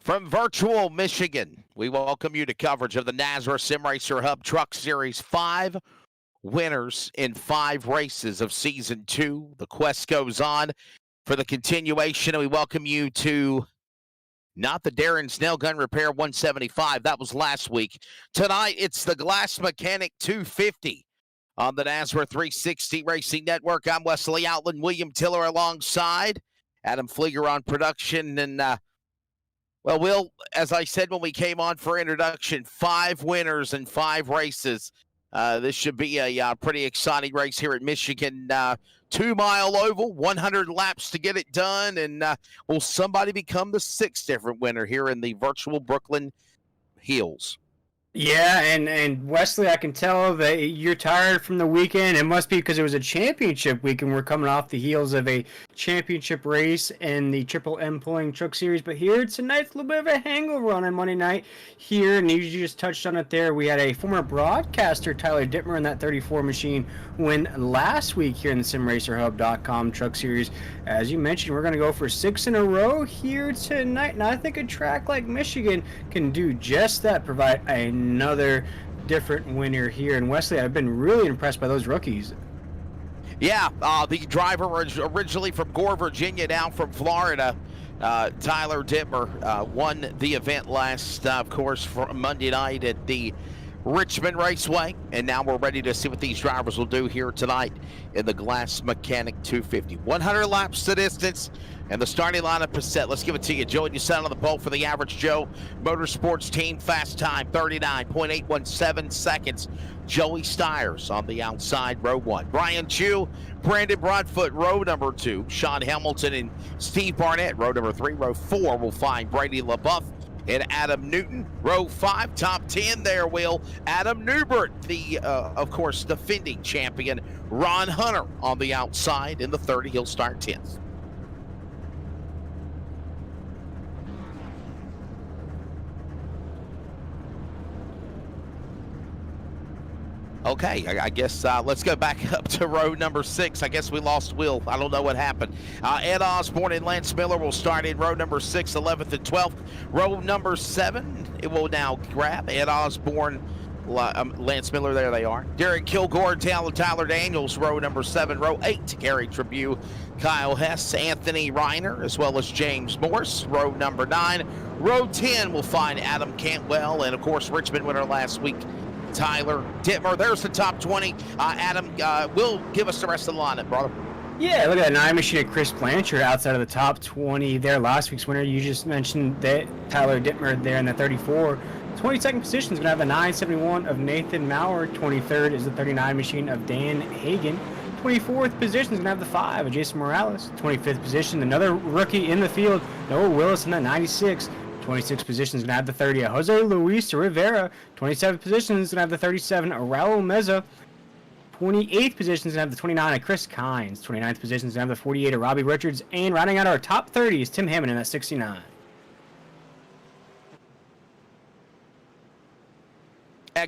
From virtual Michigan, we welcome you to coverage of the Nazareth Sim Racer Hub Truck Series. 5 winners in 5 races of Season 2. The quest goes on for the continuation, and we welcome you to not the Darren's Nail Gun Repair 175. That was last week. Tonight, it's the Glass Mechanic 250 on the Nazareth 360 Racing Network. I'm Wesley Outland, William Tiller alongside Adam Flieger on production, and well, Will, as I said when we came on for introduction, 5 winners in 5 races. This should be a pretty exciting race here at Michigan. 2-mile oval, 100 laps to get it done. And will somebody become the 6th different winner here in the virtual Brooklyn Hills? Yeah, and Wesley, I can tell that you're tired from the weekend. It must be because it was a championship weekend. We're coming off the heels of a championship race in the Triple M Pulling Truck Series. But here tonight's a little bit of a hangover on Monday night here, and you just touched on it there. We had a former broadcaster, Tyler Dittmer, in that 34 machine win last week here in the SimRacerHub.com Truck Series. As you mentioned, we're going to go for 6 in a row here tonight, and I think a track like Michigan can do just that, provide another different winner here. And Wesley, I've been really impressed by those rookies. Yeah, the driver was originally from Gore, Virginia, now from Florida. Tyler Dittmer won the event last, of course, from Monday night at the Richmond Raceway, and now we're ready to see what these drivers will do here tonight in the Glass Mechanic 250. 100 laps to distance, and the starting lineup is set. Let's give it to you. Joe, and you set on the pole for the Average Joe Motorsports team. Fast time, 39.817 seconds. Joey Stiers on the outside, row 1. Brian Chu, Brandon Broadfoot, row number 2. Sean Hamilton and Steve Barnett, row number 3. Row 4 will find Brady LaBeouf and Adam Newton. Row 5, top 10 there, Will. Adam Newbert, the, of course, defending champion. Ron Hunter on the outside in the 30. He'll start 10th. Okay, I guess let's go back up to row number 6. I guess we lost Will. I don't know what happened. Ed Osborne and Lance Miller will start in row number 6, 11th and 12th. Row number 7, it will now grab Ed Osborne, Lance Miller, there they are. Derek Kilgore, Tyler Daniels, row number 7. Row 8, Gary Tribune, Kyle Hess, Anthony Reiner, as well as James Morse. Row number 9. Row 10 will find Adam Cantwell, and of course, Richmond winner last week, Tyler Dittmer. There's the top 20. Adam will give us the rest of the lineup, brother. Yeah, look at that 9 machine of Chris Blanchard outside of the top 20 there. Last week's winner, you just mentioned that Tyler Dittmer there in the 34. 22nd position is going to have the 971 of Nathan Maurer. 23rd is the 39 machine of Dan Hagan. 24th position is going to have the 5 of Jason Morales. 25th position, another rookie in the field, Noah Willis in the 96. 26th position is going to have the 30 of Jose Luis Rivera. 27th position is going to have the 37 of Raul Meza. 28th position is going to have the 29 of Chris Kynes. 29th position is going to have the 48 of Robbie Richards. And rounding out our top 30 is Tim Hammond in that 69.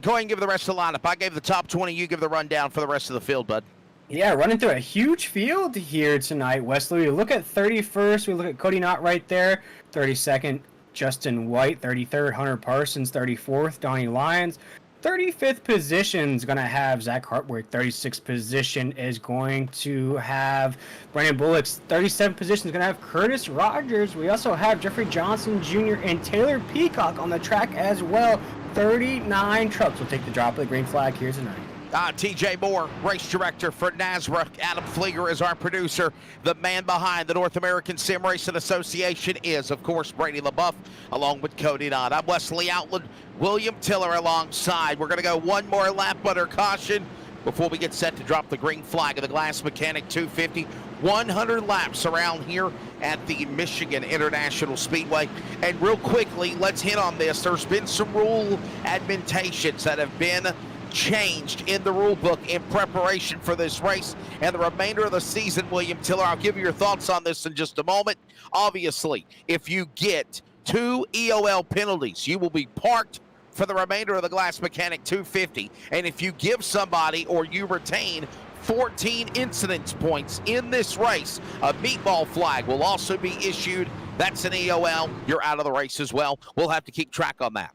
Go ahead and give the rest of the lineup. I gave the top 20. You give the rundown for the rest of the field, bud. Yeah, running through a huge field here tonight, Wesley. We look at 31st. We look at Cody Knott right there. 32nd, Justin White. 33rd, Hunter Parsons. 34th, Donnie Lyons. 35th position is going to have Zach Hartwig. 36th position is going to have Brandon Bullock's. 37th position is going to have Curtis Rogers. We also have Jeffrey Johnson Jr. and Taylor Peacock on the track as well. 39 trucks will take the drop of the green flag here tonight. TJ Moore, race director for Nazareth. Adam Flieger is our producer. The man behind the North American Sim Racing Association is, of course, Brady LaBeouf, along with Cody Knott. I'm Wesley Outland, William Tiller alongside. We're going to go one more lap under caution before we get set to drop the green flag of the Glass Mechanic 250. 100 laps around here at the Michigan International Speedway. And real quickly, let's hit on this. There's been some rule admonitions that have been changed in the rule book in preparation for this race and the remainder of the season. William Tiller, I'll give you your thoughts on this in just a moment. Obviously, if you get 2 EOL penalties, you will be parked for the remainder of the Glass Mechanic 250. And if you give somebody or you retain 14 incidence points in this race, a meatball flag will also be issued That's an EOL. You're out of the race as well. We'll have to keep track on that.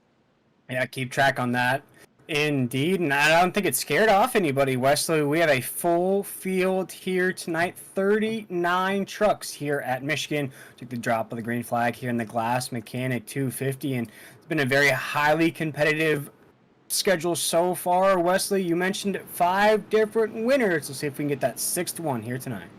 Yeah, keep track on that. Indeed, and I don't think it scared off anybody, Wesley. We have a full field here tonight. 39 trucks here at Michigan. Took the drop of the green flag here in the Glass Mechanic 250, and it's been a very highly competitive schedule so far. Wesley, you mentioned 5 different winners. Let's see if we can get that 6th one here tonight.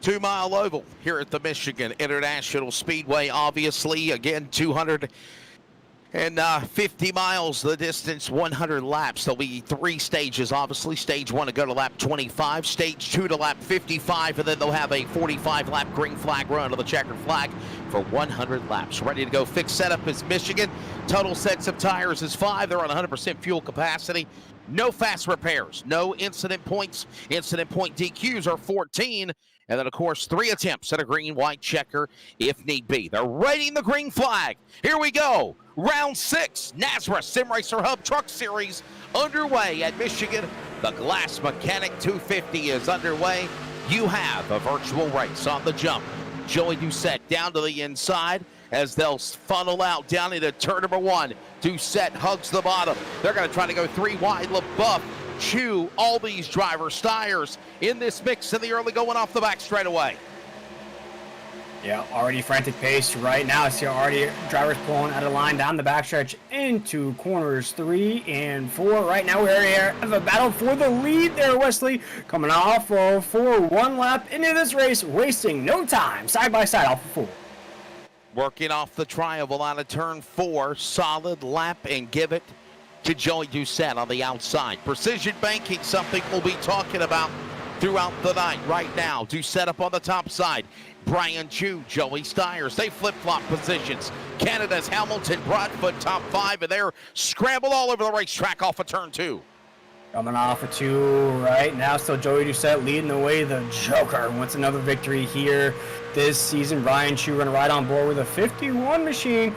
2 Mile Oval here at the Michigan International Speedway. Obviously, again, 250 miles the distance, 100 laps. There'll be 3 stages, obviously. Stage 1 to go to lap 25, stage 2 to lap 55, and then they'll have a 45-lap green flag run to the checkered flag for 100 laps. Ready to go. Fixed setup is Michigan. Total sets of tires is 5. They're on 100% fuel capacity. No fast repairs, no incident points. Incident point DQs are 14. And then, of course, 3 attempts at a green-white checker if need be. They're rating the green flag. Here we go. Round 6, Nazareth Sim Racer Hub Truck Series underway at Michigan. The Glass Mechanic 250 is underway. You have a virtual race on the jump. Joey Doucette down to the inside as they'll funnel out down into turn number 1. Doucette hugs the bottom. They're going to try to go 3 wide. LaBeouf, Chew, all these drivers, Stiers in this mix in the early going off the back straightaway. Yeah, already frantic pace right now. See already drivers pulling out of line down the backstretch into corners 3 and 4. Right now we're here have a battle for the lead there, Wesley. Coming off of 4, 1 lap into this race, wasting no time. Side by side off of 4. Working off the triangle out of turn 4. Solid lap and give it to Joey Doucette on the outside. Precision banking, something we'll be talking about throughout the night. Right now, Doucette up on the top side. Brian Chew, Joey Stiers, they flip-flop positions. Canada's Hamilton, Broadfoot, top 5, and they're scrambled all over the racetrack off of turn 2. Coming off of 2 right now, still Joey Doucette leading the way. The Joker wants another victory here this season. Brian Chew running right on board with a 51 machine,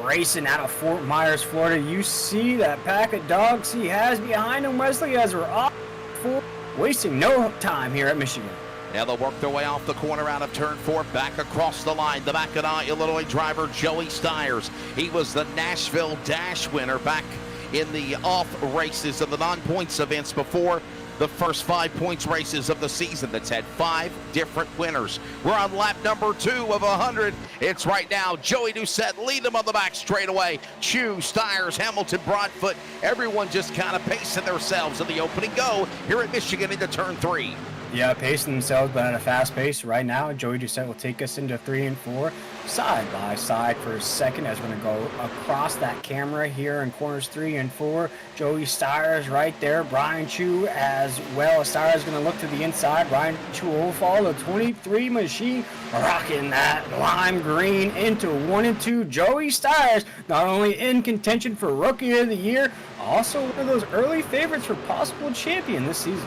racing out of Fort Myers, Florida. You see that pack of dogs he has behind him, Wesley, as we're off 4, wasting no time here at Michigan. Now they'll work their way off the corner out of turn 4, back across the line. The Mackinac, Illinois driver, Joey Stiers. He was the Nashville Dash winner back in the off races of the non-points events before the first 5 points races of the season. That's had 5 different winners. We're on lap number 2 of 100. It's right now Joey Doucette lead them on the back straightaway. Chew, Stiers, Hamilton, Broadfoot, everyone just kind of pacing themselves in the opening go here at Michigan into turn 3. Yeah, pacing themselves, but at a fast pace right now. Joey Doucette will take us into 3 and 4, side by side for a second as we're going to go across that camera here in corners 3 and 4. Joey Stiers right there. Brian Chew as well. Stiers going to look to the inside. Brian Chew will follow the 23 machine, rocking that lime green into 1 and 2. Joey Stiers not only in contention for Rookie of the Year, also one of those early favorites for possible champion this season.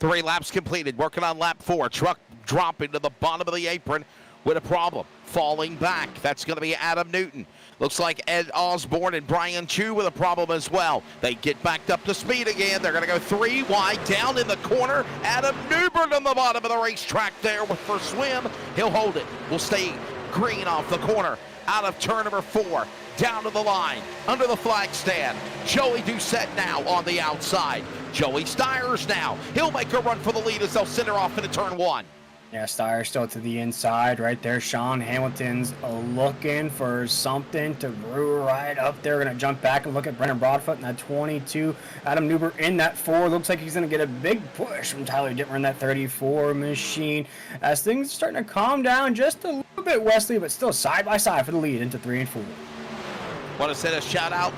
3 laps completed, working on lap 4. Truck dropping to the bottom of the apron with a problem. Falling back, that's going to be Adam Newton. Looks like Ed Osborne and Brian Chew with a problem as well. They get backed up to speed again. They're going to go 3 wide down in the corner. Adam Newbern on the bottom of the racetrack there for swim. He'll hold it. Will stay green off the corner. Out of turn number 4. Down to the line, under the flag stand. Joey Doucette now on the outside. Joey Stiers now. He'll make a run for the lead as they'll send her off into turn 1. Yeah, Stiers still to the inside right there. Sean Hamilton's looking for something to brew right up there. Going to jump back and look at Brennan Broadfoot in that 22. Adam Newbert in that 4. Looks like he's going to get a big push from Tyler Dittmer in that 34 machine. As things are starting to calm down just a little bit, Wesley, but still side by side for the lead into 3 and 4. Want to send a shout out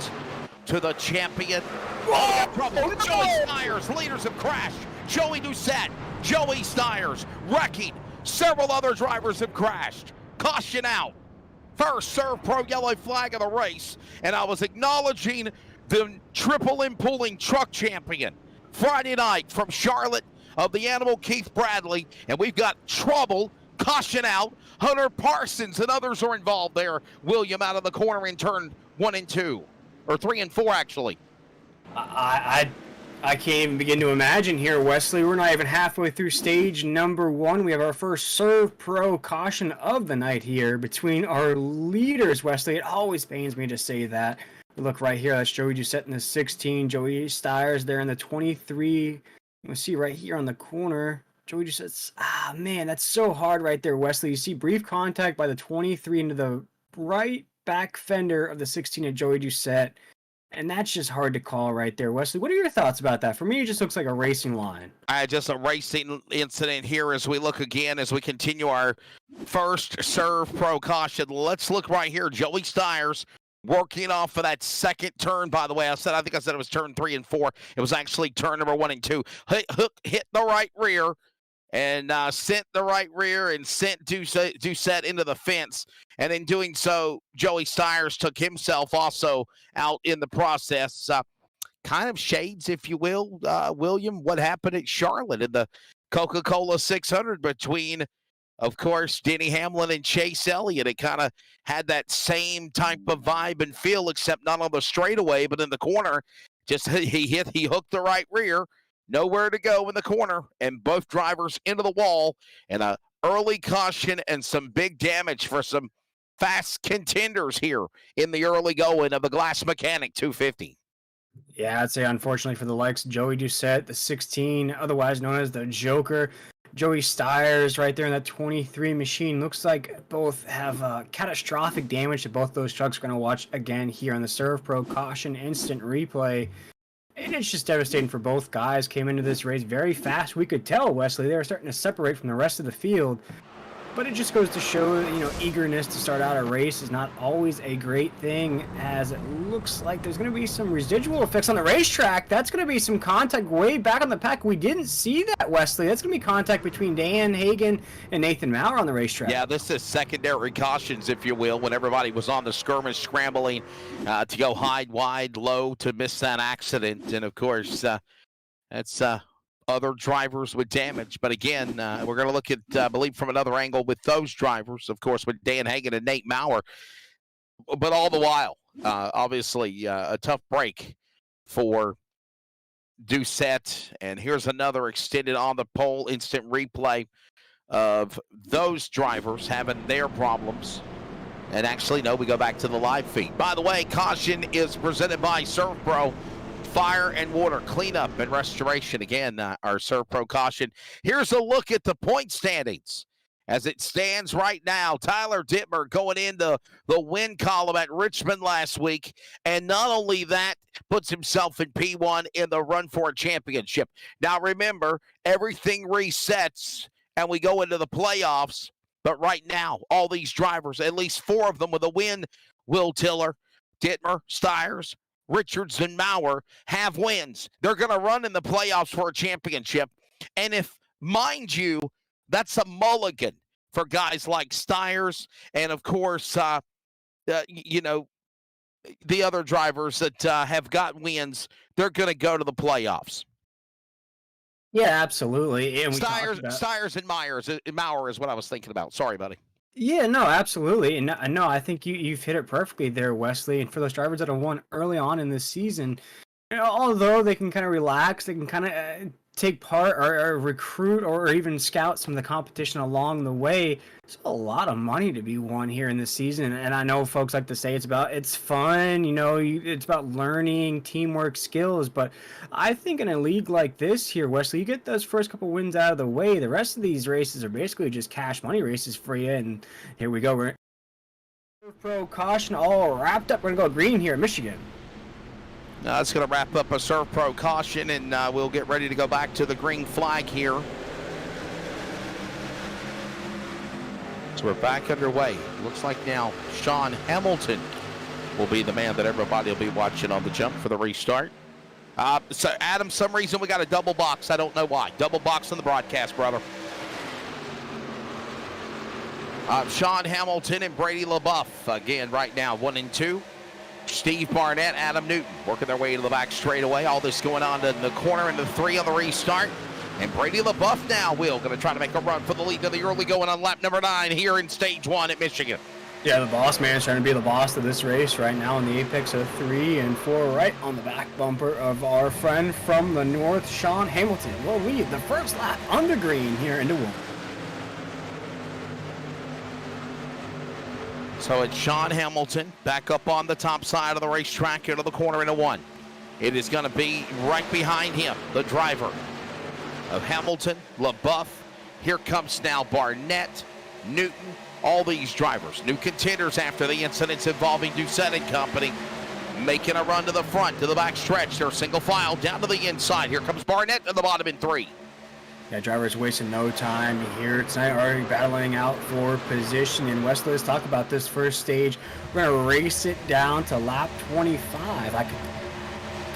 to the champion. Oh, trouble. Joey Stiers, leaders have crashed. Joey Doucette, Joey Stiers, wrecking. Several other drivers have crashed. Caution out. First serve pro yellow flag of the race. And I was acknowledging the triple M pulling truck champion. Friday night from Charlotte of the Animal Keith Bradley. And we've got trouble. Caution out. Hunter Parsons and others are involved there. William out of the corner in turn 1 and 2. Or 3 and 4, actually. I can't even begin to imagine here, Wesley. We're not even halfway through stage number 1. We have our first Serve Pro caution of the night here between our leaders, Wesley. It always pains me to say that. Look right here, that's Joey Doucette in the 16, Joey Stiers there in the 23. You see right here on the corner, Joey Doucette's, man, that's so hard right there, Wesley. You see brief contact by the 23 into the right back fender of the 16 of Joey Doucette. And that's just hard to call right there. Wesley, what are your thoughts about that? For me, it just looks like a racing line. Just a racing incident here as we look again, as we continue our first Serve Pro caution. Let's look right here. Joey Stiers working off of that second turn, by the way. I think I said it was turn 3 and 4. It was actually turn number 1 and 2. Hit the right rear and sent the right rear and sent Doucette into the fence. And in doing so, Joey Stiers took himself also out in the process. Kind of shades, if you will, William, what happened at Charlotte in the Coca-Cola 600 between, of course, Denny Hamlin and Chase Elliott. It kind of had that same type of vibe and feel, except not on the straightaway, but in the corner. Just he hooked the right rear. Nowhere to go in the corner, and both drivers into the wall, and a early caution and some big damage for some fast contenders here in the early going of the Glass Mechanic 250. Yeah, I'd say unfortunately for the likes of Joey Doucette, the 16, otherwise known as the Joker, Joey Stiers right there in that 23 machine. Looks like both have catastrophic damage to both those trucks. We're going to watch again here on the Serve Pro Caution Instant Replay. And it's just devastating for both guys. Came into this race very fast. We could tell, Wesley, they were starting to separate from the rest of the field. But it just goes to show that, eagerness to start out a race is not always a great thing, as it looks like there's going to be some residual effects on the racetrack. That's going to be some contact way back on the pack. We didn't see that, Wesley. That's going to be contact between Dan Hagan and Nathan Maurer on the racetrack. Yeah, this is secondary cautions, if you will, when everybody was on the skirmish scrambling to go high, wide, low to miss that accident. And, of course, that's other drivers with damage. But again, we're going to look at, I believe, from another angle with those drivers, of course, with Dan Hagan and Nate Maurer. But all the while, obviously, a tough break for Doucette. And here's another extended on the pole instant replay of those drivers having their problems. And actually, no, we go back to the live feed. By the way, caution is presented by Serve Pro. Fire and water cleanup and restoration. Again, our Serve Pro caution. Here's a look at the point standings. As it stands right now, Tyler Dittmer going into the win column at Richmond last week. And not only that, puts himself in P1 in the run for a championship. Now, remember, everything resets and we go into the playoffs. But right now, all these drivers, at least 4 of them with a win, Will Tiller, Dittmer, Stiers, Richards, and Maurer have wins. They're going to run in the playoffs for a championship. And if, mind you, that's a mulligan for guys like Stiers and, of course, the other drivers that have got wins, they're going to go to the playoffs. Yeah, absolutely. And Stiers and Maurer is what I was thinking about. Sorry, buddy. Yeah, no, absolutely. And no, I think you've hit it perfectly there, Wesley. And for those drivers that have won early on in this season, although they can kind of relax, they can kind of take part or recruit or even scout some of the competition along the way. There's a lot of money to be won here in this season. And I know folks like to say it's fun, it's about learning, teamwork, skills. But I think in a league like this here, Wesley, you get those first couple wins out of the way. The rest of these races are basically just cash money races for you. And here we go. We're Pro caution all wrapped up. We're going to go green here in Michigan. That's going to wrap up a Serve Pro caution, and we'll get ready to go back to the green flag here. So we're back underway. Looks like now Sean Hamilton will be the man that everybody will be watching on the jump for the restart. So, Adam, some reason we got a double box. I don't know why. Double box on the broadcast, brother. Sean Hamilton and Brady LaBeouf, again, right now, 1 and 2. Steve Barnett, Adam Newton working their way to the back straightaway. All this going on in the corner into 3 on the restart. And Brady LaBeouf now, going to try to make a run for the lead to the early going on lap number 9 here in stage 1 at Michigan. Yeah, the boss man is trying to be the boss of this race right now in the apex of 3 and 4, right on the back bumper of our friend from the north, Sean Hamilton, will lead the first lap on the green here into 1. So it's Sean Hamilton back up on the top side of the racetrack into the corner into 1. It is going to be right behind him, the driver of Hamilton, LaBeouf. Here comes now Barnett, Newton, all these drivers, new contenders after the incidents involving Doucette and company, making a run to the front, to the back stretch. They're single file down to the inside. Here comes Barnett to the bottom in 3. Yeah, drivers wasting no time here tonight, already battling out for position. And Wesley, let's talk about this first stage. We're going to race it down to lap 25. I can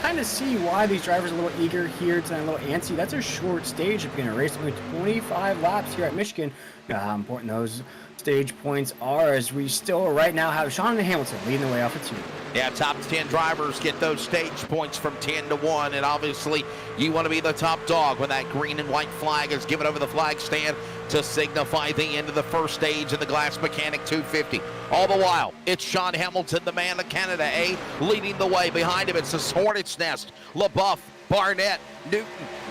kind of see why these drivers are a little eager here tonight, a little antsy. That's a short stage if you're going to race only 25 laps here at Michigan. How important those stage points are, as we still right now have Sean Hamilton leading the way off of 2. Yeah, top 10 drivers get those stage points from 10 to 1, and obviously you want to be the top dog when that green and white flag is given over the flag stand to signify the end of the first stage in the Glass Mechanic 250. All the while, it's Sean Hamilton, the man of Canada A, leading the way. Behind him, it's the Hornet's Nest, LaBeouf, Barnett, Newton,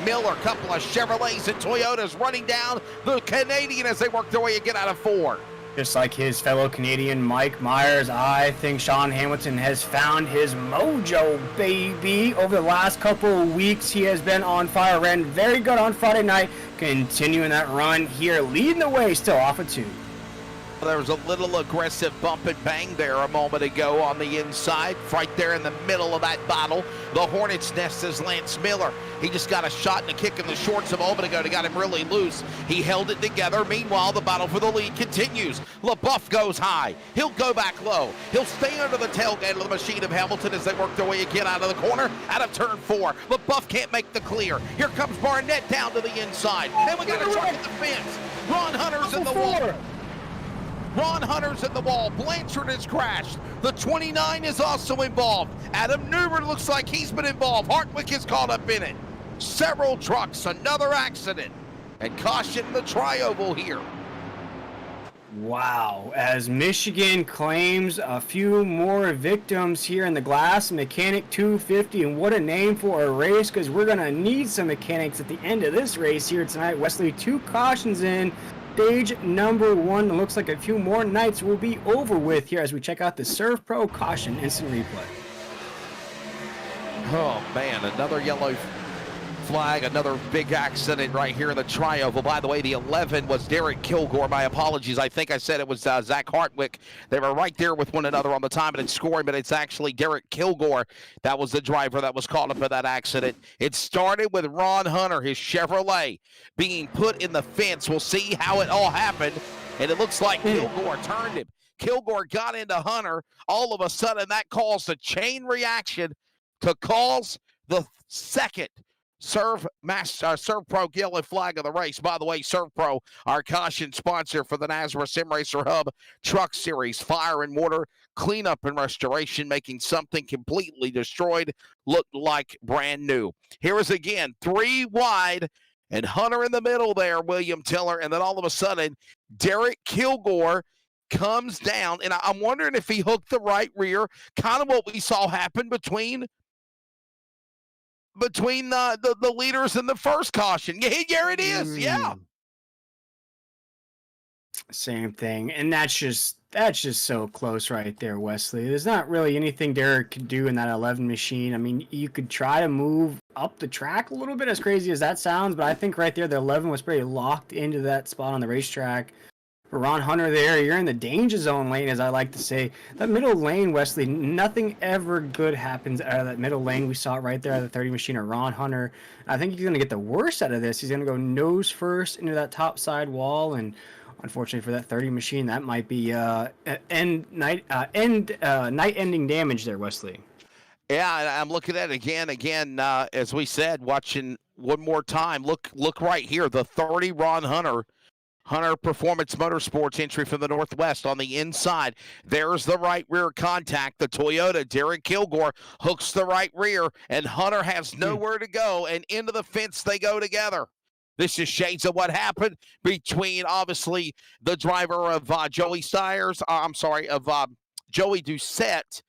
Miller, couple of Chevrolets and Toyotas running down the Canadian as they work their way to get out of 4. Just like his fellow Canadian Mike Myers, I think Sean Hamilton has found his mojo, baby. Over the last couple of weeks, he has been on fire. Ran very good on Friday night, continuing that run here, leading the way still off of 2. There was a little aggressive bump and bang there a moment ago on the inside, right there in the middle of that battle. The Hornet's Nest is Lance Miller. He just got a shot and a kick in the shorts a moment ago to got him really loose. He held it together. Meanwhile, the battle for the lead continues. LaBeouf goes high. He'll go back low. He'll stay under the tailgate of the machine of Hamilton as they work their way again out of the corner, out of turn 4. LaBeouf can't make the clear. Here comes Barnett down to the inside. And we got a truck at the fence. Ron Hunter's in the wall. Ron Hunter's in the wall. Blanchard has crashed. The 29 is also involved. Adam Newman looks like he's been involved. Hartwick is caught up in it. Several trucks, another accident. And caution the tri-oval here. Wow, as Michigan claims a few more victims here in the Glass Mechanic 250, and what a name for a race, because we're going to need some mechanics at the end of this race here tonight. Wesley, 2 cautions in. Stage number 1. It looks like a few more nights will be over with here as we check out the Serve Pro caution instant replay. Oh man, another yellow flag, another big accident right here in the tri-oval. By the way, the 11 was Derek Kilgore. My apologies. I think I said it was Zach Hartwick. They were right there with one another on the time and scoring, but it's actually Derek Kilgore. That was the driver that was caught up in that accident. It started with Ron Hunter, his Chevrolet, being put in the fence. We'll see how it all happened, and it looks like Kilgore turned him. Kilgore got into Hunter. All of a sudden, that caused a chain reaction to cause the second Serve Pro yellow flag of the race. By the way, Serve Pro, our caution sponsor for the NASRA Sim Racer Hub Truck Series, fire and water, cleanup and restoration, making something completely destroyed look like brand new. Here is again 3 wide and Hunter in the middle there, William Tiller, and then all of a sudden, Derek Kilgore comes down, and I'm wondering if he hooked the right rear, kind of what we saw happen between the leaders in the first caution. Yeah, here it is. Yeah. Same thing. And that's just so close right there, Wesley. There's not really anything Derek could do in that 11 machine. I mean, you could try to move up the track a little bit, as crazy as that sounds, but I think right there the 11 was pretty locked into that spot on the racetrack. For Ron Hunter there, you're in the danger zone lane, as I like to say. That middle lane, Wesley, nothing ever good happens out of that middle lane. We saw it right there at the 30 machine of Ron Hunter. I think he's going to get the worst out of this. He's going to go nose first into that top side wall, and unfortunately for that 30 machine, that might be night-ending damage there, Wesley. Yeah, I'm looking at it again, as we said, watching one more time. Look right here, the 30 Ron Hunter Performance Motorsports entry from the Northwest on the inside. There's the right rear contact. The Toyota, Derek Kilgore, hooks the right rear, and Hunter has nowhere to go, and into the fence they go together. This is shades of what happened between, obviously, the driver of Joey Styres, Joey Doucette,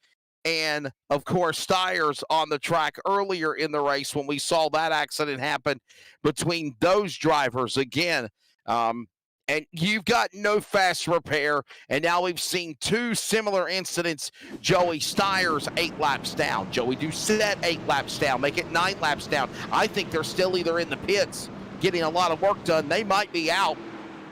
and, of course, Styres on the track earlier in the race when we saw that accident happen between those drivers again. And you've got no fast repair, and now we've seen two similar incidents. Joey Styres 8 laps down, Joey Doucette 8 laps down, make it 9 laps down. I think they're still either in the pits getting a lot of work done. They might be out.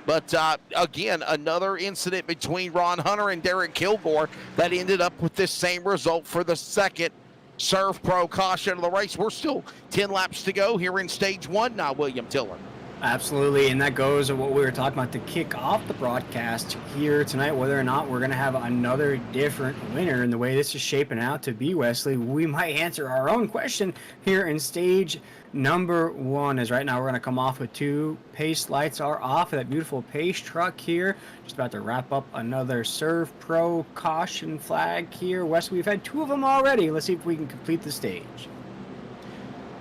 But again, another incident between Ron Hunter and Derek Kilgore that ended up with this same result for the second Serve Pro caution of the race. We're still 10 laps to go here in stage 1 now, William Tiller. Absolutely, and that goes to what we were talking about to kick off the broadcast here tonight, whether or not we're going to have another different winner. And the way this is shaping out to be, Wesley, we might answer our own question here in stage number 1, as right now we're going to come off with 2 pace lights are off of that beautiful pace truck here. Just about to wrap up another Serve Pro caution flag here. Wesley, we've had 2 of them already. Let's see if we can complete the stage.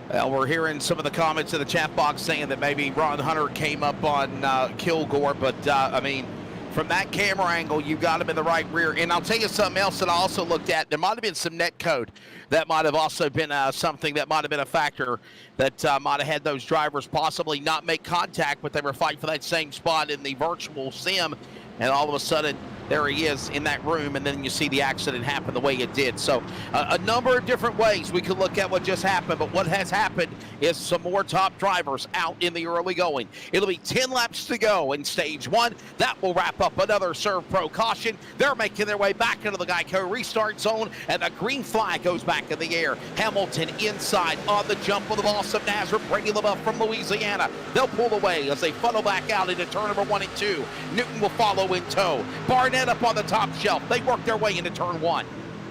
Well, we're hearing some of the comments in the chat box saying that maybe Ron Hunter came up on Kilgore, but I mean, from that camera angle, you got him in the right rear. And I'll tell you something else that I also looked at. There might have been some net code that might have also been something that might have been a factor that might have had those drivers possibly not make contact, but they were fighting for that same spot in the virtual sim, and all of a sudden, there he is in that room, and then you see the accident happen the way it did. So a number of different ways we could look at what just happened, but what has happened is some more top drivers out in the early going. It'll be 10 laps to go in stage 1. That will wrap up another Serve Pro caution. They're making their way back into the Geico restart zone, and the green flag goes back in the air. Hamilton inside on the jump with the boss of Nazareth, Brady LaBeouf from Louisiana. They'll pull away as they funnel back out into turn number 1 and 2. Newton will follow in tow. Barnett up on the top shelf. They work their way into turn 1.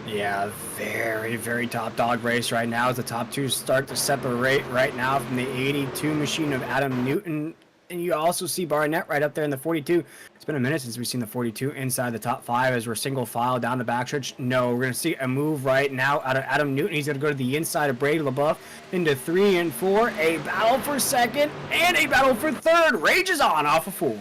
Yeah, very, very top dog race right now as the top 2 start to separate right now from the 82 machine of Adam Newton. And you also see Barnett right up there in the 42. It's been a minute since we've seen the 42 inside the top 5 as we're single file down the backstretch. No, we're going to see a move right now out of Adam Newton. He's going to go to the inside of Brady LaBeouf into 3 and 4. A battle for second and a battle for third. Rages on off of 4.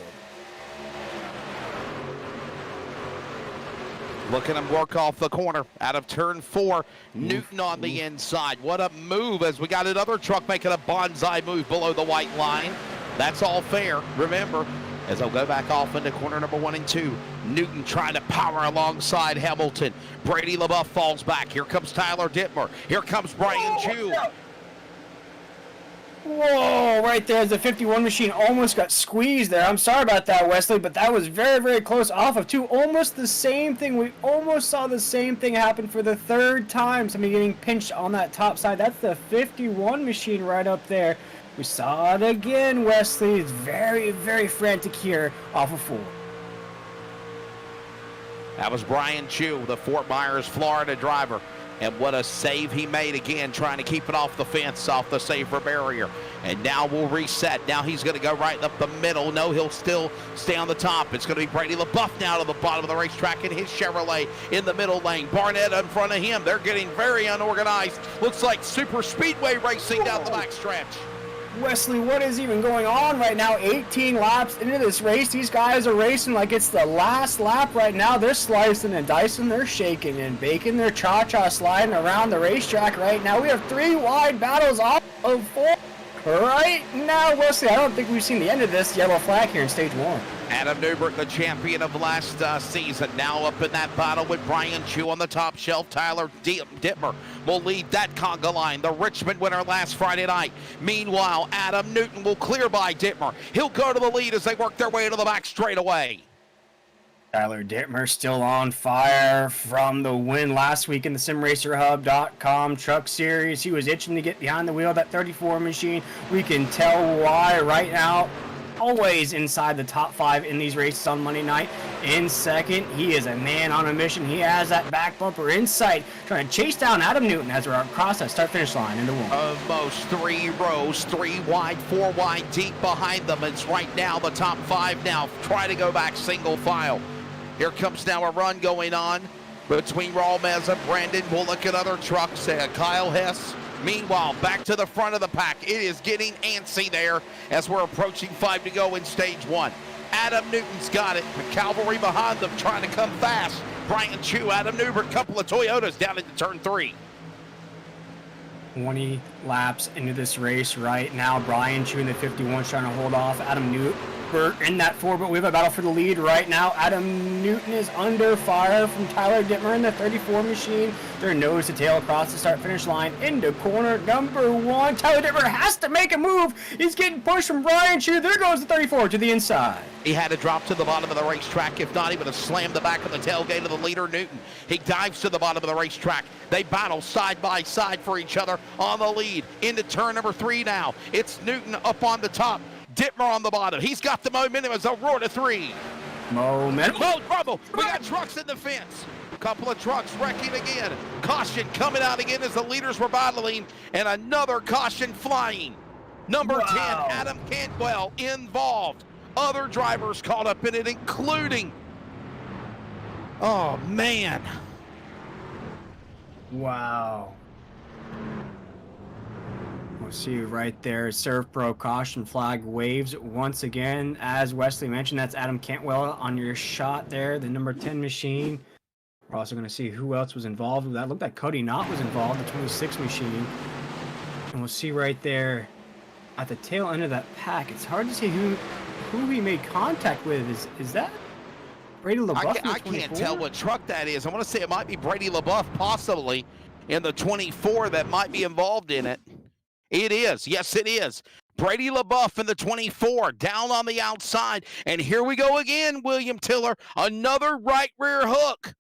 Look at him work off the corner out of turn 4. Newton on the inside. What a move as we got another truck making a bonsai move below the white line. That's all fair, remember, as they'll go back off into corner number 1 and 2. Newton trying to power alongside Hamilton. Brady LaBeouf falls back. Here comes Tyler Dittmer. Here comes Brian Chu. Whoa, right there, the 51 machine almost got squeezed there. I'm sorry about that, Wesley, but that was very, very close off of 2. Almost the same thing. We almost saw the same thing happen for the 3rd time. Somebody getting pinched on that top side. That's the 51 machine right up there. We saw it again, Wesley. It's very, very frantic here off of 4. That was Brian Chu, the Fort Myers, Florida driver. And what a save he made again, trying to keep it off the fence, off the safer barrier. And now we'll reset. Now he's going to go right up the middle. No, he'll still stay on the top. It's going to be Brady LaBeouf now to the bottom of the racetrack in his Chevrolet in the middle lane. Barnett in front of him. They're getting very unorganized. Looks like super speedway racing down the backstretch. Wesley, what is even going on right now? 18 laps into this race. These guys are racing like it's the last lap right now. They're slicing and dicing. They're shaking and baking. They're cha-cha sliding around the racetrack right now. We have 3 wide battles off of 4 right now, Wesley. I don't think we've seen the end of this yellow flag here in stage 1. Adam Newbert, the champion of last season, now up in that battle with Brian Chu on the top shelf. Tyler Dittmer will lead that conga line, the Richmond winner last Friday night. Meanwhile, Adam Newton will clear by Dittmer. He'll go to the lead as they work their way to the back straightaway. Tyler Dittmer still on fire from the win last week in the SimRacerHub.com Truck Series. He was itching to get behind the wheel of that 34 machine. We can tell why right now. Always inside the top 5 in these races on Monday night. In second, he is a man on a mission. He has that back bumper in sight, trying to chase down Adam Newton as we're across that start-finish line into 1. Almost 3 rows, 3 wide, 4 wide, deep behind them. It's right now the top 5 now. Try to go back single file. Here comes now a run going on between Raul Meza, Brandon Bullock, and other trucks. Kyle Hess Meanwhile, back to the front of the pack. It is getting antsy there as we're approaching 5 to go in stage 1. Adam Newton's got it. The cavalry behind them trying to come fast. Brian Chu, Adam Newbert, couple of Toyotas down into turn 3. 20 laps into this race right now. Brian Chu in the 51 trying to hold off Adam Newbert in that 4, but we have a battle for the lead right now. Adam Newton is under fire from Tyler Dittmer in the 34 machine. They're nose to tail across the start-finish line into corner number 1. Tyler Dittmer has to make a move. He's getting pushed from Brian Chu. There goes the 34 to the inside. He had to drop to the bottom of the racetrack. If not, he would have slammed the back of the tailgate of the leader, Newton. He dives to the bottom of the racetrack. They battle side by side for each other on the lead. Into turn number 3 now. It's Newton up on the top. Dittmer on the bottom. He's got the momentum as a roar to 3. Momentum. Oh, trouble. We got trucks in the fence. Couple of trucks wrecking again. Caution coming out again as the leaders were battling. And another caution flying. Number 10, Adam Cantwell involved. Other drivers caught up in it, including... Oh, man. Wow. We'll see right there. Serve Pro caution flag waves once again. As Wesley mentioned, that's Adam Cantwell on your shot there, the number 10 machine. We're also going to see who else was involved with that. Looked like Cody Knott was involved, the 26 machine. And we'll see right there at the tail end of that pack. It's hard to see who he made contact with. Is that Brady LaBeouf? I can't tell what truck that is. I want to say it might be Brady LaBeouf, possibly, in the 24 that might be involved in it. It is. Yes, it is. Brady LaBeouf in the 24, down on the outside. And here we go again, William Tiller. Another right rear hook.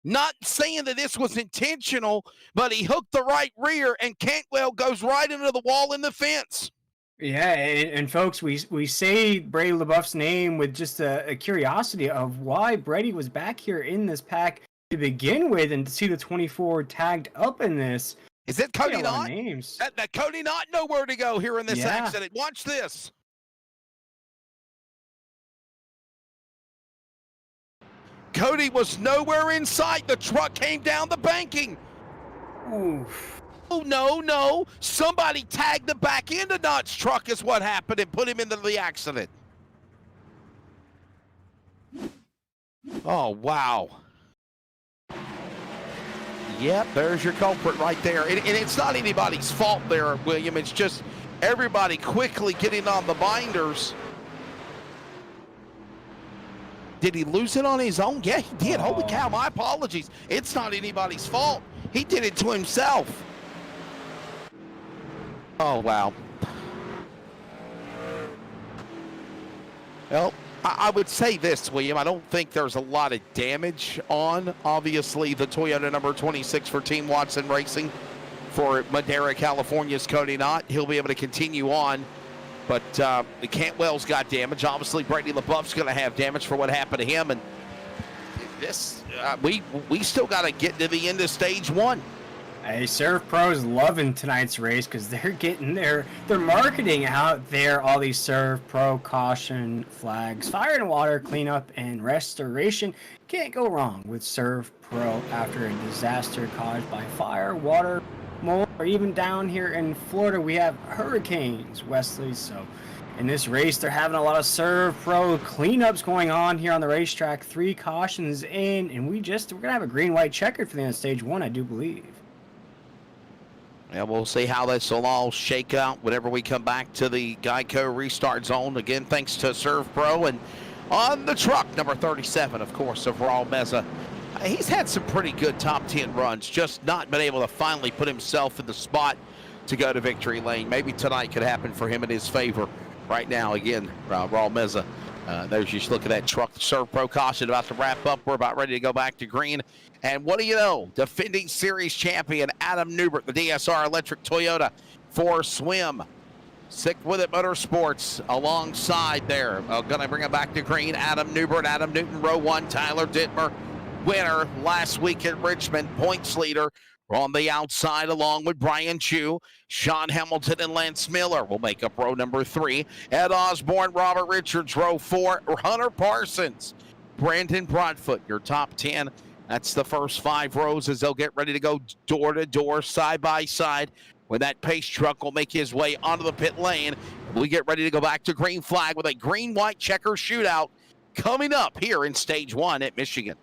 Not saying that this was intentional, but he hooked the right rear, and Cantwell goes right into the wall in the fence. Yeah, and folks, we say Brady LaBeouf's name with just a curiosity of why Brady was back here in this pack to begin with, and to see the 24 tagged up in this. Is it Cody Knott? Names. That Cody Knott nowhere to go here in this accident. Watch this. Cody was nowhere in sight. The truck came down the banking. Oof. Oh, no. Somebody tagged the back end of Knott's truck is what happened and put him into the accident. Oh, wow. Yep, there's your culprit right there. And it's not anybody's fault there, William. It's just everybody quickly getting on the binders. Did he lose it on his own? Yeah, he did. Oh. Holy cow, my apologies. It's not anybody's fault. He did it to himself. Oh, wow. Well, I would say this, William. I don't think there's a lot of damage on, obviously, the Toyota number 26 for Team Watson Racing for Madera, California's Cody Knott. He'll be able to continue on. But the Cantwell's got damage. Obviously, Brady LaBeouf's going to have damage for what happened to him. And this, we still got to get to the end of stage 1. Hey, Serve Pro's loving tonight's race because they're getting they're marketing out there all these Serve Pro caution flags, fire and water cleanup and restoration. Can't go wrong with Serve Pro after a disaster caused by fire, water, mold, or even down here in Florida we have hurricanes, Wesley. So in this race they're having a lot of Serve Pro cleanups going on here on the racetrack. 3 cautions in, and we're gonna have a green-white checkered for the end of stage 1, I do believe. And we'll see how this will all shake out whenever we come back to the Geico restart zone. Again, thanks to Serve Pro. And on the truck, number 37, of course, of Raul Meza. He's had some pretty good top 10 runs, just not been able to finally put himself in the spot to go to victory lane. Maybe tonight could happen for him in his favor. Right now, again, Raul Meza. There's just look at that truck. Serve Pro caution about to wrap up. We're about ready to go back to green. And what do you know? Defending series champion Adam Newbert, the DSR electric Toyota for Swim. Sick with it Motorsports alongside there. Going to bring it back to green. Adam Newbert, Adam Newton, row 1. Tyler Dittmer, winner last week at Richmond, points leader. On the outside, along with Brian Chu, Sean Hamilton, and Lance Miller will make up row number 3. Ed Osborne, Robert Richards, row 4. Hunter Parsons, Brandon Broadfoot, your top 10. That's the first 5 rows as they'll get ready to go door to door, side by side. when that pace truck will make his way onto the pit lane. We get ready to go back to green flag with a green-white checker shootout coming up here in stage 1 at Michigan.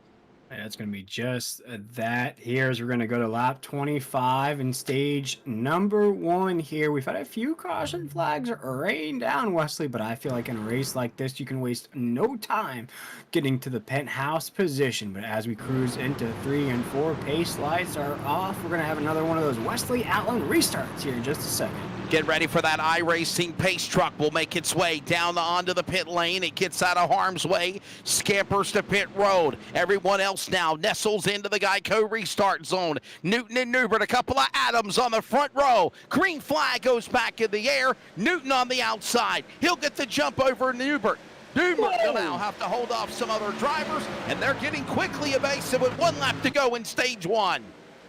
And it's going to be just that here as we're going to go to lap 25 in stage number 1 here. We've had a few caution flags rain down, Wesley, but I feel like in a race like this, you can waste no time getting to the penthouse position. But as we cruise into 3 and 4, pace lights are off. We're going to have another one of those Wesley Allen restarts here in just a second. Get ready for that iRacing pace truck. Will make its way down onto the pit lane. It gets out of harm's way, scampers to pit road. Everyone else now nestles into the Geico restart zone. Newton and Newbert, a couple of Adams on the front row. Green flag goes back in the air. Newton on the outside. He'll get the jump over Newbert. Newbert will now have to hold off some other drivers, and they're getting quickly evasive with 1 lap to go in stage 1.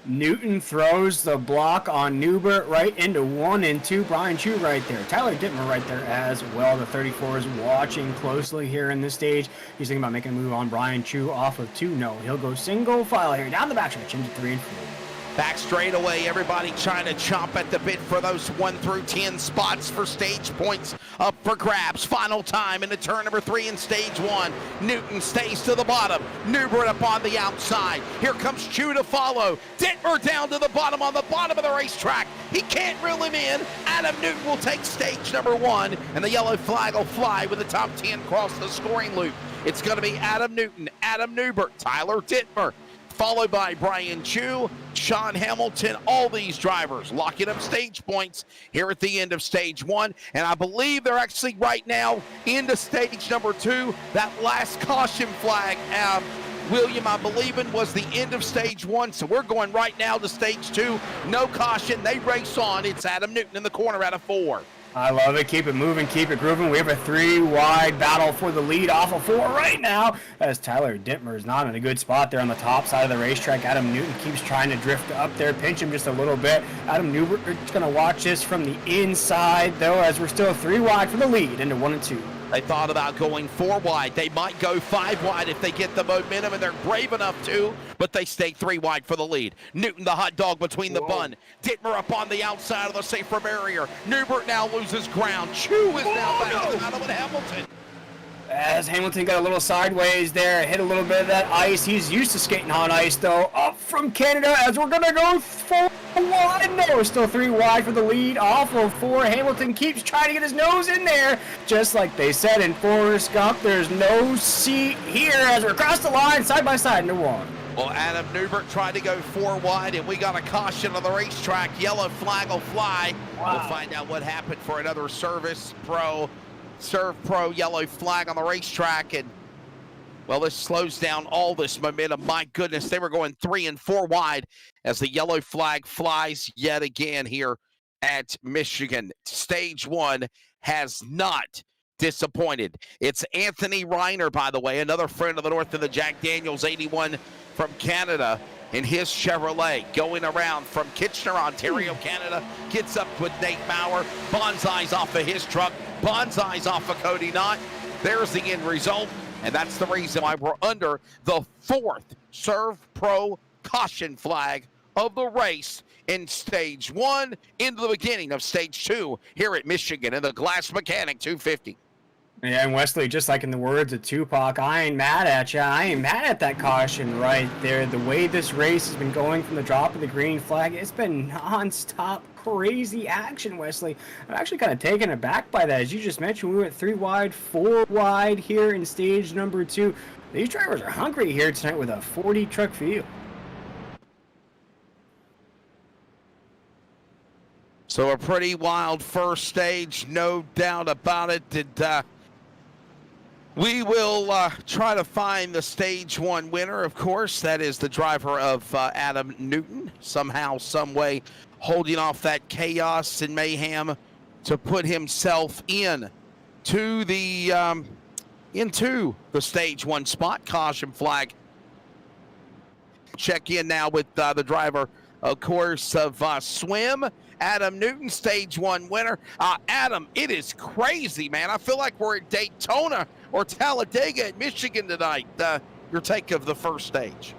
Newton throws the block on Newbert right into 1 and 2. Brian Chu right there. Tyler Dittmer right there as well. The 34 is watching closely here in this stage. He's thinking about making a move on Brian Chu off of 2. No, he'll go single file here down the backstretch into 3 and 4. Back straight away, everybody trying to chomp at the bit for those 1 through 10 spots for stage points up for grabs. Final time into turn number 3 in stage 1. Newton stays to the bottom. Newbert up on the outside. Here comes Chu to follow. Dittmer down to the bottom on the bottom of the racetrack. He can't reel him in. Adam Newton will take stage number 1, and the yellow flag will fly with the top 10 cross the scoring loop. It's going to be Adam Newton, Adam Newbert, Tyler Dittmer, followed by Brian Chu, Sean Hamilton, all these drivers locking up stage points here at the end of stage 1. And I believe they're actually right now into stage number 2. That last caution flag, William, I believe it was the end of stage 1. So we're going right now to stage 2. No caution. They race on. It's Adam Newton in the corner out of 4. I love it. Keep it moving, keep it grooving. We have a 3-wide battle for the lead off of 4 right now, as Tyler Dittmer is not in a good spot there on the top side of the racetrack. Adam Newton keeps trying to drift up there, pinch him just a little bit. Adam Newbert is going to watch this from the inside, though, as we're still 3 wide for the lead into 1 and 2. They thought about going 4 wide. They might go 5 wide if they get the momentum, and they're brave enough to, but they stay 3 wide for the lead. Newton, the hot dog between the bun. Dittmer up on the outside of the safer barrier. Newbert now loses ground. Chu is now back out of Hamilton. As Hamilton got a little sideways there, hit a little bit of that ice. He's used to skating on ice, though. Up from Canada as we're going to go 4 wide. No, we're still 3 wide for the lead off of 4. Hamilton keeps trying to get his nose in there. Just like they said in Forrest Gump, there's no seat here as we're across the line, side by side into 1. Well, Adam Newbert tried to go 4 wide, and we got a caution on the racetrack. Yellow flag will fly. Wow. We'll find out what happened for another Serve Pro yellow flag on the racetrack, and well, this slows down all this momentum. My goodness, they were going 3 and 4 wide as the yellow flag flies yet again here at Michigan. Stage 1 has not disappointed. It's Anthony Reiner, by the way, another friend of the North of the Jack Daniels 81 from Canada, in his Chevrolet, going around from Kitchener, Ontario, Canada, gets up with Nate Bauer, bonsais off of his truck, bonsais off of Cody Knott. There's the end result, and that's the reason why we're under the 4th Serve Pro caution flag of the race in stage 1 into the beginning of stage 2 here at Michigan in the Glass Mechanic 250. Yeah, and Wesley, just like in the words of Tupac, I ain't mad at ya. I ain't mad at that caution right there. The way this race has been going from the drop of the green flag, it's been non-stop crazy action, Wesley. I'm actually kind of taken aback by that. As you just mentioned, we went 3 wide, 4 wide here in stage number 2. These drivers are hungry here tonight with a 40 truck field. So a pretty wild first stage, no doubt about it. We will try to find the stage 1 winner, of course. That is the driver of Adam Newton, somehow, some way, holding off that chaos and mayhem to put himself into the stage 1 spot. Caution flag. Check in now with the driver, of course, of Swim. Adam Newton, stage 1 winner. Adam, it is crazy, man. I feel like we're at Daytona or Talladega at Michigan tonight. Your take of the first stage?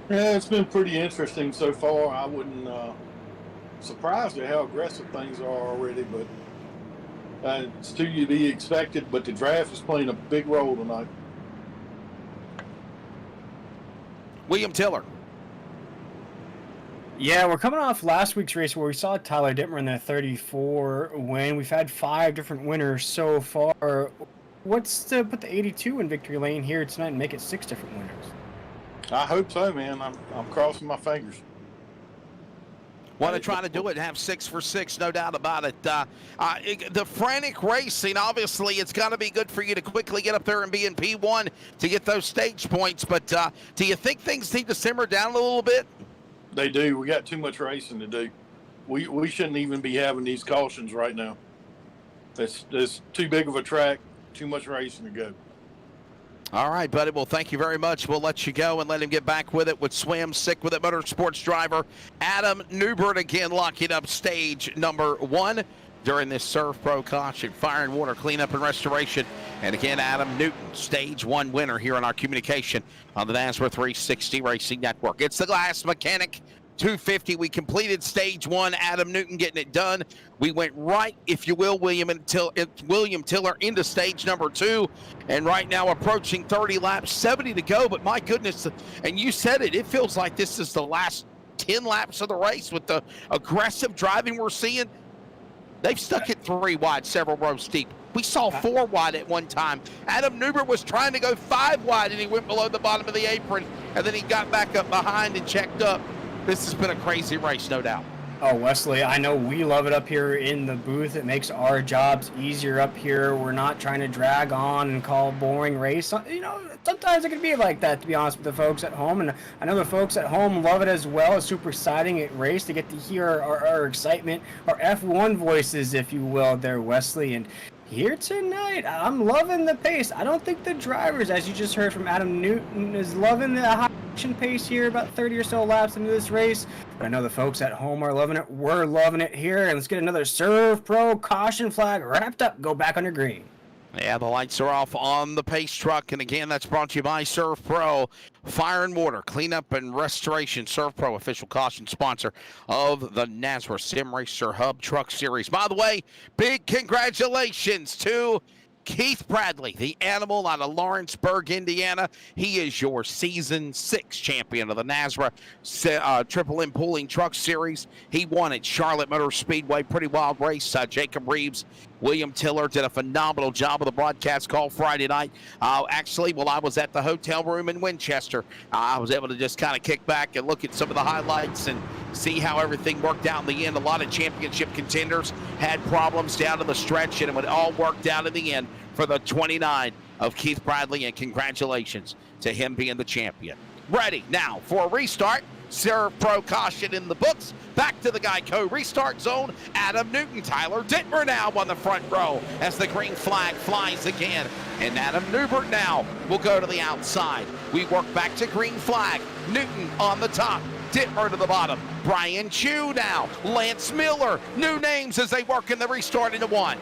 Yeah, it's been pretty interesting so far. I wouldn't surprised at how aggressive things are already, but it's to be expected. But the draft is playing a big role tonight. William Tiller. Yeah, we're coming off last week's race where we saw Tyler Dittmer in that 34 win. We've had 5 different winners so far. What's to put the 82 in victory lane here tonight and make it 6 different winners? I hope so, man. I'm crossing my fingers. Want to try to do it and have 6 for 6, no doubt about it. The frantic racing, obviously, it's got to be good for you to quickly get up there and be in P1 to get those stage points. But do you think things need to simmer down a little bit? They do. We got too much racing to do. We shouldn't even be having these cautions right now. It's too big of a track, too much racing to go. All right, buddy. Well, thank you very much. We'll let you go and let him get back with it with Swim. Sick with it. Motorsports driver Adam Newbert again locking up stage number 1 during this Surf Pro caution, fire and water cleanup and restoration. And again, Adam Newton, stage 1 winner here on our communication on the NASRA 360 Racing Network. It's the Glass Mechanic 250. We completed stage 1. Adam Newton getting it done. We went right, if you will, William Tiller into stage number 2. And right now approaching 30 laps, 70 to go. But my goodness, and you said it, it feels like this is the last 10 laps of the race with the aggressive driving we're seeing. They've stuck it 3 wide, several rows deep. We saw 4 wide at one time. Adam Newbert was trying to go 5 wide, and he went below the bottom of the apron, and then he got back up behind and checked up. This has been a crazy race, no doubt. Oh, Wesley, I know we love it up here in the booth. It makes our jobs easier up here. We're not trying to drag on and call a boring race. You know, sometimes it can be like that, to be honest with the folks at home. And I know the folks at home love it as well. It's super exciting at race to get to hear our excitement, our F1 voices, if you will, there, Wesley. And here tonight, I'm loving the pace. I don't think the drivers, as you just heard from Adam Newton, is loving the high action pace here, about 30 or so laps into this race. But I know the folks at home are loving it. We're loving it here. And let's get another Serve Pro caution flag wrapped up. Go back on your green. Yeah, the lights are off on the pace truck. And again, that's brought to you by Surf Pro. Fire and water, cleanup and restoration. Surf Pro, official caution sponsor of the NASRA Sim Racer Hub Truck Series. By the way, big congratulations to Keith Bradley, the animal out of Lawrenceburg, Indiana. He is your Season 6 champion of the NASRA Triple M Pooling Truck Series. He won at Charlotte Motor Speedway. Pretty wild race. Jacob Reeves, William Tiller did a phenomenal job of the broadcast call Friday night. Actually, while I was at the hotel room in Winchester, I was able to just kind of kick back and look at some of the highlights and see how everything worked out in the end. A lot of championship contenders had problems down to the stretch, and it all worked out in the end for the 29 of Keith Bradley, and congratulations to him being the champion. Ready now for a restart. Serve Pro caution in the books. Back to the Geico restart zone. Adam Newton, Tyler Dittmer now on the front row as the green flag flies again. And Adam Newbert now will go to the outside. We work back to green flag. Newton on the top. Dittmer to the bottom. Brian Chu now. Lance Miller. New names as they work in the restart into 1.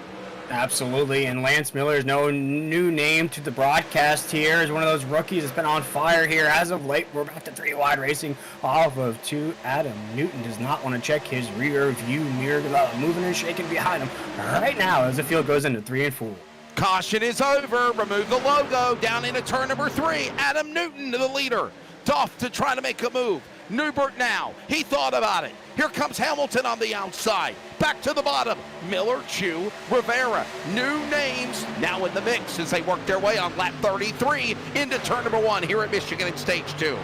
Absolutely, and Lance Miller is no new name to the broadcast here. Is one of those rookies that's been on fire here as of late. We're back to 3 wide racing off of 2. Adam Newton does not want to check his rear view mirror, moving and shaking behind him right now as the field goes into 3 and 4. Caution is over. Remove the logo. Down into turn number 3. Adam Newton, the leader. Tough to try to make a move. Newbert now. He thought about it. Here comes Hamilton on the outside. Back to the bottom. Miller, Chu, Rivera. New names now in the mix as they work their way on lap 33 into turn number 1 here at Michigan in stage 2.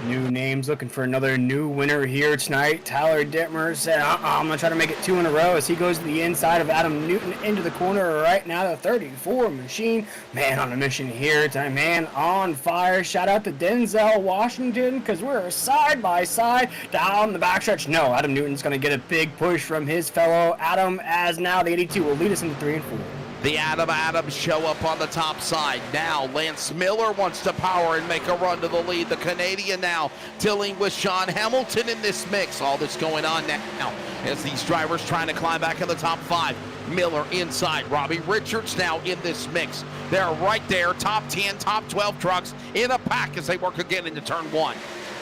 New names looking for another new winner here tonight. Tyler Dittmer said, I'm going to try to make it 2 in a row as he goes to the inside of Adam Newton into the corner right now. The 34 machine, man on a mission here tonight, man on fire. Shout out to Denzel Washington because we're side by side down the backstretch. No, Adam Newton's going to get a big push from his fellow Adam as now the 82 will lead us into 3 and 4. The Adams show up on the top side. Now Lance Miller wants to power and make a run to the lead. The Canadian now dealing with Sean Hamilton in this mix. All this going on now as these drivers trying to climb back in the top 5. Miller inside. Robbie Richards now in this mix. They're right there. Top 10, top 12 trucks in a pack as they work again into turn 1.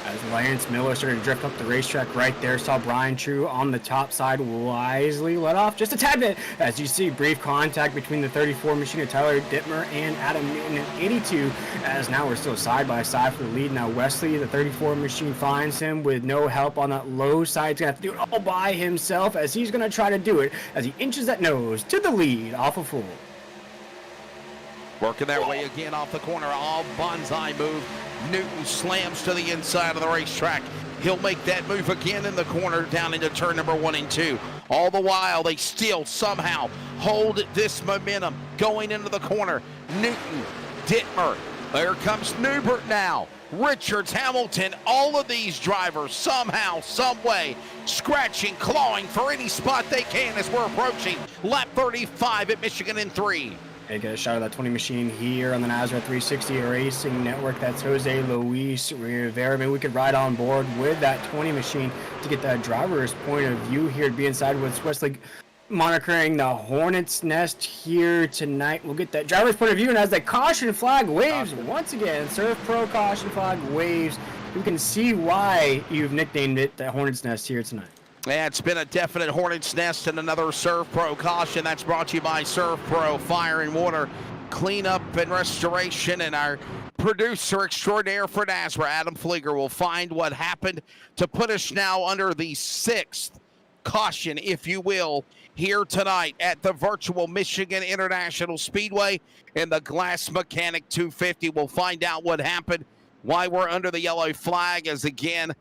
As Lance Miller started to drift up the racetrack right there, saw Brian True on the top side wisely let off just a tad bit. As you see, brief contact between the 34 machine of Tyler Dittmer and Adam Newton at 82, as now we're still side by side for the lead. Now Wesley, the 34 machine, finds him with no help on that low side. He's going to have to do it all by himself, as he's going to try to do it as he inches that nose to the lead off a full. Working their way again off the corner, all bonsai move. Newton slams to the inside of the racetrack. He'll make that move again in the corner down into turn number 1 and 2. All the while, they still somehow hold this momentum going into the corner. Newton, Dittmer, there comes Newbert now. Richards, Hamilton, all of these drivers somehow, some way, scratching, clawing for any spot they can as we're approaching lap 35 at Michigan in 3. Hey, get a shot of that 20 machine here on the Nazareth 360 Racing Network. That's Jose Luis Rivera. Maybe we could ride on board with that 20 machine to get that driver's point of view here to be inside with Wesley monitoring the Hornet's Nest here tonight. We'll get that driver's point of view, and as the caution flag waves once again, Surf Pro caution flag waves, you can see why you've nicknamed it the Hornet's Nest here tonight. Yeah, it's been a definite Hornet's Nest and another Surf Pro caution. That's brought to you by Surf Pro Fire and Water Cleanup and Restoration. And our producer extraordinaire for NASRA, Adam Flieger, will find what happened to put us now under the 6th caution, if you will, here tonight at the virtual Michigan International Speedway in the Glass Mechanic 250. We'll find out what happened, why we're under the yellow flag, as again,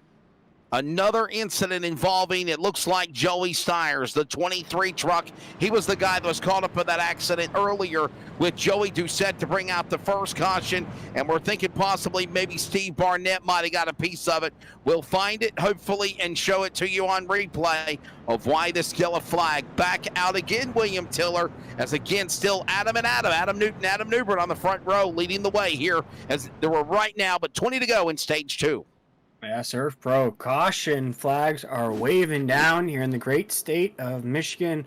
another incident involving, it looks like, Joey Stiers, the 23 truck. He was the guy that was caught up in that accident earlier with Joey Doucette to bring out the first caution, and we're thinking possibly maybe Steve Barnett might have got a piece of it. We'll find it, hopefully, and show it to you on replay of why this yellow flag. Back out again, William Tiller, as again, still Adam Newton, Adam Newbert on the front row leading the way here, as there were right now, but 20 to go in stage 2. Yeah, Surf Pro caution flags are waving down here in the great state of Michigan.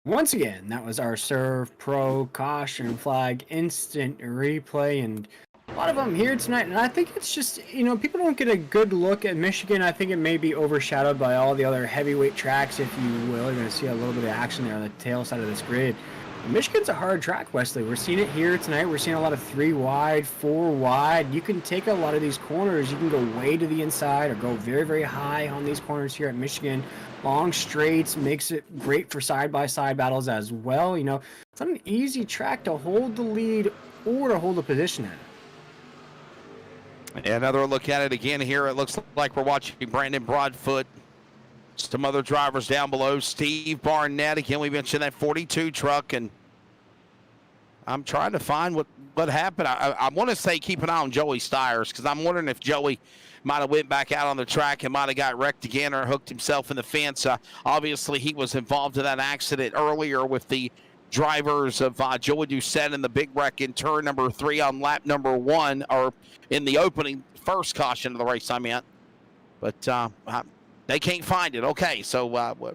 Once again, that was our Surf Pro caution flag instant replay, and a lot of them here tonight. And I think it's just, people don't get a good look at Michigan. I think it may be overshadowed by all the other heavyweight tracks, if you will. You're going to see a little bit of action there on the tail side of this grid. Michigan's a hard track, Wesley. We're seeing it here tonight. We're seeing a lot of 3 wide, 4 wide. You can take a lot of these corners. You can go way to the inside or go very, very high on these corners here at Michigan. Long straights makes it great for side-by-side battles as well. It's not an easy track to hold the lead or to hold a position at. Another look at it again here. It looks like we're watching Brandon Broadfoot. Some other drivers down below. Steve Barnett, again, we mentioned that 42 truck, and I'm trying to find what happened. I want to say keep an eye on Joey Stiers, because I'm wondering if Joey might have went back out on the track and might have got wrecked again or hooked himself in the fence. Obviously, he was involved in that accident earlier with the drivers of Joey Doucette in the big wreck in turn number 3 on lap number 1, or in the opening first caution of the race, I meant. But they can't find it. Okay, so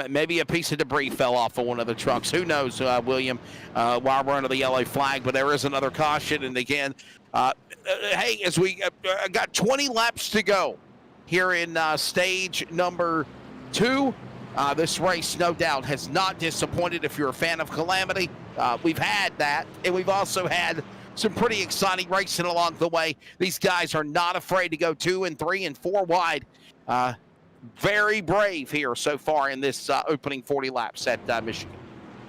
maybe a piece of debris fell off of one of the trucks. Who knows, William, while we're under the yellow flag. But there is another caution. And again, hey, as we got 20 laps to go here in stage number 2. This race, no doubt, has not disappointed. If you're a fan of Calamity, we've had that. And we've also had some pretty exciting racing along the way. These guys are not afraid to go 2 and 3 and 4 wide. Very brave here so far in this opening 40 laps at Michigan.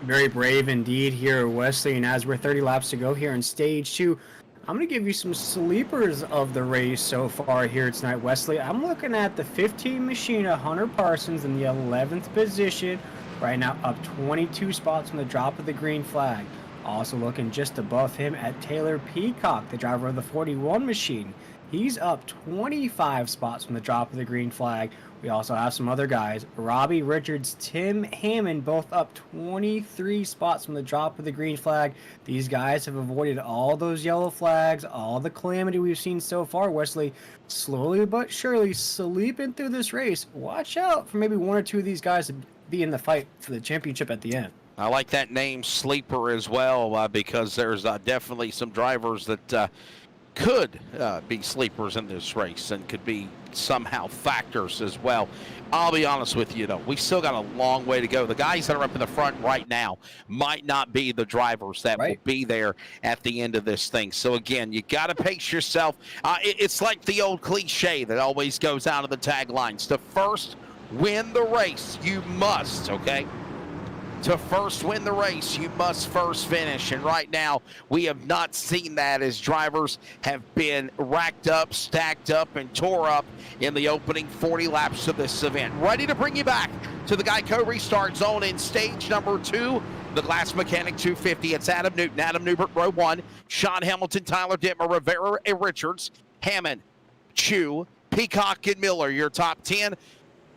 Very brave indeed here, Wesley. And as we're 30 laps to go here in stage 2, I'm going to give you some sleepers of the race so far here tonight, Wesley. I'm looking at the 15 machine of Hunter Parsons in the 11th position. Right now up 22 spots from the drop of the green flag. Also looking just above him at Taylor Peacock, the driver of the 41 machine. He's up 25 spots from the drop of the green flag. We also have some other guys. Robbie Richards, Tim Hammond, both up 23 spots from the drop of the green flag. These guys have avoided all those yellow flags, all the calamity we've seen so far, Wesley. Slowly but surely sleeping through this race. Watch out for maybe 1 or 2 of these guys to be in the fight for the championship at the end. I like that name, Sleeper, as well, because there's definitely some drivers that could be sleepers in this race and could be somehow factors as well. I'll be honest with you, though, we still got a long way to go. The guys that are up in the front right now might not be the drivers that will be there at the end of this thing. So, again, you got to pace yourself. It's like the old cliche that always goes out of the taglines. To first win the race, you must, okay? To first win the race, you must first finish. And right now, we have not seen that as drivers have been racked up, stacked up, and tore up in the opening 40 laps of this event. Ready to bring you back to the Geico Restart Zone in stage number 2, the Glass Mechanic 250. It's Adam Newton, Adam Newbert, row 1, Sean Hamilton, Tyler Dittmer, Rivera, and Richards, Hammond, Chu, Peacock, and Miller, your top 10.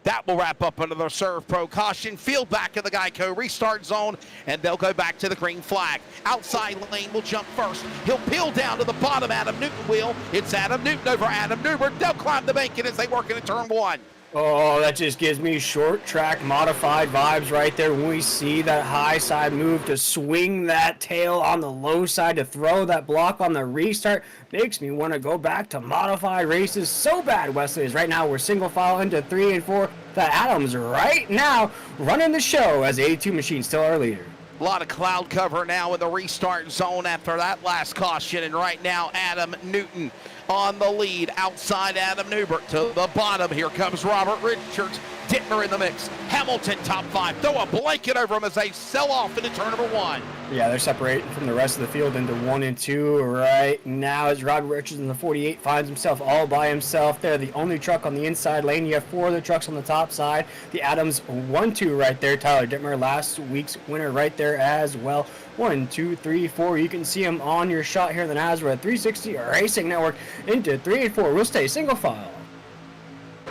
That will wrap up under the Serve Pro caution. Field back in the Geico Restart Zone, and they'll go back to the green flag. Outside lane will jump first. He'll peel down to the bottom. Adam Newton will. It's Adam Newton over Adam Newbert. They'll climb the banking as they work into turn 1. Oh, that just gives me short track modified vibes right there when we see that high side move to swing that tail on the low side to throw that block on the restart. Makes me want to go back to modified races so bad, Wesley, is right now we're single file into 3 and 4. That Adams right now running the show as the 82 machine still our leader. A lot of cloud cover now in the restart zone after that last caution, and right now Adam Newton on the lead. Outside Adam Newbert to the bottom. Here comes Robert Richards. Dittmer in the mix. Hamilton top 5. Throw a blanket over him as they sell off into turn number 1. Yeah, they're separating from the rest of the field into 1 and 2 right now as Robert Richards in the 48 finds himself all by himself there. The only truck on the inside lane. You have 4 other trucks on the top side. The Adams 1-2 right there. Tyler Dittmer, last week's winner right there as well. 1, 2, 3, 4. You can see him on your shot here in the NASRA 360 Racing Network into 3 and 4. We'll stay single file.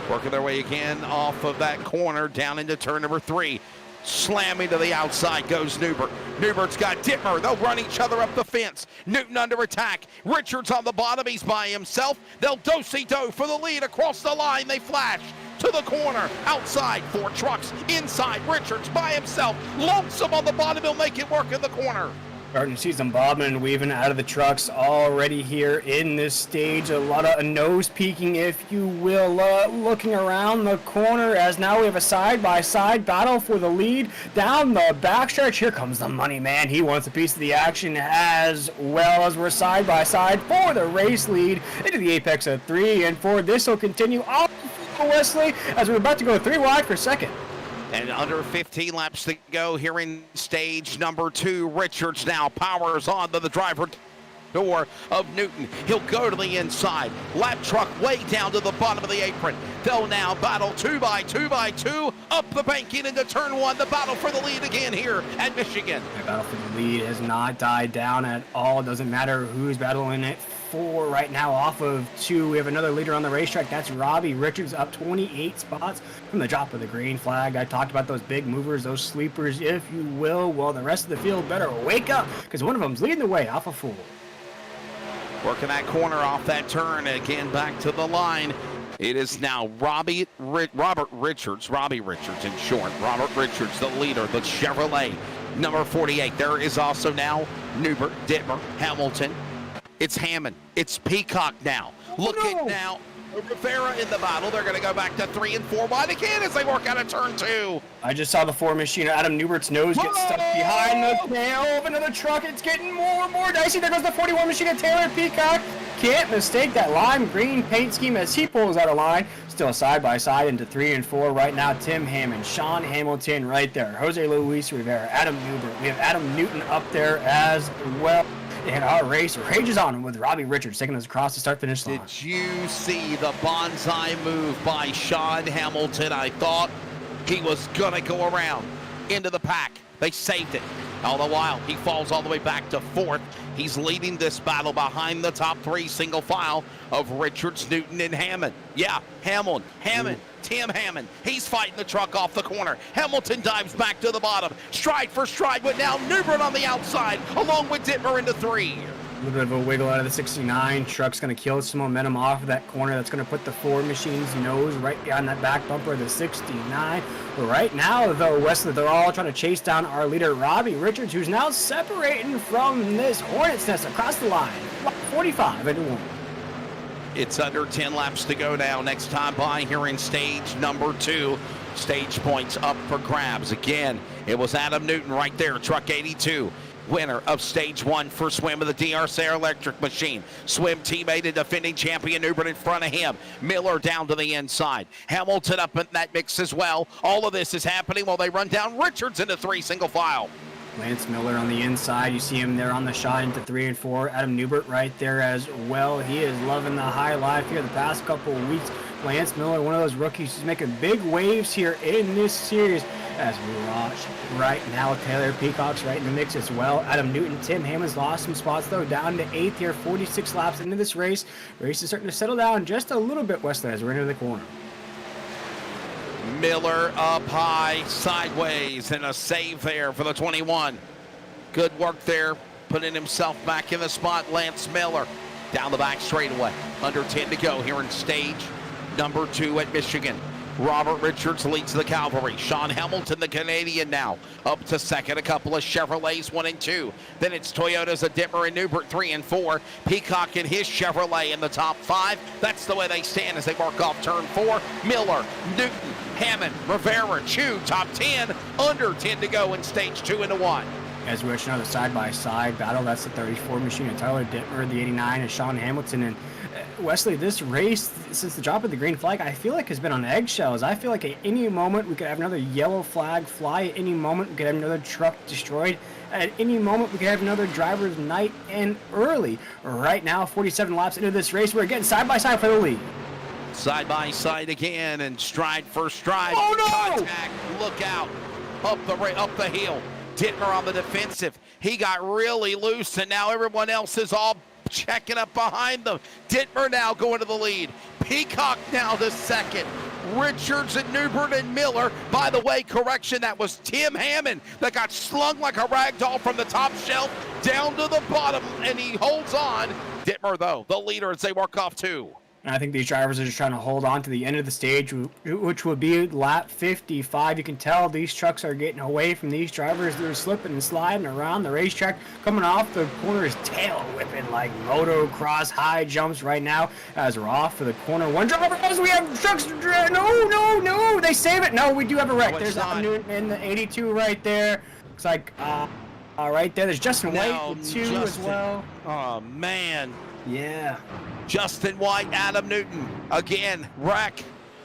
Working their way again off of that corner down into turn number 3. Slamming to the outside goes Newbert. Newbert's got Dittmer. They'll run each other up the fence. Newton under attack. Richards on the bottom. He's by himself. They'll do-si-do for the lead across the line. They flash to the corner. Outside, 4 trucks. Inside, Richards by himself. Lonesome on the bottom. He'll make it work in the corner. Starting to see some bobbing and weaving out of the trucks already here in this stage. A lot of nose peeking, if you will, looking around the corner as now we have a side-by-side battle for the lead down the backstretch. Here comes the money man. He wants a piece of the action as well as we're side-by-side for the race lead into the apex of 3 and 4. This will continue on for Wesley as we're about to go 3 wide for second. And under 15 laps to go here in stage number 2. Richards now powers on to the driver door of Newton. He'll go to the inside. Lap truck way down to the bottom of the apron. They'll now battle 2 by 2 by 2 up the banking into turn 1. The battle for the lead again here at Michigan. The battle for the lead has not died down at all. It doesn't matter who's battling it. 4 right now off of 2. We have another leader on the racetrack. That's Robbie Richards up 28 spots from the drop of the green flag. I talked about those big movers, those sleepers, if you will. Well, the rest of the field better wake up because one of them's leading the way off of 4. Working that corner off that turn again back to the line. It is now Robert Richards, Robbie Richards in short. Robert Richards, the leader, the Chevrolet, number 48. There is also now Newbert, Dittmer, Hamilton. It's Hammond. It's Peacock now. Looking now. Rivera in the battle. They're going to go back to 3 and 4 wide again as they work out of turn 2. I just saw the 4 machine. Adam Newbert's nose get stuck behind the tail of another truck. It's getting more and more dicey. There goes the 41 machine of Taylor Peacock. Can't mistake that lime green paint scheme as he pulls out of line. Still side by side into 3 and 4 right now. Tim Hammond, Sean Hamilton right there. Jose Luis Rivera, Adam Newbert. We have Adam Newton up there as well. And our race rages on with Robbie Richards taking us across the start-finish line. Did you see the bonsai move by Sean Hamilton? I thought he was going to go around into the pack. They saved it. All the while, he falls all the way back to 4th. He's leading this battle behind the top 3 single file of Richards, Newton, and Hammond. Yeah, Hammond, Tim Hammond. He's fighting the truck off the corner. Hamilton dives back to the bottom. Stride for stride, but now Newbert on the outside, along with Dittmer into 3. A little bit of a wiggle out of the 69. Truck's going to kill some momentum off of that corner. That's going to put the Ford machine's nose right behind that back bumper of the 69. But right now, though, Wesley, they're all trying to chase down our leader, Robbie Richards, who's now separating from this Hornet's Nest across the line. 45 into 1. It's under 10 laps to go now. Next time by here in stage number 2. Stage points up for grabs. Again, it was Adam Newton right there, truck 82. Winner of stage 1 for swim of the DRC electric machine. Swim teammate and defending champion Newbern in front of him. Miller down to the inside. Hamilton up in that mix as well. All of this is happening while they run down Richards into 3 single file. Lance Miller on the inside. You see him there on the shot into 3 and 4. Adam Newbert right there as well. He is loving the high life here the past couple of weeks. Lance Miller, one of those rookies who's making big waves here in this series as we watch right now. Taylor Peacock's right in the mix as well. Adam Newton, Tim Hammond's lost some spots though, down to 8th here, 46 laps into this race. Race is starting to settle down just a little bit, Wesley, as we're into the corner. Miller up high, sideways, and a save there for the 21. Good work there, putting himself back in the spot. Lance Miller down the back straightaway. Under 10 to go here in stage number 2 at Michigan. Robert Richards leads the cavalry. Sean Hamilton, the Canadian, now up to second. A couple of Chevrolets, 1 and 2. Then it's Toyotas of Dittmer and Newbert, 3 and 4. Peacock and his Chevrolet in the top 5. That's the way they stand as they mark off turn 4. Miller, Newton, Hammond, Rivera, Chu, top 10. Under 10 to go in stage 2 into 1. As we watch another side-by-side battle, that's the 34 machine and Tyler Dittmer, the 89, and Sean Hamilton. And Wesley, this race, since the drop of the green flag, I feel like has been on eggshells. I feel like at any moment we could have another yellow flag fly. At any moment we could have another truck destroyed. At any moment we could have another driver's night end early. Right now, 47 laps into this race, we're getting side-by-side for the lead. Side by side again, and stride for stride. Oh, no! Contact, look out, up the hill. Dittmer on the defensive. He got really loose, and now everyone else is all checking up behind them. Dittmer now going to the lead. Peacock now to second. Richards and Newbert and Miller. By the way, correction, that was Tim Hammond that got slung like a rag doll from the top shelf down to the bottom, and he holds on. Dittmer, though, the leader as they work off 2. And I think these drivers are just trying to hold on to the end of the stage, which would be lap 55. You can tell these trucks are getting away from these drivers. They're slipping and sliding around the racetrack. Coming off the corner is tail whipping like motocross high jumps right now as we're off for the corner. One driver, as we have trucks. No, they save it. No, we do have a wreck. There's Adam Newton in the 82 right there. Looks like right there. There's Justin White, the 2 as well. Oh, man. Yeah. Justin White, Adam Newton, again, wreck.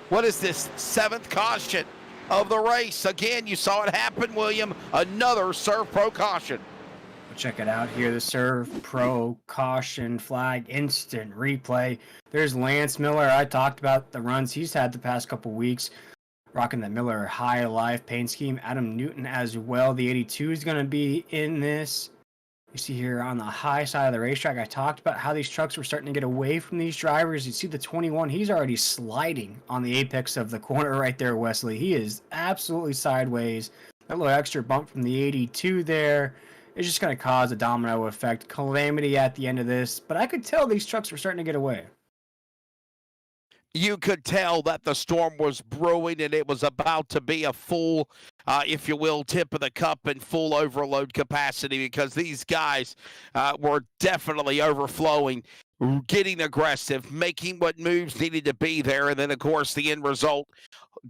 What is this, 7th caution of the race? Again, you saw it happen, William. Another Serve Pro caution. Check it out here, the Serve Pro caution flag instant replay. There's Lance Miller. I talked about the runs he's had the past couple weeks, rocking the Miller high life paint scheme. Adam Newton as well. The 82 is going to be in this. You see here on the high side of the racetrack, I talked about how these trucks were starting to get away from these drivers. You see the 21, he's already sliding on the apex of the corner right there, Wesley. He is absolutely sideways. That little extra bump from the 82 there is just going to cause a domino effect, calamity at the end of this. But I could tell these trucks were starting to get away. You could tell that the storm was brewing and it was about to be a full, if you will, tip of the cup and full overload capacity, because these guys were definitely overflowing, getting aggressive, making what moves needed to be there. And then, of course, the end result,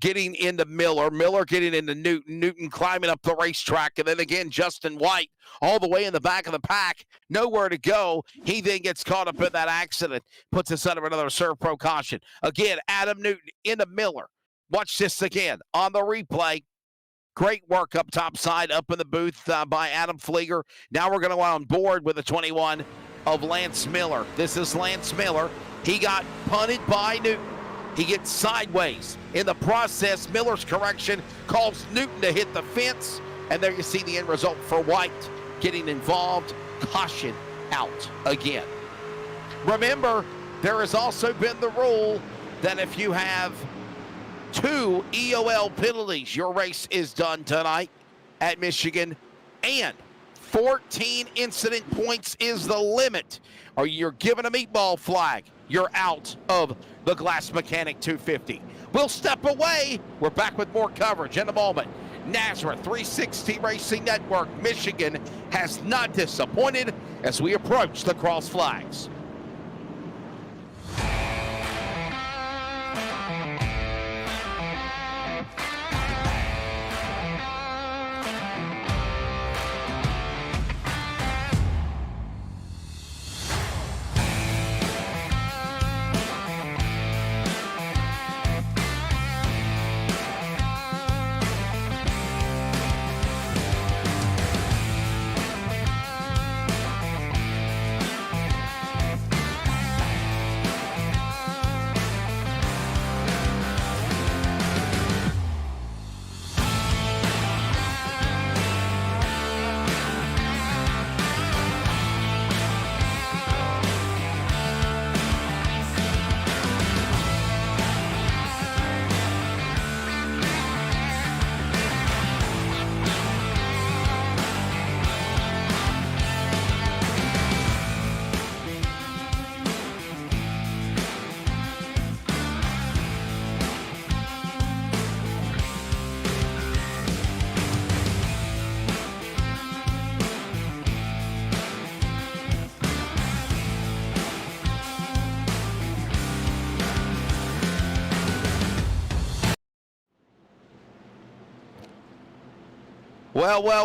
getting into Miller, Miller getting into Newton, Newton climbing up the racetrack, and then again, Justin White all the way in the back of the pack, nowhere to go. He then gets caught up in that accident, puts us under another Serve Pro caution. Again, Adam Newton into Miller. Watch this again on the replay. Great work up top side, up in the booth by Adam Flieger. Now we're going to go on board with the 21 of Lance Miller. This is Lance Miller. He got punted by Newton. He gets sideways. In the process, Miller's correction calls Newton to hit the fence. And there you see the end result for White getting involved. Caution out again. Remember, there has also been the rule that if you have 2 EOL penalties, your race is done tonight at Michigan, and 14 incident points is the limit. Or you're given a meatball flag, you're out of the Glass Mechanic 250. We'll step away. We're back with more coverage in a moment. Nazareth 360 Racing Network, Michigan has not disappointed as we approach the cross flags.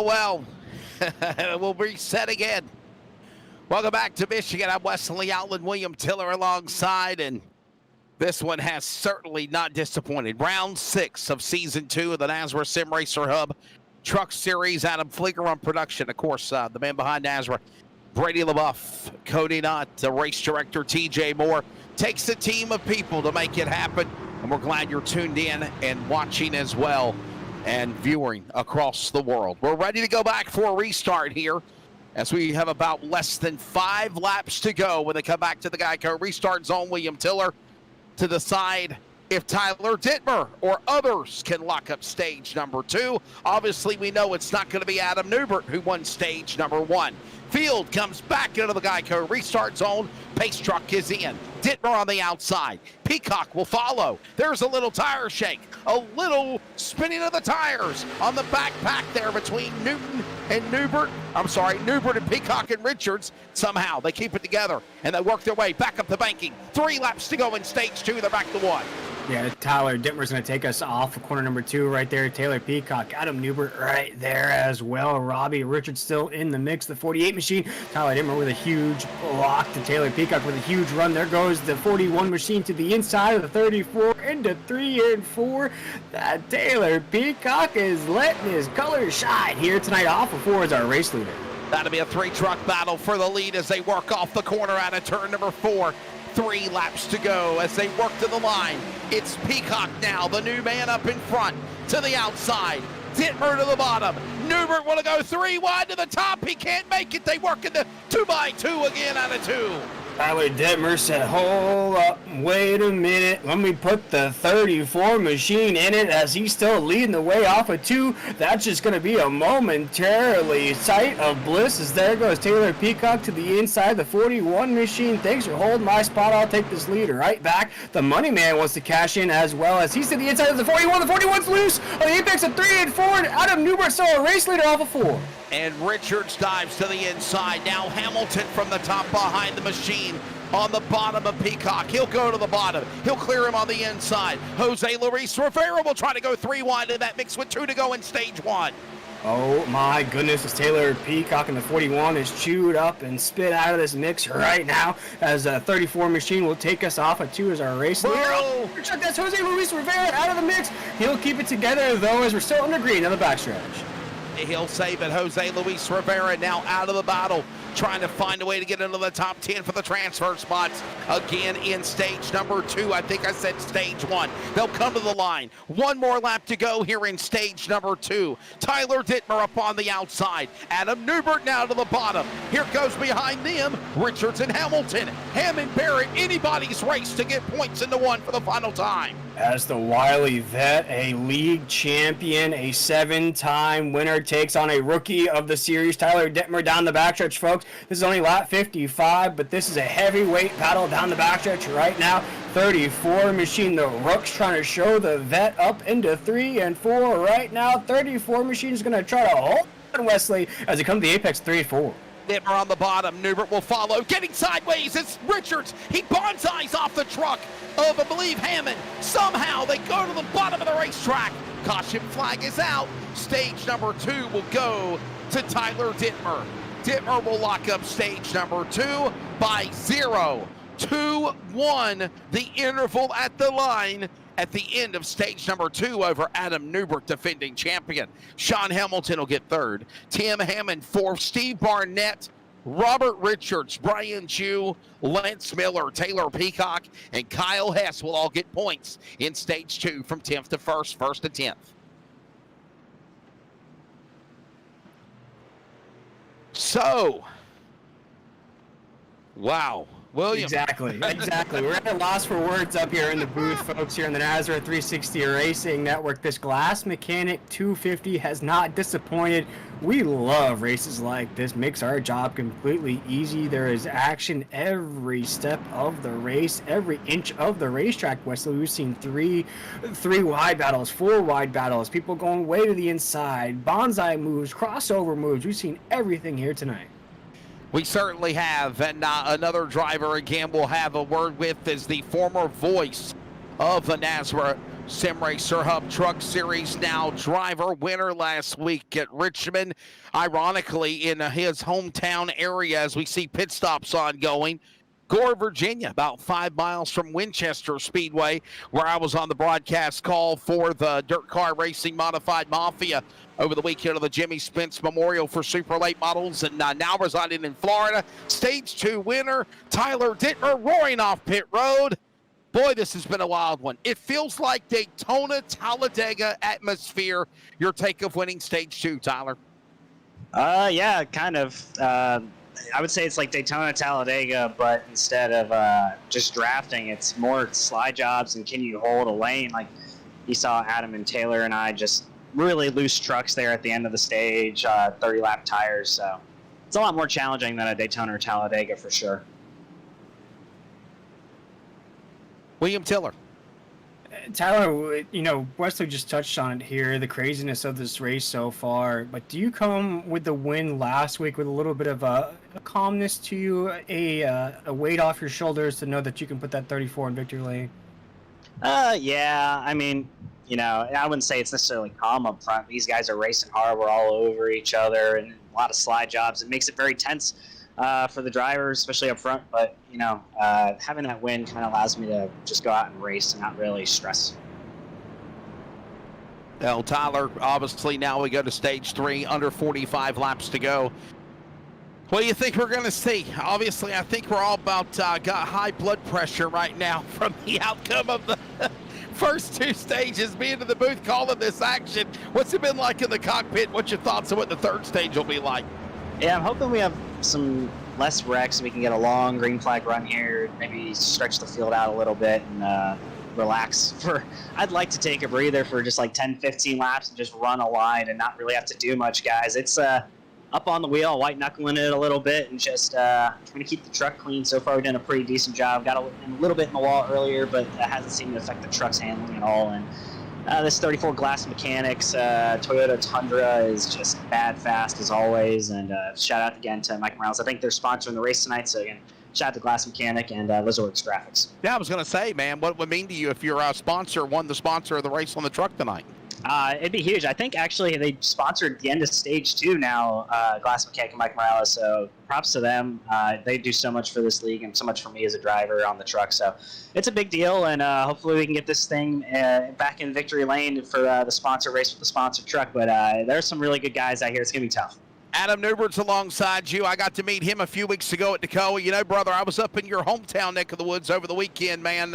Well. We'll reset again. Welcome back to Michigan. I'm Wesley Outland, William Tiller alongside, and this one has certainly not disappointed. Round 6 of Season 2 of the Nazareth Sim Racer Hub Truck Series. Adam Flieger on production. Of course, the man behind Nazareth, Brady LaBeouf, Cody Knott, the race director, TJ Moore. Takes a team of people to make it happen, and we're glad you're tuned in and watching as well, and viewing across the world. We're ready to go back for a restart here as we have about less than 5 laps to go when they come back to the Geico restart zone. William Tiller to decide if Tyler Dittmer or others can lock up stage number 2. Obviously, we know it's not going to be Adam Newbert who won stage number 1. Field comes back into the Geico restart zone. Pace truck is in. Dittmer on the outside. Peacock will follow. There's a little tire shake. A little spinning of the tires on the backpack there between Newton and Newbert. Newbert and Peacock and Richards. Somehow they keep it together and they work their way back up the banking. 3 laps to go in stage 2. They're back to 1. Yeah, Tyler Dittmer's going to take us off for corner number 2 right there. Taylor Peacock, Adam Newbert right there as well. Robbie Richards still in the mix. The 48 machine. Tyler Dittmer with a huge block to Taylor Peacock with a huge run. There goes the 41 machine to the inside of the 34 into 3 and 4. That Taylor Peacock is letting his colors shine here tonight. Off of 4 is our race leader. That'll be a 3-truck battle for the lead as they work off the corner out of turn number 4. 3 laps to go as they work to the line. It's Peacock now, the new man up in front to the outside. Dittmer to the bottom. Newbert will go 3 wide to the top. He can't make it. They work in the 2x2 again out of 2. Tyler Dittmer said, hold up, wait a minute, let me put the 34 machine in it as he's still leading the way off of 2. That's just going to be a momentarily sight of bliss as there goes Taylor Peacock to the inside, the 41 machine. Thanks for holding my spot, I'll take this lead right back. The money man wants to cash in as well as he's to the inside of the 41. The 41's loose on the apex of 3 and 4. Adam Newbert still a race leader off of 4. And Richards dives to the inside. Now Hamilton from the top behind the machine on the bottom of Peacock. He'll go to the bottom. He'll clear him on the inside. Jose Luis Rivera will try to go 3 wide in that mix with 2 to go in stage 1. Oh my goodness, as Taylor Peacock in the 41 is chewed up and spit out of this mix right now as a 34 machine will take us off at 2 as our race leader. Oh, that's Jose Luis Rivera out of the mix. He'll keep it together though as we're still under green on the backstretch. He'll save it. Jose Luis Rivera now out of the battle. trying to find a way to get into the top 10 for the transfer spots. Again in stage number 2. I think I said stage 1. They'll come to the line. One more lap to go here in stage number 2. Tyler Dittmer up on the outside. Adam Newbert now to the bottom. Here goes behind them Richards and Hamilton. Hammond Barrett, anybody's race to get points into one for the final time. As the wily vet, a league champion, a 7-time winner, takes on a rookie of the series, Tyler Dittmer, down the backstretch, folks. This is only lap 55, but this is a heavyweight battle down the backstretch right now. 34 machine, the Rook's trying to show the vet up into 3 and 4 right now. 34 machine is going to try to hold on Wesley as he comes to the apex 3-4. Dittmer on the bottom. Newbert will follow. Getting sideways. It's Richards. He bonsais off the truck of, I believe, Hammond. Somehow they go to the bottom of the racetrack. Caution flag is out. Stage number 2 will go to Tyler Dittmer. Dittmer will lock up stage number 2 by 0-2-1. The interval at the line at the end of stage number 2 over Adam Newbert, defending champion. Sean Hamilton will get 3rd. Tim Hammond 4th. Steve Barnett, Robert Richards, Brian Jew, Lance Miller, Taylor Peacock, and Kyle Hess will all get points in stage 2 from 10th to 1st, 1st to 10th. So, wow. William. Exactly. We're at a loss for words up here in the booth, folks, here in the Nazareth 360 Racing Network. This Glass Mechanic 250 has not disappointed. We love races like this. Makes our job completely easy. There is action every step of the race, every inch of the racetrack, Wesley. We've seen three wide battles, 4 wide battles, people going way to the inside, bonsai moves, crossover moves. We've seen everything here tonight. We certainly have, and another driver again we'll have a word with is the former voice of the Nazareth Sim Racer Hub Truck Series, now driver, winner last week at Richmond, ironically in his hometown area as we see pit stops ongoing. Gore, Virginia, about 5 miles from Winchester Speedway, where I was on the broadcast call for the Dirt Car Racing Modified Mafia over the weekend of the Jimmy Spence Memorial for Super Late Models, and now residing in Florida. Stage 2 winner, Tyler Dittmer, roaring off pit road. Boy, this has been a wild one. It feels like Daytona, Talladega atmosphere. Your take of winning stage 2, Tyler? Yeah, kind of. I would say it's like Daytona, Talladega, but instead of just drafting, it's more slide jobs and can you hold a lane. Like you saw Adam and Taylor and I just really loose trucks there at the end of the stage, 30-lap tires. So it's a lot more challenging than a Daytona or Talladega for sure. William Tiller. Tyler, Wesley just touched on it here, the craziness of this race so far, but do you come with the win last week with a little bit of a calmness to you, a weight off your shoulders to know that you can put that 34 in victory lane? Yeah, I mean, I wouldn't say it's necessarily calm up front. These guys are racing hard. We're all over each other and a lot of slide jobs. It makes it very tense for the drivers, especially up front. But, having that win kind of allows me to just go out and race and not really stress. Well, Tyler, obviously now we go to stage 3, under 45 laps to go. What do you think we're going to see? Obviously, I think we're all about got high blood pressure right now from the outcome of the first 2 stages. Being in the booth calling this action. What's it been like in the cockpit? What's your thoughts on what the 3rd stage will be like? Yeah, I'm hoping we have some less wrecks and we can get a long green flag run here, maybe stretch the field out a little bit and relax. I'd like to take a breather for just like 10, 15 laps and just run a line and not really have to do much, guys. It's up on the wheel, white knuckling it a little bit and just trying to keep the truck clean. So far we've done a pretty decent job. Got a little bit in the wall earlier, but that hasn't seemed to affect the truck's handling at all. And this 34 Glass Mechanics Toyota Tundra is just bad fast as always. And shout out again to Mike Morales. I think they're sponsoring the race tonight. So again, shout out to Glass Mechanic and Lizardworks Graphics. Yeah, I was going to say, man, what would it mean to you if your sponsor won the sponsor of the race on the truck tonight? It'd be huge. I think actually they sponsored the end of stage 2 now, Glass Mechanic and Mike Morales. So props to them. They do so much for this league and so much for me as a driver on the truck. So it's a big deal, and hopefully we can get this thing back in victory lane for the sponsor race with the sponsor truck. But there's some really good guys out here. It's going to be tough. Adam Newbert's alongside you. I got to meet him a few weeks ago at Tacoma. You know, brother, I was up in your hometown neck of the woods over the weekend, man.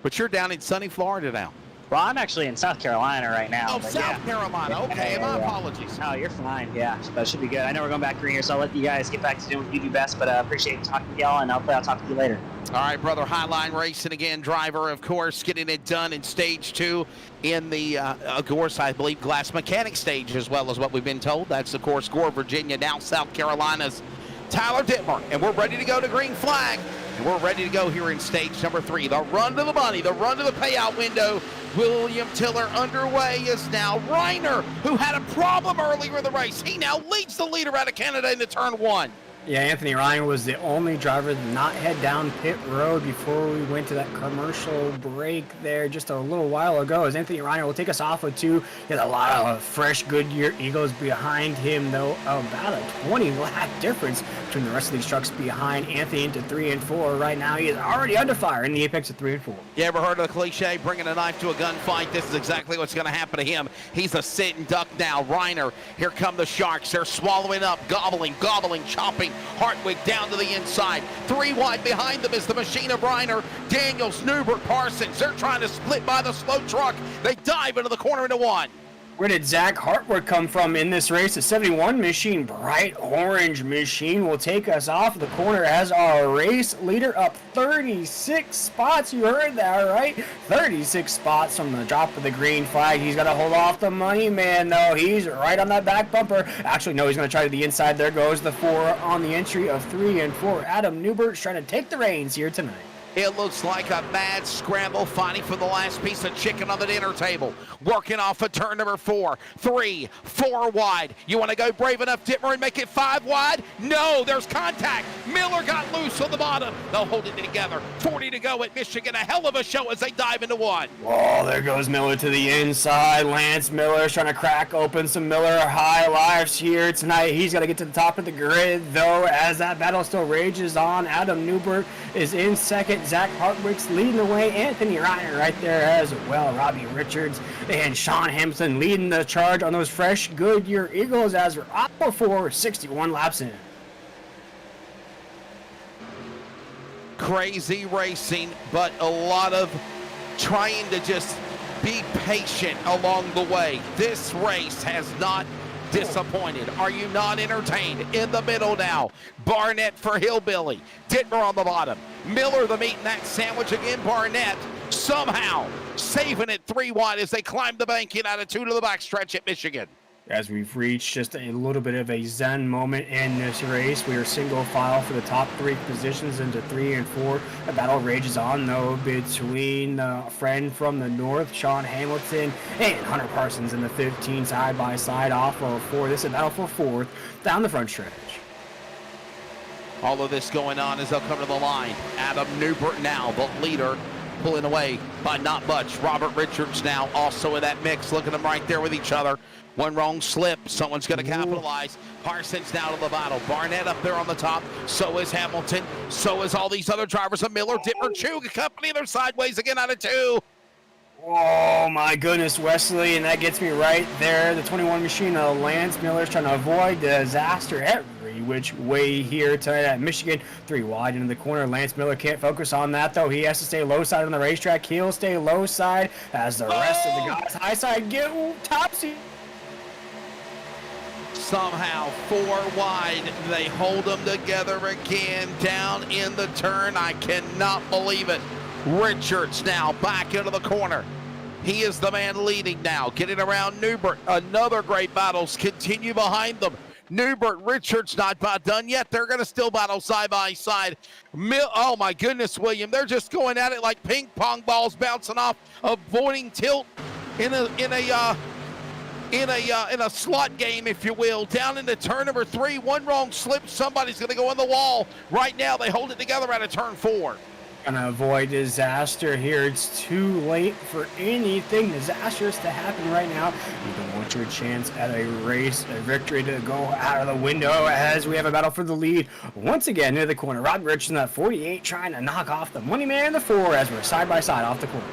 But you're down in sunny Florida now. Well, I'm actually in South Carolina right now. Oh, but South Carolina. Okay, my apologies. No, you're fine. Yeah, that should be good. I know we're going back green here, so I'll let you guys get back to doing what you do best. But appreciate talking to y'all, and hopefully I'll talk to you later. All right, brother. Highline Racing again. Driver, of course, getting it done in stage 2 in the, of course, I believe, glass mechanic stage as well as what we've been told. That's, of course, Gore, Virginia, now South Carolina's Tyler Dittmer. And we're ready to go to green flag. And we're ready to go here in stage number 3. The run to the money, the run to the payout window. William Tiller underway is now Reiner, who had a problem earlier in the race. He now leads the leader out of Canada into turn 1. Yeah, Anthony Ryan was the only driver to not head down pit road before we went to that commercial break there just a little while ago. As Anthony Ryan will take us off with 2. He has a lot of fresh Goodyear Eagles behind him, though. About a 20-lap difference between the rest of these trucks behind Anthony into 3 and 4. Right now, he is already under fire in the apex of 3 and 4. You ever heard of the cliche, bringing a knife to a gunfight? This is exactly what's going to happen to him. He's a sitting duck now. Reiner, here come the Sharks. They're swallowing up, gobbling, chopping. Hartwig down to the inside. 3 wide behind them is the machine of Reiner. Daniels, Newbert, Parsons. They're trying to split by the slow truck. They dive into the corner into 1. Where did Zach Hartwig come from in this race? The 71 machine, bright orange machine, will take us off the corner as our race leader up 36 spots. You heard that, right? 36 spots from the drop of the green flag. He's got to hold off the money man, though. He's right on that back bumper. Actually, no, he's going to try to the inside. There goes the 4 on the entry of 3 and 4. Adam Newbert's trying to take the reins here tonight. It looks like a mad scramble, fighting for the last piece of chicken on the dinner table. Working off of turn number 4. 3, 4 wide. You want to go brave enough, Dittmer, and make it 5 wide? No, there's contact. Miller got loose on the bottom. They'll hold it together. 40 to go at Michigan. A hell of a show as they dive into 1. Oh, there goes Miller to the inside. Lance Miller's trying to crack open some Miller high lives here tonight. He's got to get to the top of the grid, though, as that battle still rages on. Adam Newbert is in second. Zach Hartwig's leading the way. Anthony Reiner right there as well. Robbie Richards and Sean Hampton leading the charge on those fresh Goodyear Eagles as we're up before 61 laps in. Crazy racing, but a lot of trying to just be patient along the way. This race has not disappointed. Are you not entertained? In the middle now, Barnett for Hillbilly. Dittmer on the bottom. Miller the meat in that sandwich again. Barnett somehow saving it 3 wide as they climb the bank in out of 2 to the backstretch at Michigan. As we've reached just a little bit of a zen moment in this race, we are single file for the top 3 positions into 3 and 4. The battle rages on, though, between the friend from the north, Sean Hamilton, and Hunter Parsons in the 15 side by side off of 4. This is a battle for 4th down the front stretch. All of this going on as they'll come to the line. Adam Newbert now, the leader, pulling away by not much. Robert Richards now also in that mix. Look at them right there with each other. One wrong slip, someone's going to capitalize. Parsons down to the battle. Barnett up there on the top. So is Hamilton. So is all these other drivers of Miller, Dittmer, Chug, company. They're sideways again out of 2. Oh my goodness, Wesley, and that gets me right there. The 21 machine of Lance Miller's trying to avoid disaster every which way here tonight at Michigan. 3 wide into the corner. Lance Miller can't focus on that, though. He has to stay low side on the racetrack. He'll stay low side as the rest of the guys high side get topsy. Somehow 4 wide, they hold them together again down in the turn. I cannot believe it. Richards now back into the corner. He is the man leading now, getting around Newbert. Another great battles continue behind them. Newbert, Richards not about done yet. They're going to still battle side by side. Oh my goodness, William, they're just going at it like ping pong balls bouncing off, avoiding tilt in a slot game, if you will. Down into turn number 3, 1 wrong slip, somebody's going to go on the wall. Right now, they hold it together out of turn 4. Gonna avoid disaster here. It's too late for anything disastrous to happen right now. You don't want your chance at a race, a victory to go out of the window as we have a battle for the lead. Once again, near the corner, Rob Rich in that 48 trying to knock off the money man in the 4 as we're side by side off the corner.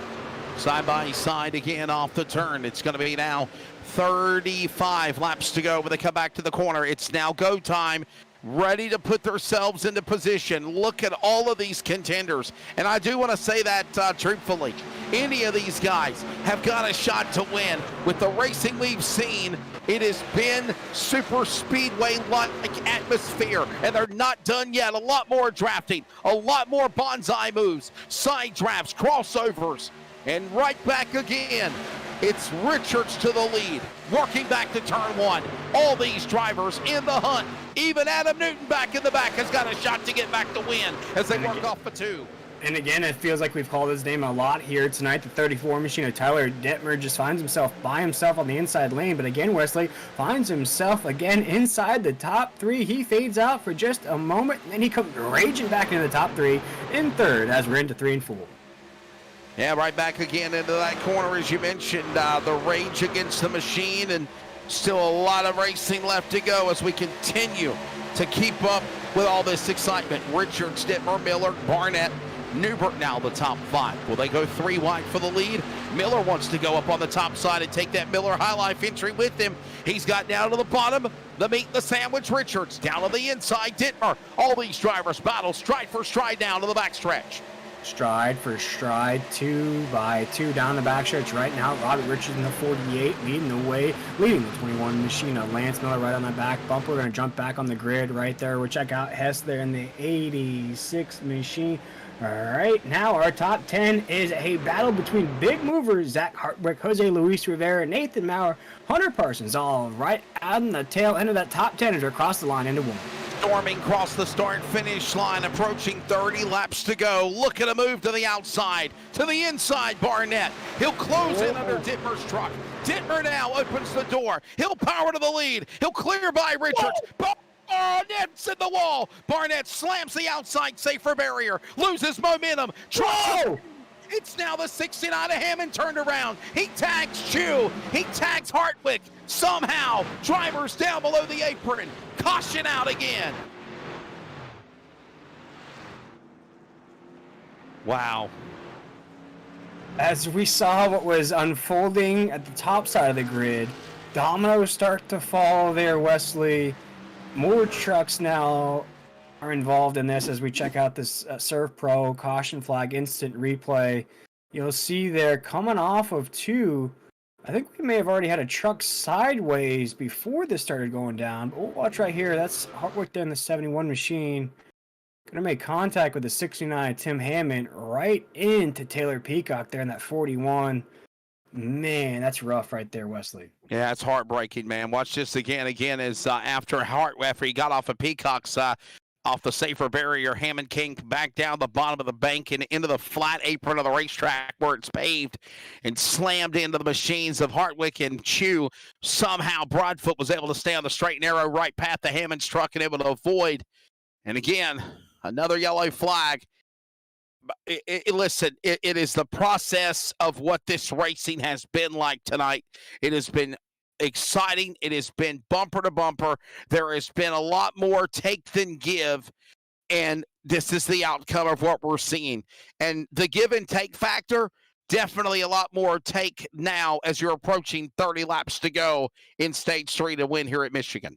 Side by side again off the turn. It's going to be now 35 laps to go when they come back to the corner. It's now go time. Ready to put themselves into position. Look at all of these contenders. And I do want to say that truthfully. Any of these guys have got a shot to win. With the racing we've seen, it has been super speedway-like atmosphere. And they're not done yet. A lot more drafting. A lot more bonsai moves. Side drafts, crossovers. And right back again. It's Richards to the lead, working back to turn one. All these drivers in the hunt. Even Adam Newton back in the back has got a shot to get back to win as they work off the two. And again, it feels like we've called his name a lot here tonight. The 34 machine of Tyler Dittmer just finds himself by himself on the inside lane. But again, Wesley finds himself again inside the top three. He fades out for just a moment, and then he comes raging back into the top three in third as we're into 3 and 4. Yeah, right back again into that corner, as you mentioned, the rage against the machine, and still a lot of racing left to go as we continue to keep up with all this excitement. Richards, Dittmer, Miller, Barnett, Newbert now the top 5. Will they go 3 wide for the lead? Miller wants to go up on the top side and take that Miller High Life entry with him. He's got down to the bottom, the meat, the sandwich. Richards down on the inside. Dittmer, all these drivers battle stride for stride down to the backstretch. Stride for stride, 2 by 2 down the backstretch right now. Robert Richards in the 48 leading the way, leading the 21 machine of Lance Miller right on the back bumper. We're going to jump back on the grid right there. We'll check out Hess there in the 86 machine. All right, now our top 10 is a battle between big movers Zach Hartwick, Jose Luis Rivera, Nathan Maurer, Hunter Parsons, all right on the tail end of that top 10 as we cross the line into 1. Storming across the start-finish line, approaching 30 laps to go. Look at a move to the outside, to the inside, Barnett. He'll close in under Dittmer's truck. Dittmer now opens the door. He'll power to the lead. He'll clear by Richards. Barnett's in the wall. Barnett slams the outside safer barrier, loses momentum. It's now the 69 of Hammond turned around. He tags Chu. He tags Hartwick. Somehow, drivers down below the apron. Caution out again. Wow. As we saw what was unfolding at the top side of the grid, dominoes start to fall there, Wesley. More trucks now are involved in this as we check out this Surf Pro caution flag instant replay. You'll see there coming off of 2. I think we may have already had a truck sideways before this started going down. But we'll watch right here. That's Hartwick there in the 71 machine. Gonna make contact with the 69 Tim Hammond right into Taylor Peacock there in that 41. Man, that's rough right there, Wesley. Yeah, it's heartbreaking, man. Watch this again as after he got off of Peacock's off the safer barrier, Hammond came back down the bottom of the bank and into the flat apron of the racetrack where it's paved and slammed into the machines of Hartwick and Chu. Somehow Broadfoot was able to stay on the straight and narrow right path to Hammond's truck and able to avoid. And again, another yellow flag. Listen, it is the process of what this racing has been like tonight. It has been exciting. It has been bumper to bumper. There has been a lot more take than give, and this is the outcome of what we're seeing. And the give and take factor, definitely a lot more take now as you're approaching 30 laps to go in stage 3 to win here at Michigan.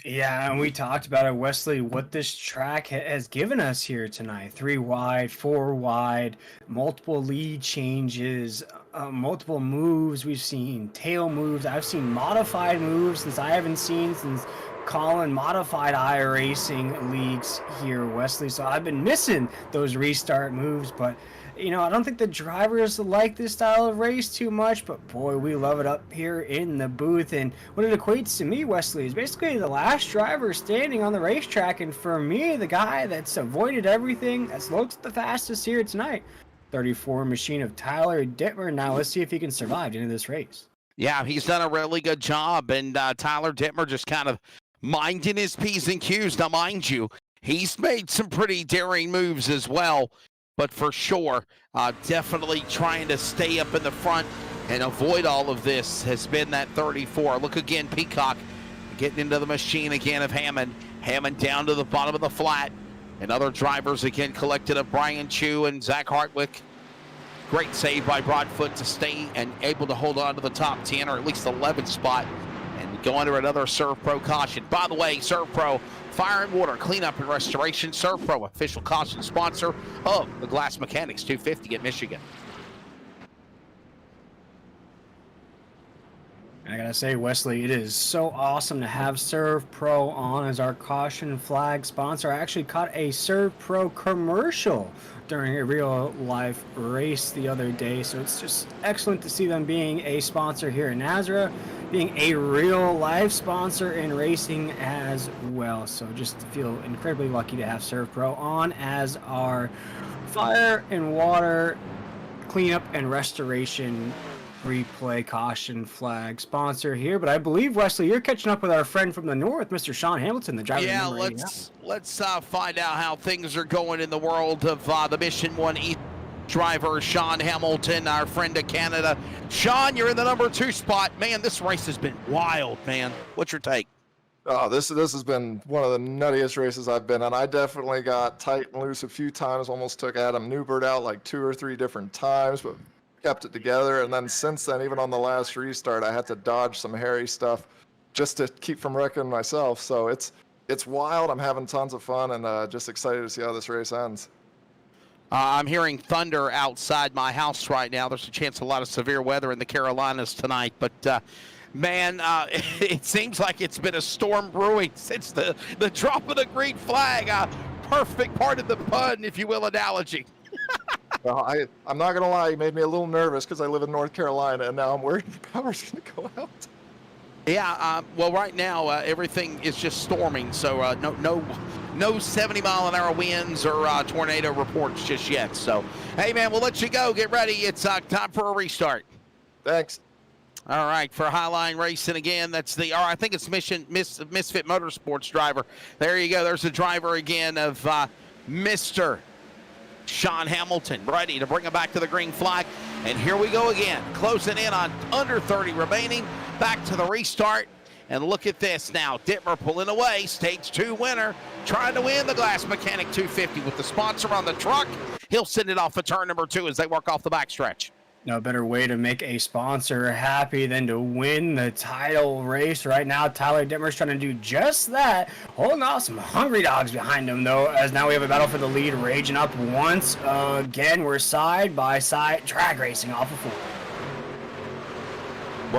Yeah, and we talked about it, Wesley, what this track has given us here tonight. 3 wide, 4 wide, multiple lead changes, multiple moves we've seen, tail moves. I've seen modified moves since I haven't seen since Colin modified iRacing leagues here, Wesley. So I've been missing those restart moves, but you know, I don't think the drivers like this style of race too much, but boy, we love it up here in the booth. And what it equates to me, Wesley, is basically the last driver standing on the racetrack. And for me, the guy that's avoided everything, that's looked the fastest here tonight, 34 machine of Tyler Dittmer. Now let's see if he can survive into this race. Yeah, he's done a really good job. And Tyler Dittmer just kind of minding his P's and Q's. Now, mind you, he's made some pretty daring moves as well. But for sure, definitely trying to stay up in the front and avoid all of this has been that 34. Look again, Peacock getting into the machine again of Hammond. Hammond down to the bottom of the flat. And other drivers again collected of Brian Chu and Zach Hartwick. Great save by Broadfoot to stay and able to hold on to the top 10 or at least 11 spot and go under another Serve Pro caution. By the way, Serve Pro, fire and water, cleanup and restoration. Serve Pro, official caution sponsor of the Glass Mechanics 250 at Michigan. I gotta say, Wesley, it is so awesome to have Serve Pro on as our caution flag sponsor. I actually caught a Serve Pro commercial during a real life race the other day, so it's just excellent to see them being a sponsor here in Nazareth, being a real life sponsor in racing as well. So just feel incredibly lucky to have Serve Pro on as our fire and water cleanup and restoration replay caution flag sponsor here. But I believe, Wesley, you're catching up with our friend from the north, Mr. Sean Hamilton, the driver. Yeah, let's find out how things are going in the world of the Mission 1 East driver, Sean Hamilton, our friend of Canada. Sean, you're in the number 2 spot. Man, this race has been wild, man. What's your take? Oh, this has been one of the nuttiest races I've been on. I definitely got tight and loose a few times, almost took Adam Newbert out like 2 or 3 different times, but kept it together. And then since then, even on the last restart, I had to dodge some hairy stuff just to keep from wrecking myself. So it's wild. I'm having tons of fun and just excited to see how this race ends. I'm hearing thunder outside my house right now. There's a chance of a lot of severe weather in the Carolinas tonight, but man, it seems like it's been a storm brewing since the drop of the green flag. Perfect, pardon the pun, if you will, analogy. Well, I'm not going to lie, it made me a little nervous because I live in North Carolina, and now I'm worried the power's going to go out. Yeah, well, right now, everything is just storming, so no 70-mile-an-hour winds or tornado reports just yet. So, hey, man, we'll let you go. Get ready. It's time for a restart. Thanks. All right, for Highline Racing again, that's I think it's Misfit Motorsports driver. There you go. There's the driver again of Mr. Sean Hamilton, ready to bring him back to the green flag. And here we go again, closing in on under 30 remaining. Back to the restart. And look at this now. Dittmer pulling away. Stage 2 winner, trying to win the Glass Mechanic 250 with the sponsor on the truck. He'll send it off at turn number 2 as they work off the backstretch. No better way to make a sponsor happy than to win the title race right now. Tyler Dittmer's trying to do just that. Holding off some hungry dogs behind him, though, as now we have a battle for the lead raging up once again. We're side by side drag racing off of 4.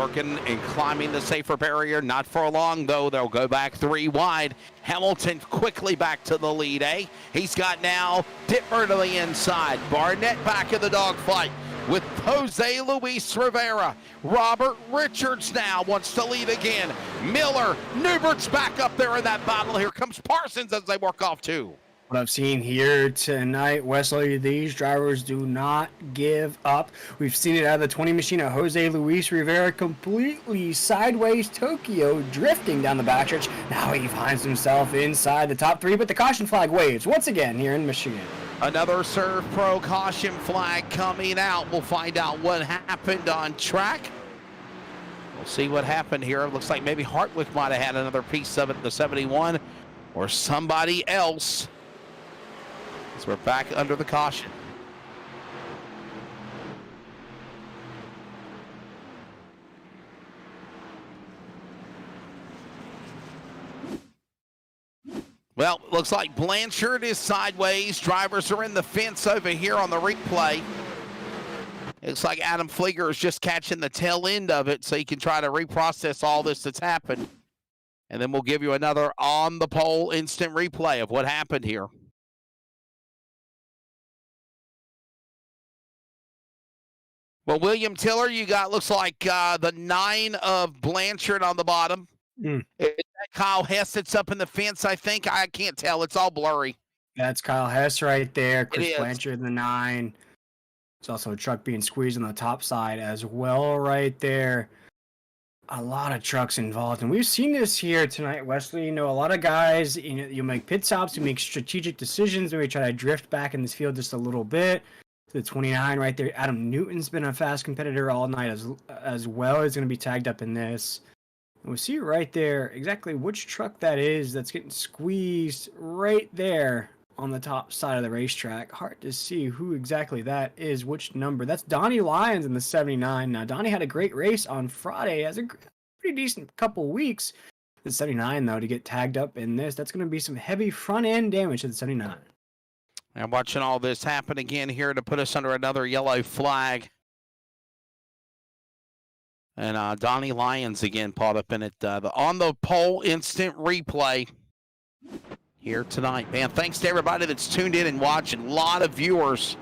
Working and climbing the safer barrier. Not for long, though. They'll go back 3 wide. Hamilton quickly back to the lead, eh? He's got now Dittmer to the inside. Barnett back in the dogfight with Jose Luis Rivera. Robert Richards now wants to lead again. Miller, Newbert's back up there in that battle. Here comes Parsons as they work off 2. What I've seen here tonight, Wesley, these drivers do not give up. We've seen it out of the 20 machine of Jose Luis Rivera, completely sideways Tokyo, drifting down the backstretch. Now he finds himself inside the top 3, but the caution flag waves once again here in Michigan. Another Serve Pro caution flag coming out. We'll find out what happened on track. We'll see what happened here. Looks like maybe Hartwick might have had another piece of it in the 71, or somebody else. So we're back under the caution. Well, looks like Blanchard is sideways. Drivers are in the fence over here on the replay. Looks like Adam Flieger is just catching the tail end of it so he can try to reprocess all this that's happened. And then we'll give you another on-the-pole instant replay of what happened here. Well, William Tiller, you got, looks like the 9 of Blanchard on the bottom. Is that Kyle Hess that's up in the fence, I think? I can't tell. It's all blurry. That's Kyle Hess right there. Chris Blanchard, the 9. There's also a truck being squeezed on the top side as well right there. A lot of trucks involved. And we've seen this here tonight, Wesley. You know, a lot of guys, you make pit stops, you make strategic decisions. Maybe try to drift back in this field just a little bit. The 29 right there. Adam Newton's been a fast competitor all night as well. He's going to be tagged up in this. And we see right there exactly which truck that is that's getting squeezed right there on the top side of the racetrack. Hard to see who exactly that is, which number. That's Donnie Lyons in the 79. Now, Donnie had a great race on Friday, has a pretty decent couple weeks. The 79, though, to get tagged up in this, that's going to be some heavy front-end damage to the 79. And watching all this happen again here to put us under another yellow flag. And Donnie Lyons again caught up in it. On the pole instant replay here tonight. Man, thanks to everybody that's tuned in and watching. A lot of viewers.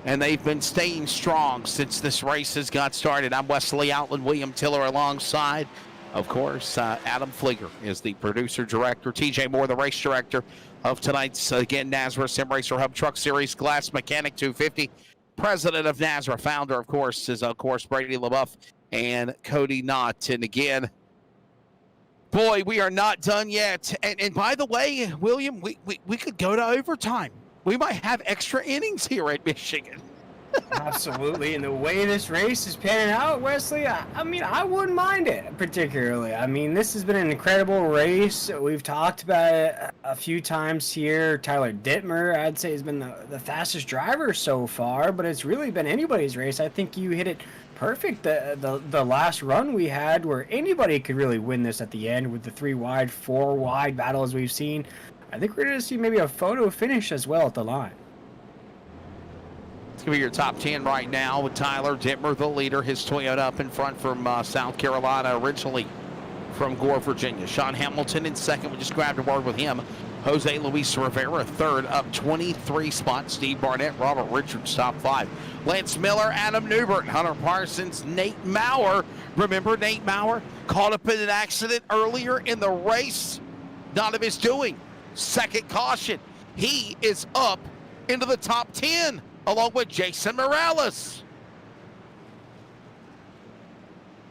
And they've been staying strong since this race has got started. I'm Wesley Outland, William Tiller alongside. Of course, Adam Flieger is the producer-director. TJ Moore, the race director of tonight's, again, Nazareth Sim Racer Hub Truck Series Glass Mechanic 250. President of Nazareth, founder, of course, is, of course, Brady LaBeouf and Cody Knott. And again, boy, we are not done yet. And by the way, William, we could go to overtime. We might have extra innings here at Michigan. Absolutely, and the way this race is panning out, Wesley, I mean, I wouldn't mind it particularly. I mean, this has been an incredible race. We've talked about it a few times here. Tyler Dittmer, I'd say, has been the fastest driver so far, but it's really been anybody's race. I think you hit it perfect. The last run we had where anybody could really win this at the end with the 3 wide, 4 wide battles we've seen. I think we're going to see maybe a photo finish as well at the line. It's going to be your top 10 right now with Tyler Dittmer, the leader. His Toyota up in front from South Carolina, originally from Gore, Virginia. Sean Hamilton in second. We just grabbed a word with him. Jose Luis Rivera third, up 23 spots. Steve Barnett, Robert Richards, top 5. Lance Miller, Adam Newbert, Hunter Parsons, Nate Maurer. Remember Nate Maurer? Caught up in an accident earlier in the race. Not of his doing. Second caution. He is up into the top 10 along with Jason Morales.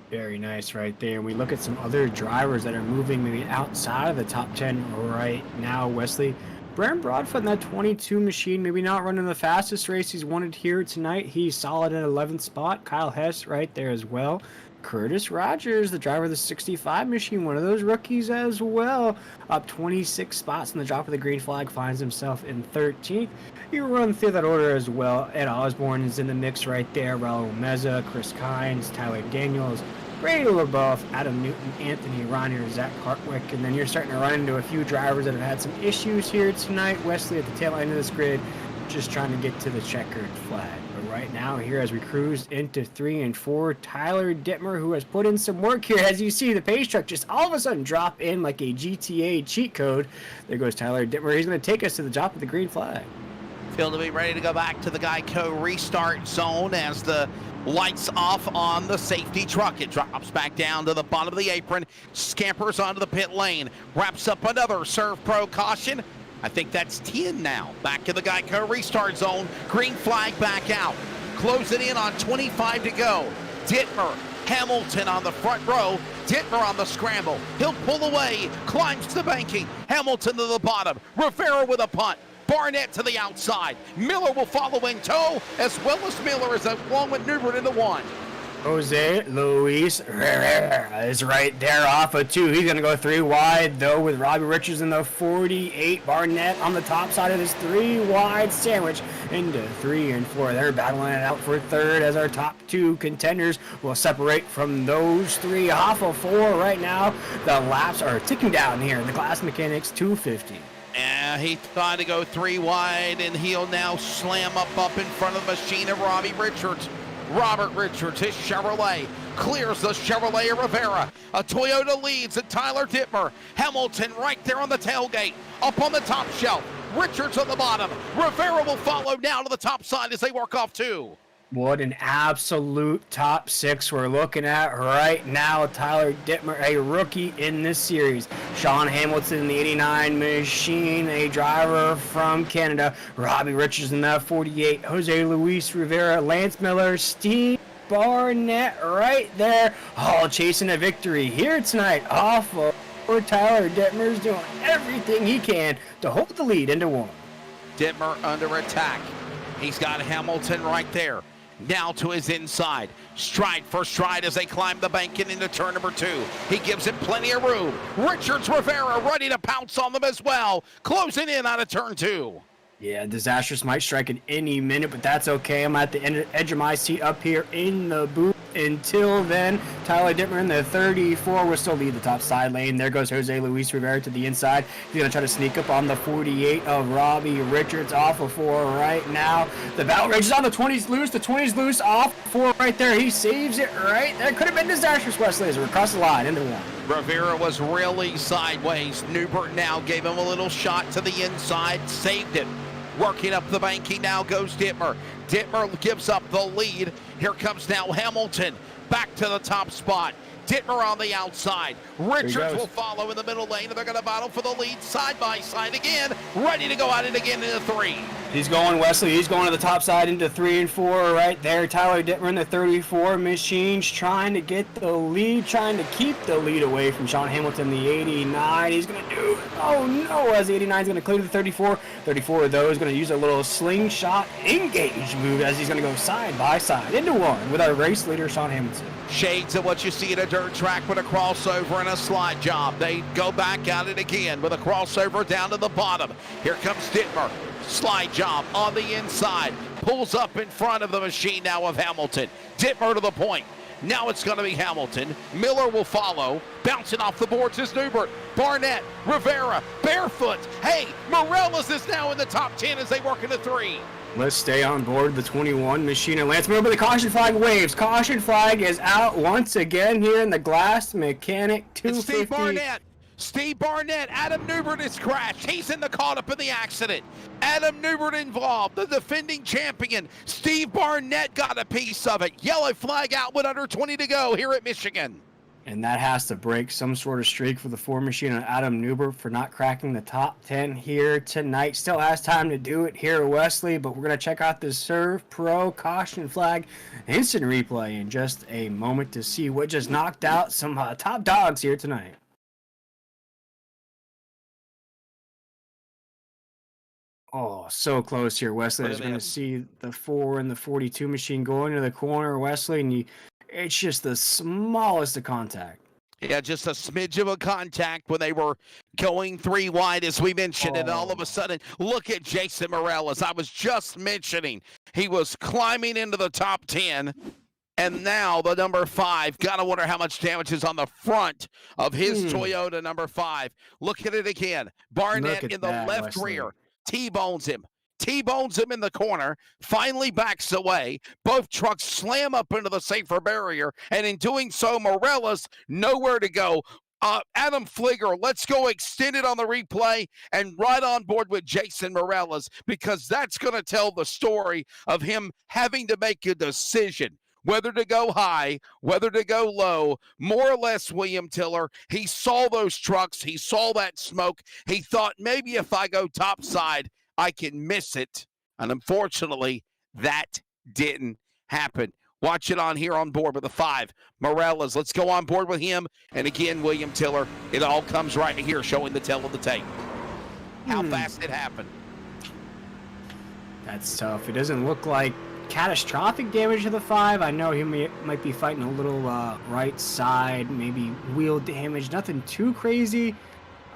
Very nice right there. We look at some other drivers that are moving maybe outside of the top 10 right now, Wesley. Brent Broadfoot in that 22 machine, maybe not running the fastest race he's wanted here tonight. He's solid at 11th spot. Kyle Hess right there as well. Curtis Rogers, the driver of the 65 machine, one of those rookies as well, up 26 spots in the drop of the green flag, finds himself in 13th. You run through that order as well. Ed Osborne is in the mix right there. Raul Meza, Chris Kynes, Tyler Daniels, Brady LaBeouf, Adam Newton, Anthony Reiner, Zach Hartwick, and then you're starting to run into a few drivers that have had some issues here tonight. Wesley at the tail end of this grid, just trying to get to the checkered flag. But right now here as we cruise into 3 and 4, Tyler Dittmer, who has put in some work here. As you see, the pace truck just all of a sudden drop in like a GTA cheat code. There goes Tyler Dittmer. He's going to take us to the top of the green flag. Feel to be ready to go back to the Geico restart zone as the lights off on the safety truck. It drops back down to the bottom of the apron, scampers onto the pit lane, wraps up another Serve Pro caution. I think that's 10 now. Back to the Geico restart zone. Green flag back out. Closing in on 25 to go. Dittmer, Hamilton on the front row. Dittmer on the scramble. He'll pull away, climbs to the banking. Hamilton to the bottom. Rivera with a punt. Barnett to the outside. Miller will follow in tow, as well as Miller is along with Newbert in the 1. Jose Luis Rivera is right there off of 2. He's going to go 3 wide, though, with Robbie Richards in the 48. Barnett on the top side of this 3 wide sandwich into 3 and 4. They're battling it out for third as our top 2 contenders will separate from those 3 off of 4 right now. The laps are ticking down here in the Glass Mechanics 250. He tried to go 3 wide, and he'll now slam up in front of the machine of Robbie Richards. Robert Richards, his Chevrolet, clears the Chevrolet of Rivera. A Toyota leads at Tyler Dittmer. Hamilton right there on the tailgate, up on the top shelf. Richards on the bottom. Rivera will follow down to the top side as they work off 2. What an absolute top 6 we're looking at right now. Tyler Dittmer, a rookie in this series. Sean Hamilton, the 89 machine, a driver from Canada. Robbie Richards in that 48. Jose Luis Rivera, Lance Miller, Steve Barnett right there, all chasing a victory here tonight off of Tyler Dittmer's doing everything he can to hold the lead into 1. Dittmer under attack. He's got Hamilton right there. Now to his inside. stride for stride as they climb the bank and into turn number 2. He gives it plenty of room. Richards Rivera ready to pounce on them as well, closing in on a turn 2. Yeah, disastrous might strike at any minute, but that's okay. I'm at the edge of my seat up here in the booth. Until then, Tyler Dittmer in the 34 will still lead the top side lane. There goes Jose Luis Rivera to the inside. He's going to try to sneak up on the 48 of Robbie Richards off of 4 right now. The battle rages on. The 20's loose. The 20's loose off 4 right there. He saves it right there. Could have been disastrous, Wesley, as we're across the line into 1. Rivera was really sideways. Newbert now gave him a little shot to the inside, saved it. Working up the banking now goes Dittmer. Dittmer gives up the lead. Here comes now Hamilton back to the top spot. Dittmer on the outside. Richards will follow in the middle lane, and they're going to battle for the lead side by side again. Ready to go at it again into 3. He's going, Wesley. He's going to the top side into 3 and 4 right there. Tyler Dittmer in the 34. Machines trying to get the lead, trying to keep the lead away from Sean Hamilton, the 89. He's going to do, oh no, as the 89 is going to clear the 34. 34 of those going to use a little slingshot engage move as he's going to go side by side into 1 with our race leader, Sean Hamilton. Shades of what you see at a dirt track with a crossover and a slide job. They go back at it again with a crossover down to the bottom. Here comes Dittmer. Slide job on the inside. Pulls up in front of the machine now of Hamilton. Dittmer to the point. Now it's going to be Hamilton. Miller will follow. Bouncing off the boards is Newbert. Barnett, Rivera, barefoot. Hey, Morales is now in the top 10 as they work into 3. Let's stay on board the 21 machine and Lance Miller, but the caution flag waves. Caution flag is out once again here in the Glass Mechanic 250. It's Steve Barnett. Steve Barnett. Adam Newbert is crashed. He's caught up in the accident. Adam Newbert involved, the defending champion. Steve Barnett got a piece of it. Yellow flag out with under 20 to go here at Michigan. And that has to break some sort of streak for the 4 machine on Adam Newbert for not cracking the top 10 here tonight. Still has time to do it here, Wesley, but we're going to check out the Serve Pro caution flag instant replay in just a moment to see what just knocked out some top dogs here tonight. Oh, so close here, Wesley. I was going to see the 4 and the 42 machine going to the corner, Wesley, and it's just the smallest of contact. Yeah, just a smidge of a contact when they were going 3 wide, as we mentioned, and all of a sudden, look at Jason Morales. I was just mentioning he was climbing into the top 10, and now the number 5. Gotta wonder how much damage is on the front of his Toyota number 5. Look at it again. Barnett in the left rear. T-bones him. T-bones him in the corner, finally backs away. Both trucks slam up into the safer barrier, and in doing so, Morales nowhere to go. Adam Fligger, let's go extend it on the replay and right on board with Jason Morales, because that's going to tell the story of him having to make a decision. Whether to go high, whether to go low, more or less William Tiller. He saw those trucks. He saw that smoke. He thought, maybe if I go topside, I can miss it. And unfortunately, that didn't happen. Watch it on here on board with the 5. Morales, let's go on board with him. And again, William Tiller. It all comes right here, showing the tail of the tape. How fast it happened. That's tough. It doesn't look like catastrophic damage to the 5. I know he might be fighting a little right side, maybe wheel damage. Nothing too crazy.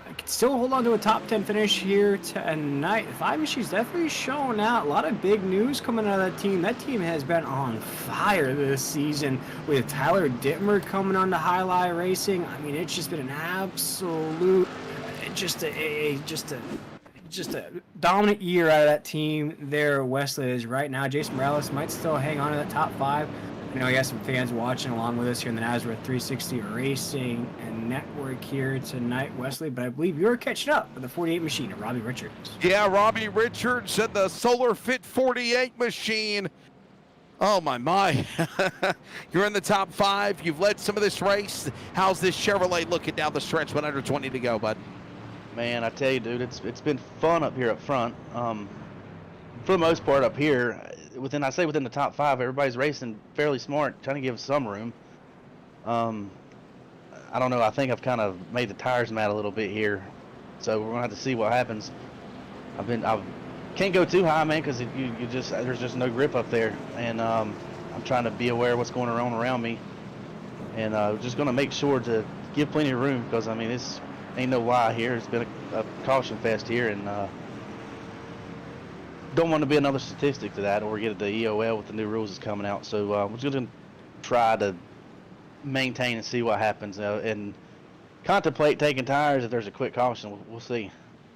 I can still hold on to a top 10 finish here tonight. The 5 machine's definitely showing out. A lot of big news coming out of that team. That team has been on fire this season with Tyler Dittmer coming on to Highlight Racing. I mean, it's just been an absolute, just a dominant year out of that team there. Wesley is right now. Jason Morales might still hang on to that top 5. I know he has some fans watching along with us here in the Nazareth 360 Racing and Network here tonight, Wesley, but I believe you're catching up with the 48 machine of Robbie Richards. Yeah, Robbie Richards and the Solar Fit 48 machine. Oh, my. You're in the top 5. You've led some of this race. How's this Chevrolet looking down the stretch with under 20 to go, bud? Man, I tell you, dude, it's been fun up here up front. For the most part up here, within the top 5, everybody's racing fairly smart, trying to give some room. I don't know. I think I've kind of made the tires mad a little bit here, so we're gonna have to see what happens. I can't go too high, man, because there's just no grip up there, and I'm trying to be aware of what's going on around me, and just going to make sure to give plenty of room, because I mean, this ain't no lie here. It's been a caution fest here, and don't want to be another statistic to that, or get the EOL with the new rules is coming out. So we're just going to try to maintain and see what happens, and contemplate taking tires if there's a quick caution. We'll see.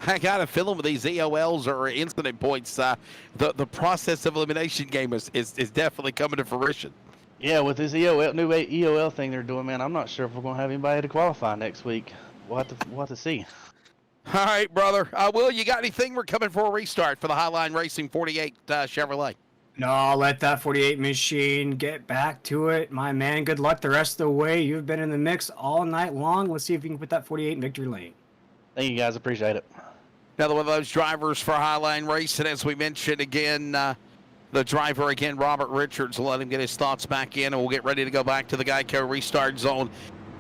I got a feeling with these EOLs or incident points, the process of elimination game is definitely coming to fruition. Yeah, with this new EOL thing they're doing, man, I'm not sure if we're going to have anybody to qualify next week. We'll have to see. All right, brother. Will, you got anything? We're coming for a restart for the Highline Racing 48 Chevrolet. No, let that 48 machine get back to it, my man. Good luck the rest of the way. You've been in the mix all night long. Let's see if you can put that 48 in victory lane. Thank you, guys. Appreciate it. Another one of those drivers for Highline Racing. As we mentioned again, the driver again, Robert Richards. We'll let him get his thoughts back in, and we'll get ready to go back to the Geico restart zone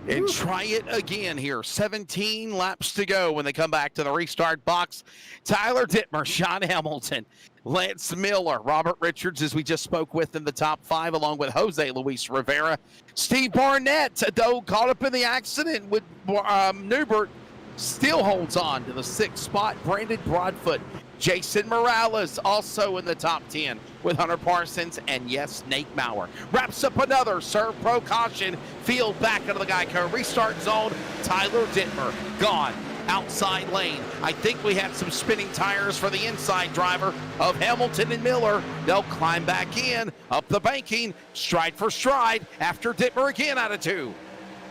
and try it again here. 17 laps to go when they come back to the restart box. Tyler Dittmer, Sean Hamilton, Lance Miller, Robert Richards, as we just spoke with in the top 5, along with Jose Luis Rivera. Steve Barnett, though caught up in the accident with Newbert, still holds on to the 6th spot. Brandon Broadfoot, Jason Morales also in the top 10 with Hunter Parsons, and yes, Nate Maurer. Wraps up another Serve Pro caution. Field back into the Geico restart zone. Tyler Dittmer gone outside lane. I think we had some spinning tires for the inside driver of Hamilton and Miller. They'll climb back in, up the banking, stride for stride after Dittmer again out of 2.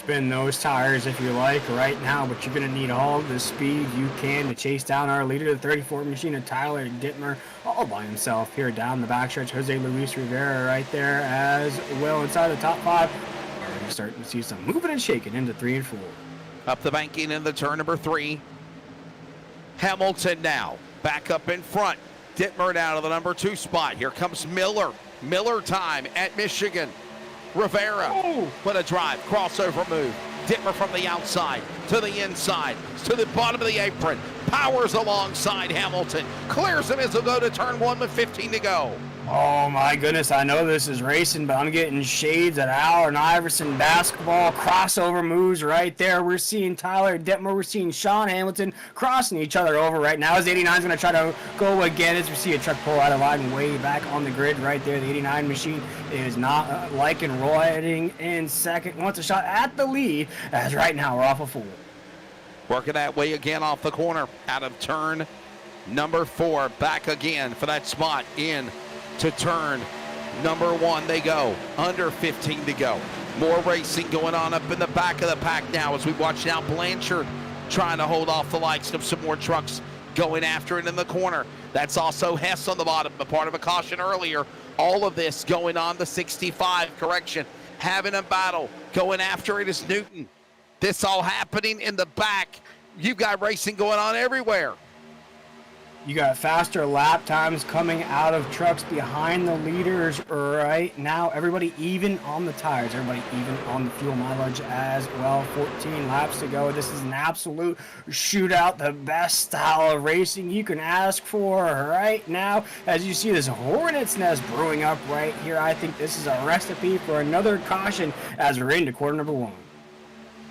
Spin those tires if you like right now, but you're going to need all the speed you can to chase down our leader, the 34 machine of Tyler Dittmer, all by himself here down the backstretch. Jose Luis Rivera right there as well inside the top 5. Already starting to see some moving and shaking into 3 and 4. Up the banking in the turn number 3. Hamilton now back up in front. Dittmer down to the number 2 spot. Here comes Miller. Miller time at Michigan. Rivera, what a drive, crossover move. Dittmer from the outside to the inside, to the bottom of the apron, powers alongside Hamilton, clears him as he'll go to turn 1 with 15 to go. Oh my goodness, I know this is racing, but I'm getting shades of Allen Iverson basketball crossover moves right there. We're seeing Tyler Dittmer, we're seeing Sean Hamilton crossing each other over right now. As 89 is going to try to go again as we see a truck pull out of line way back on the grid right there. The 89 machine is not liking riding in second. Wants a shot at the lead as right now we're off of 4. Working that way again off the corner out of turn number 4. Back again for that spot in to turn number 1 they go. Under 15 to go. More racing going on up in the back of the pack now as we watch now Blanchard trying to hold off the likes of some more trucks going after it in the corner. That's also Hess on the bottom, a part of a caution earlier. All of this going on the 65, correction. Having a battle, going after it is Newton. This all happening in the back. You've got racing going on everywhere. You got faster lap times coming out of trucks behind the leaders right now. Everybody even on the tires. Everybody even on the fuel mileage as well. 14 laps to go. This is an absolute shootout. The best style of racing you can ask for right now. As you see this hornet's nest brewing up right here, I think this is a recipe for another caution as we're into quarter number 1.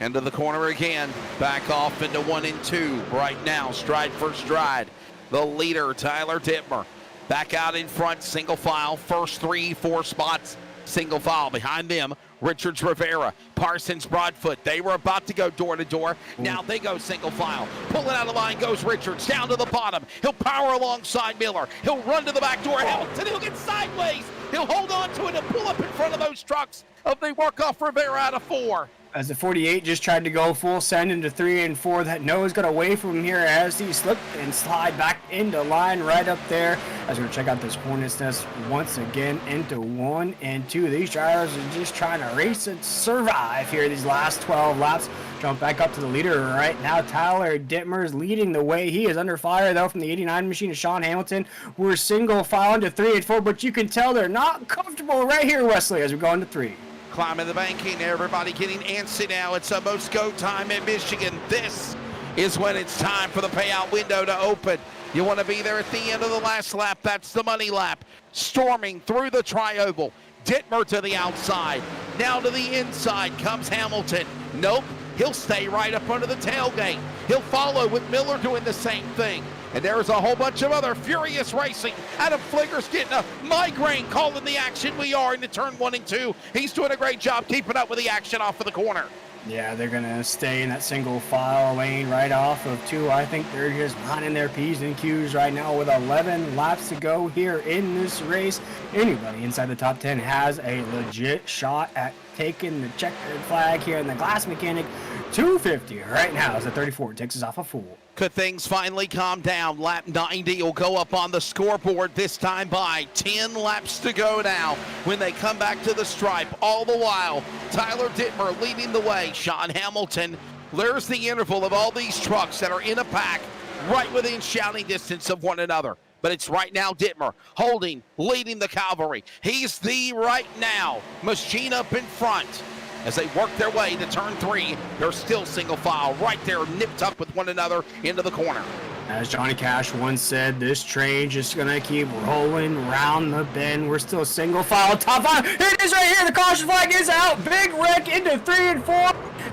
Into the corner again. Back off into 1 and 2 right now. Stride for stride. The leader, Tyler Dittmer, back out in front, single file, first 3-4 spots, single file. Behind them, Richards, Rivera, Parsons, Broadfoot. They were about to go door to door. Now they go single file. Pulling out of line goes Richards, down to the bottom. He'll power alongside Miller. He'll run to the back door. Hamilton, he'll get sideways. He'll hold on to it and pull up in front of those trucks. They work off Rivera out of 4. As the 48 just tried to go full send into 3 and 4, that nose got away from him here as he slipped and slide back into line right up there. As we're going to check out this hornet's nest once again into 1 and 2. These drivers are just trying to race and survive here these last 12 laps. Jump back up to the leader right now. Tyler Dittmer's leading the way. He is under fire though from the 89 machine of Sean Hamilton. We're single file into 3 and 4, but you can tell they're not comfortable right here, Wesley, as we go into 3. Climbing the banking, everybody getting antsy now. It's almost go time in Michigan. This is when it's time for the payout window to open. You want to be there at the end of the last lap. That's the money lap. Storming through the tri-oval. Dittmer to the outside. Now to the inside comes Hamilton. Nope, he'll stay right up under the tailgate. He'll follow with Miller doing the same thing. And there's a whole bunch of other furious racing. Adam Flicker's getting a migraine calling the action. We are into turn 1 and 2. He's doing a great job keeping up with the action off of the corner. Yeah, they're going to stay in that single file lane right off of 2. I think they're just lining their P's and Q's right now with 11 laps to go here in this race. Anybody inside the top 10 has a legit shot at taking the checkered flag here in the Glass Mechanic 250 right now as the 34 takes us off a fool. Could things finally calm down? Lap 90 will go up on the scoreboard, this time by 10 laps to go now when they come back to the stripe. All the while, Tyler Dittmer leading the way. Sean Hamilton, there's the interval of all these trucks that are in a pack right within shouting distance of one another. But it's right now Dittmer holding, leading the cavalry. He's the right now machine up in front. As they work their way to turn 3, they're still single file right there, nipped up with one another into the corner. As Johnny Cash once said, this train just gonna keep rolling round the bend. We're still single file top 5. Here it is right here. The caution flag is out. Big wreck into 3 and 4.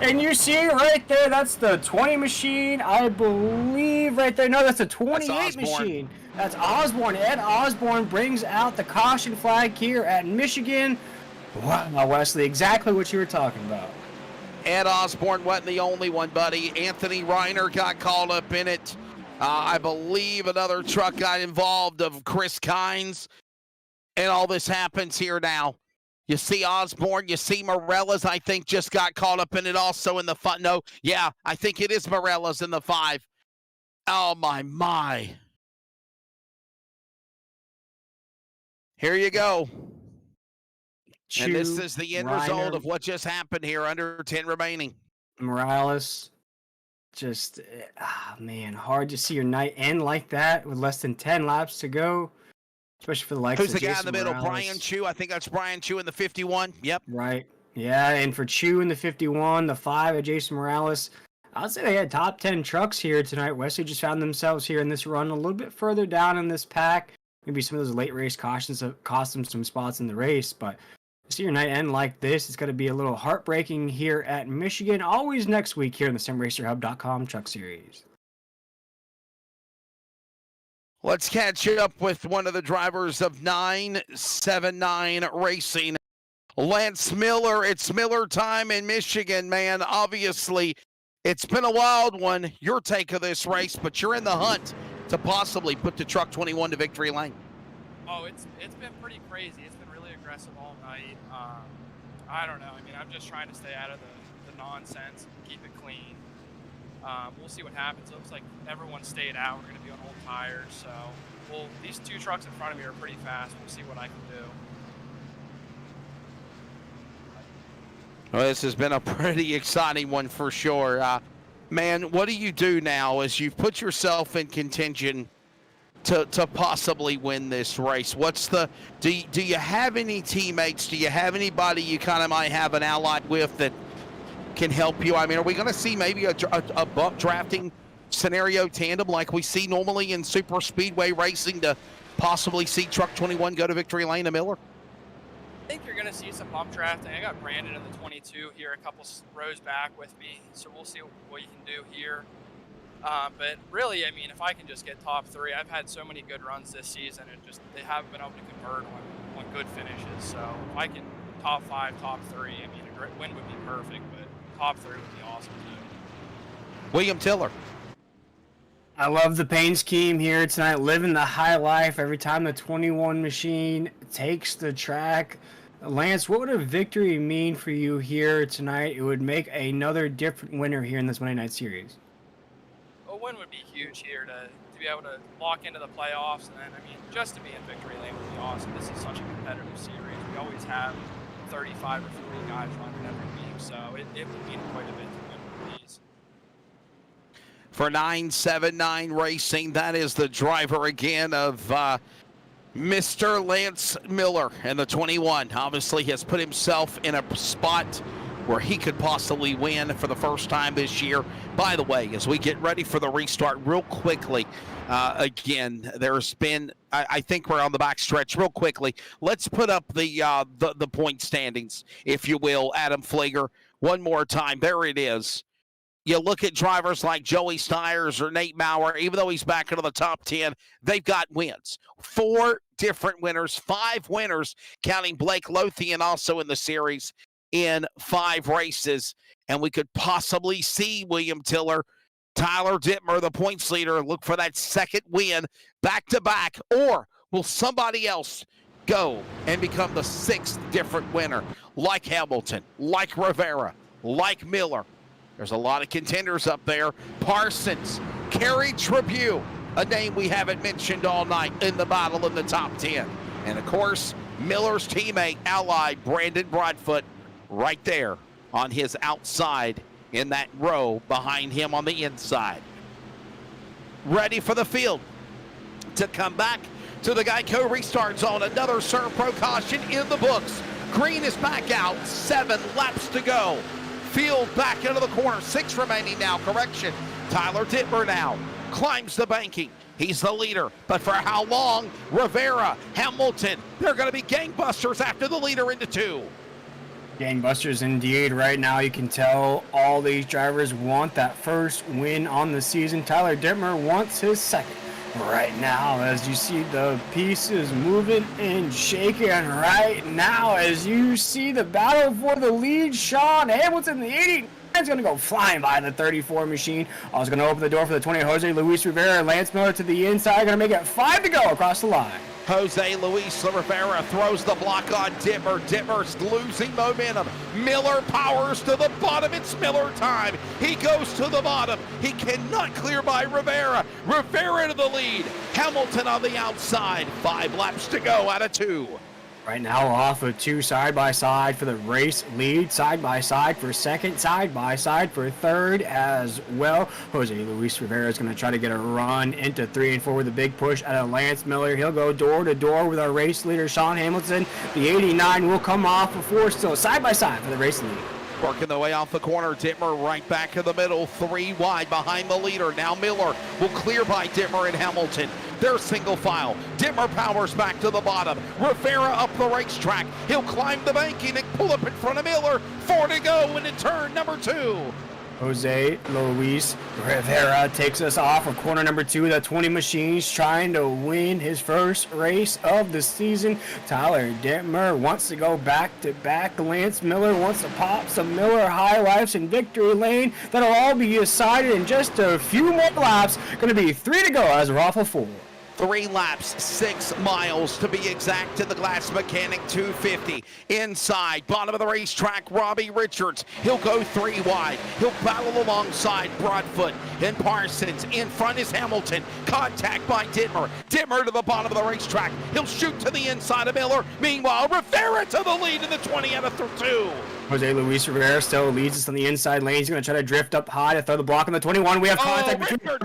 And you see right there, that's the 20 machine, I believe right there. No, that's a 28 machine. That's Osborne. Ed Osborne brings out the caution flag here at Michigan. Wow, Wesley, exactly what you were talking about. Ed Osborne wasn't the only one, buddy. Anthony Reiner got called up in it. I believe another truck got involved of Chris Kynes. And all this happens here now. You see Osborne, you see Morellas, I think, just got caught up in it also in the fun. No, yeah, I think it is Morellas in the 5. Oh, my. Here you go. And this is the end result of what just happened here, under 10 remaining. Morales, just, man, hard to see your night end like that with less than 10 laps to go, especially for the likes of Who's the Jason guy in the middle? Morales. Brian Chu. I think that's Brian Chu in the 51. Yep. Right. Yeah, and for Chu in the 51, the 5 of Jason Morales, I'd say they had top 10 trucks here tonight. Wesley just found themselves here in this run a little bit further down in this pack. Maybe some of those late race cautions have cost them some spots in the race, but see your night end like this, it's going to be a little heartbreaking here at Michigan. Always next week here in the SimRacerHub.com Truck Series. Let's catch up with one of the drivers of 979 Racing, Lance Miller. It's Miller time in Michigan, man. Obviously, it's been a wild one, your take of this race, but you're in the hunt to possibly put the truck 21 to victory lane. Oh, it's been pretty crazy. It's been really aggressive all night. I don't know. I mean, I'm just trying to stay out of the nonsense, keep it clean. We'll see what happens. It looks like everyone stayed out. We're going to be on old tires. So, these 2 trucks in front of me are pretty fast. We'll see what I can do. Well, this has been a pretty exciting one for sure. Man, what do you do now as you've put yourself in contention to possibly win this race? What's the do you have any teammates? Do you have anybody you kind of might have an ally with that can help you? I mean, are we going to see maybe a buck drafting scenario tandem like we see normally in super speedway racing to possibly see truck 21 go to victory lane to Miller? I think you're going to see some bump drafting. I got Brandon in the 22 here a couple rows back with me, so we'll see what you can do here. But really, I mean, if I can just get top 3, I've had so many good runs this season, and just they haven't been able to convert on good finishes. So if I can top 5, top 3, I mean, a great win would be perfect, but top 3 would be awesome too. William Tiller. I love the paint scheme here tonight, living the high life every time the 21 machine takes the track. Lance, what would a victory mean for you here tonight? It would make another different winner here in this Monday Night Series. A win would be huge here to be able to lock into the playoffs, and then, I mean, just to be in victory lane would be awesome. This is such a competitive series. We always have 35 or 40 guys running every week, so it would mean quite a bit to win these. For 979 Racing, that is the driver again of Mr. Lance Miller, and the 21 obviously has put himself in a spot where he could possibly win for the first time this year. By the way, as we get ready for the restart real quickly, again, there's been, I think we're on the back stretch real quickly. Let's put up the point standings, if you will, Adam Fleeger, one more time. There it is. You look at drivers like Joey Stiers or Nate Maurer, even though he's back into the top 10, they've got wins. 4 different winners, 5 winners, counting Blake Lothian also in the series in 5 races. And we could possibly see William Tiller, Tyler Dittmer, the points leader, look for that second win back-to-back. Or will somebody else go and become the 6th different winner, like Hamilton, like Rivera, like Miller? There's a lot of contenders up there. Parsons, Kerry Tribune, a name we haven't mentioned all night in the battle in the top 10. And of course, Miller's teammate, ally Brandon Broadfoot, right there on his outside in that row behind him on the inside. Ready for the field to come back to the Geico restart zone. Another Serve Pro caution in the books. Green is back out, 7 laps to go. Field back into the corner, 6 remaining now, correction. Tyler Dittmer now climbs the banking. He's the leader, but for how long? Rivera, Hamilton, they're gonna be gangbusters after the leader into 2. Gangbusters indeed. Right now you can tell all these drivers want that first win on the season. Tyler Dittmer wants his second. Right now, as you see the pieces moving and shaking right now, as you see the battle for the lead, Sean Hamilton, the 80, is going to go flying by the 34 machine. Also going to open the door for the 20, Jose Luis Rivera, Lance Miller to the inside, going to make it 5 to go across the line. Jose Luis Rivera throws the block on Dittmer. Dittmer's losing momentum. Miller powers to the bottom. It's Miller time. He goes to the bottom. He cannot clear by Rivera. Rivera to the lead. Hamilton on the outside. 5 laps to go out of 2. Right now off of 2 side-by-side for the race lead, side-by-side for second, side-by-side for third as well. Jose Luis Rivera is going to try to get a run into 3 and 4 with a big push out of Lance Miller. He'll go door to door with our race leader, Sean Hamilton. The 89 will come off before still side-by-side for the race lead. Working the way off the corner, Dittmer right back in the middle, 3 wide behind the leader. Now Miller will clear by Dittmer and Hamilton. They're single file. Dittmer powers back to the bottom. Rivera up the racetrack. He'll climb the banking and pull up in front of Miller. 4 to go into turn number 2. Jose Luis Rivera takes us off of corner number 2. The 20 machines trying to win his first race of the season. Tyler Dittmer wants to go back to back. Lance Miller wants to pop some Miller high lifes in victory lane. That'll all be decided in just a few more laps. Going to be 3 to go as we're off of 4. 3 laps, 6 miles to be exact to the Glass Mechanic 250. Inside, bottom of the racetrack, Robbie Richards. He'll go 3 wide. He'll battle alongside Broadfoot and Parsons. In front is Hamilton. Contact by Dittmer. Dittmer to the bottom of the racetrack. He'll shoot to the inside of Miller. Meanwhile, Rivera to the lead in the 20 out of 2. Jose Luis Rivera still leads us on the inside lane. He's going to try to drift up high to throw the block on the 21. We have contact between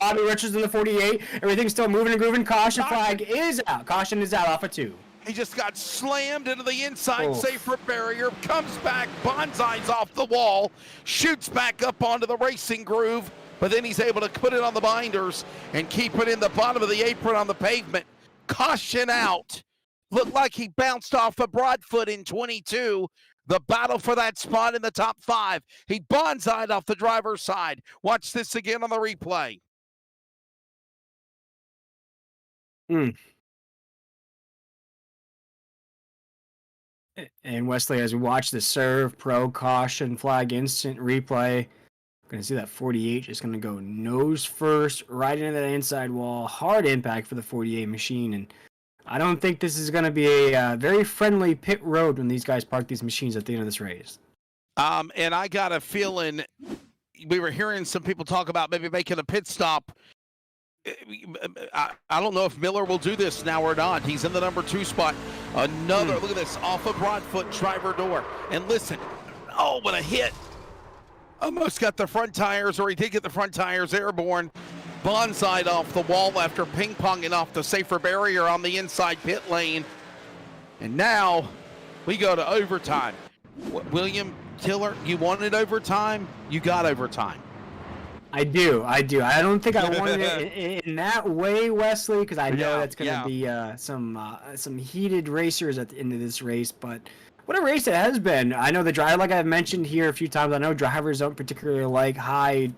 Robbie Richards and the 48. Everything's still moving and grooving. Caution flag is out. Caution is out off of 2. He just got slammed into the inside safer barrier, comes back, bonsai's off the wall, shoots back up onto the racing groove, but then he's able to put it on the binders and keep it in the bottom of the apron on the pavement. Caution out. Looked like he bounced off of Broadfoot in 22. The battle for that spot in the top 5. He bonsai'd off the driver's side. Watch this again on the replay. And Wesley, as we watch the Serve Pro caution flag instant replay, going to see that 48 just going to go nose first right into that inside wall. Hard impact for the 48 machine. And I don't think this is going to be a very friendly pit road when these guys park these machines at the end of this race. And I got a feeling, we were hearing some people talk about maybe making a pit stop. I don't know if Miller will do this now or not. He's in the number 2 spot. Another, look at this, off of Broadfoot driver door. And listen, oh, what a hit. Almost got the front tires, or he did get the front tires airborne. Bonsai'd off the wall after ping-ponging off the safer barrier on the inside pit lane. And now we go to overtime. William, Tiller, you wanted overtime, you got overtime. I do. I don't think I wanted it in that way, Wesley, because I know that's going to be some heated racers at the end of this race. But what a race it has been. I know the driver, like I've mentioned here a few times, I know drivers don't particularly like high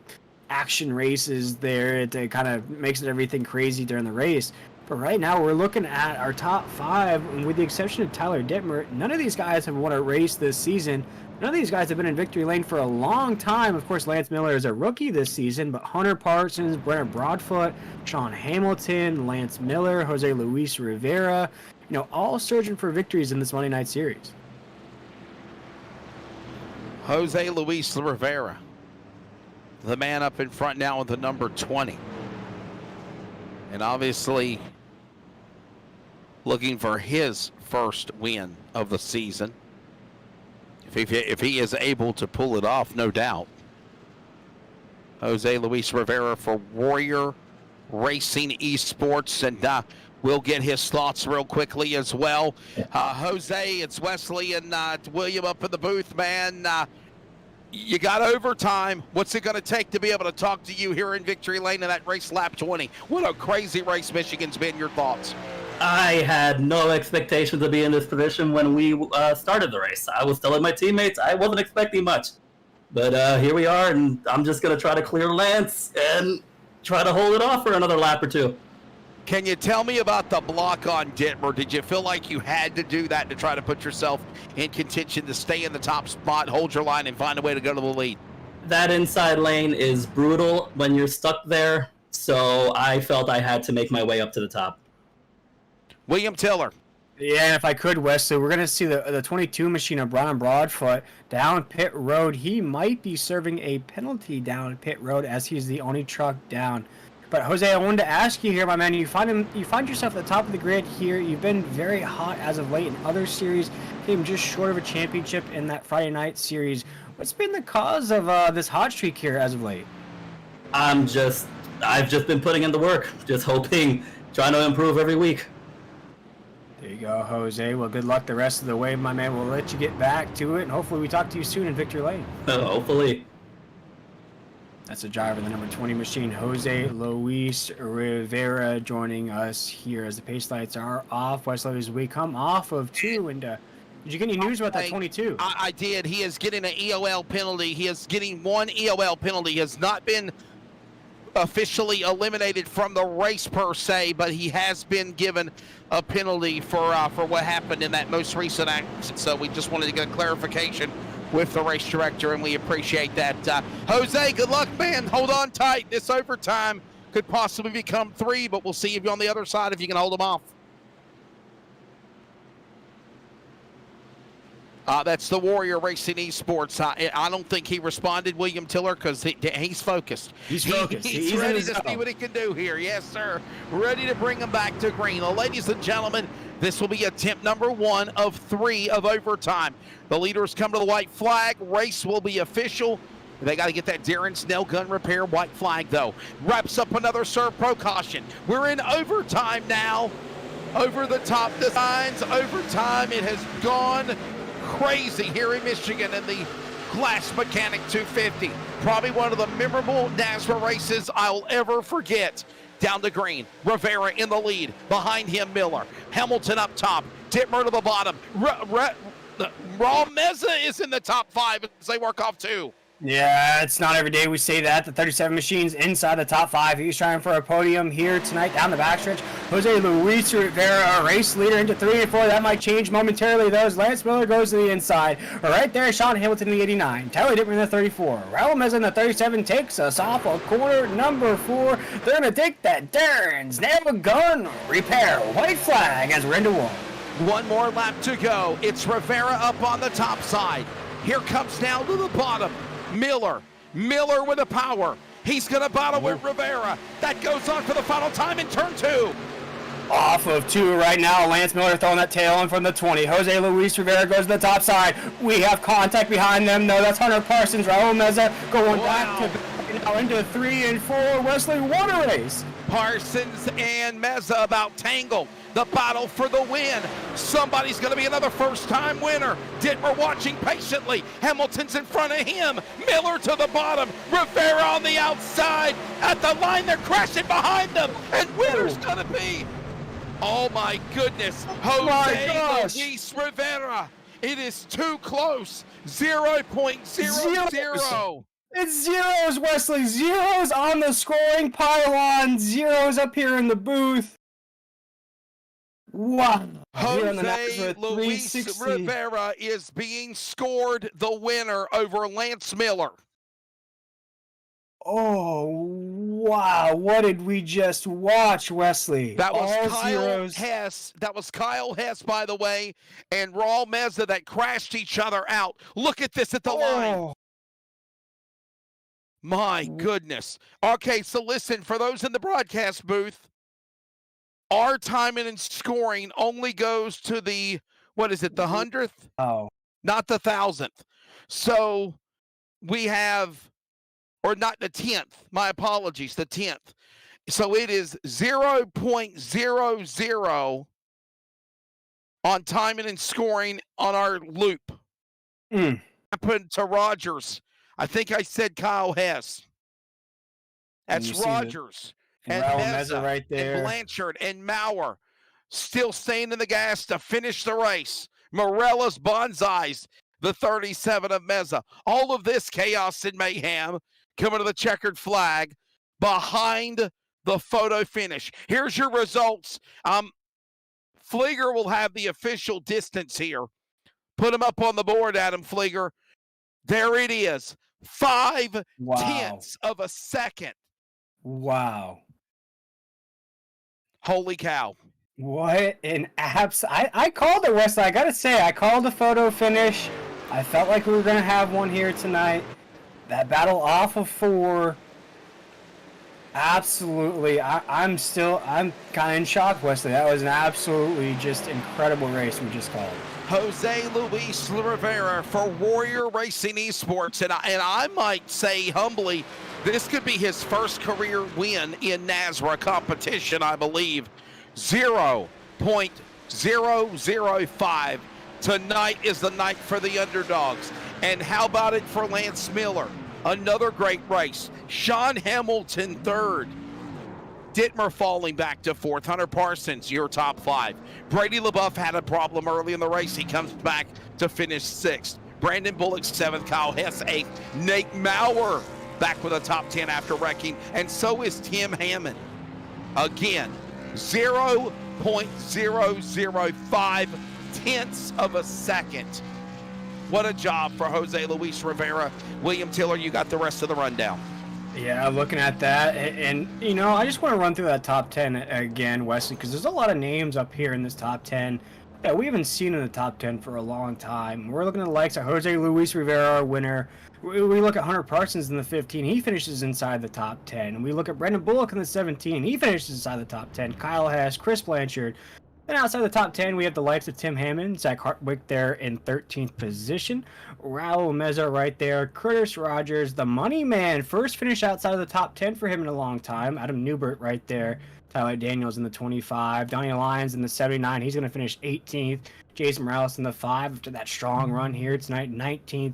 action races there. It kind of makes it everything crazy during the race. But right now we're looking at our top 5, and with the exception of Tyler Dittmer, none of these guys have won a race this season. None of these guys have been in victory lane for a long time. Of course, Lance Miller is a rookie this season, but Hunter Parsons, Brenner Broadfoot, Sean Hamilton, Lance Miller, Jose Luis Rivera, all surging for victories in this Monday night series. Jose Luis Rivera, the man up in front now with the number 20. And obviously looking for his first win of the season. If he is able to pull it off, no doubt. Jose Luis Rivera for Warrior Racing Esports, and we'll get his thoughts real quickly as well. Jose, it's Wesley and William up in the booth, man. You got overtime. What's it going to take to be able to talk to you here in Victory Lane in that race lap 20? What a crazy race Michigan's been. Your thoughts? I had no expectation to be in this position when we started the race. I was telling my teammates I wasn't expecting much. But here we are, and I'm just going to try to clear Lance and try to hold it off for another lap or two. Can you tell me about the block on Dittmer? Did you feel like you had to do that to try to put yourself in contention to stay in the top spot, hold your line, and find a way to go to the lead? That inside lane is brutal when you're stuck there, so I felt I had to make my way up to the top. William Tiller. Yeah, if I could, Wesley, we're going to see the 22 machine of Brian Broadfoot down pit road. He might be serving a penalty down pit road as he's the only truck down. But Jose, I wanted to ask you here, my man. You find yourself at the top of the grid here. You've been very hot as of late in other series. Came just short of a championship in that Friday night series. What's been the cause of this hot streak here as of late? I've just been putting in the work, just hoping, trying to improve every week. There you go, Jose. Well, good luck the rest of the way, my man. We'll let you get back to it, and hopefully we talk to you soon in Victory Lane. Hopefully. That's the driver, the number 20 machine, Jose Luis Rivera, joining us here as the pace lights are off. Wesley, as we come off of 2, and did you get any news about that 22? I did. He is getting an EOL penalty. He is getting 1 EOL penalty. He has not been officially eliminated from the race per se, but he has been given a penalty for what happened in that most recent accident. So we just wanted to get a clarification with the race director, and we appreciate that. Jose, good luck, man. Hold on tight. This overtime could possibly become 3, but we'll see if you're on the other side if you can hold them off. That's the Warrior Racing Esports. I don't think he responded, William Tiller, because he's focused. He's focused. He's ready to see what he can do here. Yes, sir. Ready to bring him back to green. Well, ladies and gentlemen, this will be attempt number 1 of 3 of overtime. The leaders come to the white flag. Race will be official. They got to get that Darren Snell gun repair white flag, though. Wraps up another serve pro caution. We're in overtime now. Over the top, the signs. Overtime. It has gone crazy here in Michigan in the Glass Mechanic 250. Probably one of the memorable NASCAR races I'll ever forget. Down the green, Rivera in the lead. Behind him, Miller. Hamilton up top. Dittmer to the bottom. Raw Meza is in the top 5 as they work off 2. Yeah, it's not every day we say that. The 37 machine's inside the top 5. He's trying for a podium here tonight down the backstretch. Jose Luis Rivera, race leader into 3 and 4. That might change momentarily, though, as Lance Miller goes to the inside. Right there, Sean Hamilton in the 89. Tyler Dittmer in the 34. Raul Meza in the 37 takes us off of corner number 4. They're going to take that Darren's Nail Gun Repair white flag as we're into 1. 1 more lap to go. It's Rivera up on the top side. Here comes down to the bottom. Miller with the power. He's going to battle with Rivera. That goes on for the final time in turn 2. Off of 2 right now. Lance Miller throwing that tail in from the 20. Jose Luis Rivera goes to the top side. We have contact behind them. No, that's Hunter Parsons. Raul Meza going back to into 3 and 4. Wesley won a race. Parsons and Meza about tangle. The battle for the win. Somebody's going to be another first-time winner. Dittmer watching patiently. Hamilton's in front of him. Miller to the bottom. Rivera on the outside. At the line, they're crashing behind them. And winner's going to be, oh my goodness, Jose Luis Rivera. It is too close. 0.00. It's zeros, Wesley. Zeros on the scoring pylon. Zeros up here in the booth. Wow. Jose Luis Rivera is being scored the winner over Lance Miller. Oh, wow. What did we just watch, Wesley? That was All Kyle zeros. Hess. That was Kyle Hess, by the way, and Raul Meza that crashed each other out. Look at this at the line. My goodness. Okay, so listen, for those in the broadcast booth, our timing and scoring only goes to the, what is it, the 100th? Oh. Not the 1000th. So we have, or not the 10th, my apologies, the 10th. So it is 0.00 on timing and scoring on our loop. Happened to Rogers. I think I said Kyle Hess. That's Rogers. And Meza right there. and Blanchard and Maurer still staying in the gas to finish the race. Morella's bonsais, the 37 of Meza. All of this chaos and mayhem coming to the checkered flag behind the photo finish. Here's your results. Flieger will have the official distance here. Put them up on the board, Adam Flieger. There it is. 5 tenths of a second. Wow. Holy cow. What an abs! I called it, Wesley. I gotta say, I called the photo finish. I felt like we were gonna have one here tonight. That battle off of 4. Absolutely. I'm kind of in shock, Wesley. That was an absolutely just incredible race we just called. Jose Luis Rivera for Warrior Racing Esports, and I might say humbly, this could be his first career win in NASRA competition, I believe. 0.005. Tonight is the night for the underdogs. And how about it for Lance Miller? Another great race. Sean Hamilton, 3rd. Dittmer falling back to 4th. Hunter Parsons, your top 5. Brady LaBeouf had a problem early in the race. He comes back to finish 6th. Brandon Bullock, 7th. Kyle Hess, 8th. Nate Maurer back with a top 10 after wrecking. And so is Tim Hammond. Again, 0.005 tenths of a second. What a job for Jose Luis Rivera. William Tiller, you got the rest of the rundown. Yeah, looking at that, and you know, I just want to run through that top 10 again, Wesley, because there's a lot of names up here in this top 10 that we haven't seen in the top 10 for a long time. We're looking at the likes of Jose Luis Rivera, our winner. We look at Hunter Parsons in the 15, he finishes inside the top 10. We look at Brandon Bullock in the 17, he finishes inside the top 10. Kyle Hess, Chris Blanchard. Then outside the top 10, we have the likes of Tim Hammond, Zach Hartwick there in 13th position. Raul Meza right there. Curtis Rogers, the money man. First finish outside of the top 10 for him in a long time. Adam Newbert right there. Tyler Daniels in the 25. Donnie Lyons in the 79. He's going to finish 18th. Jason Morales in the 5 after that strong run here tonight, 19th.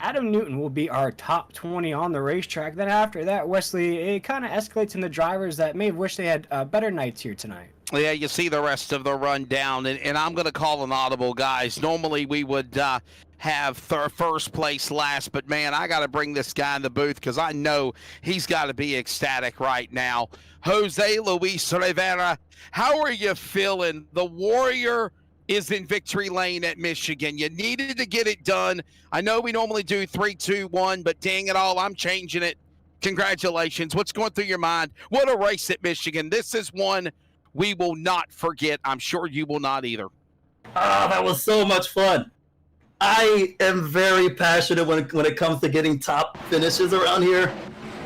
Adam Newton will be our top 20 on the racetrack. Then after that, Wesley, it kind of escalates in the drivers that may have wished they had better nights here tonight. Yeah, you see the rest of the rundown, and I'm going to call an audible, guys. Normally we would have first place last, but man, I got to bring this guy in the booth because I know he's got to be ecstatic right now. Jose Luis Rivera, how are you feeling? The Warrior is in victory lane at Michigan. You needed to get it done. I know we normally do 3, 2, 1, but dang it all, I'm changing it. Congratulations. What's going through your mind? What a race at Michigan. This is one we will not forget. I'm sure you will not either. Ah, that was so much fun. I am very passionate when it comes to getting top finishes around here.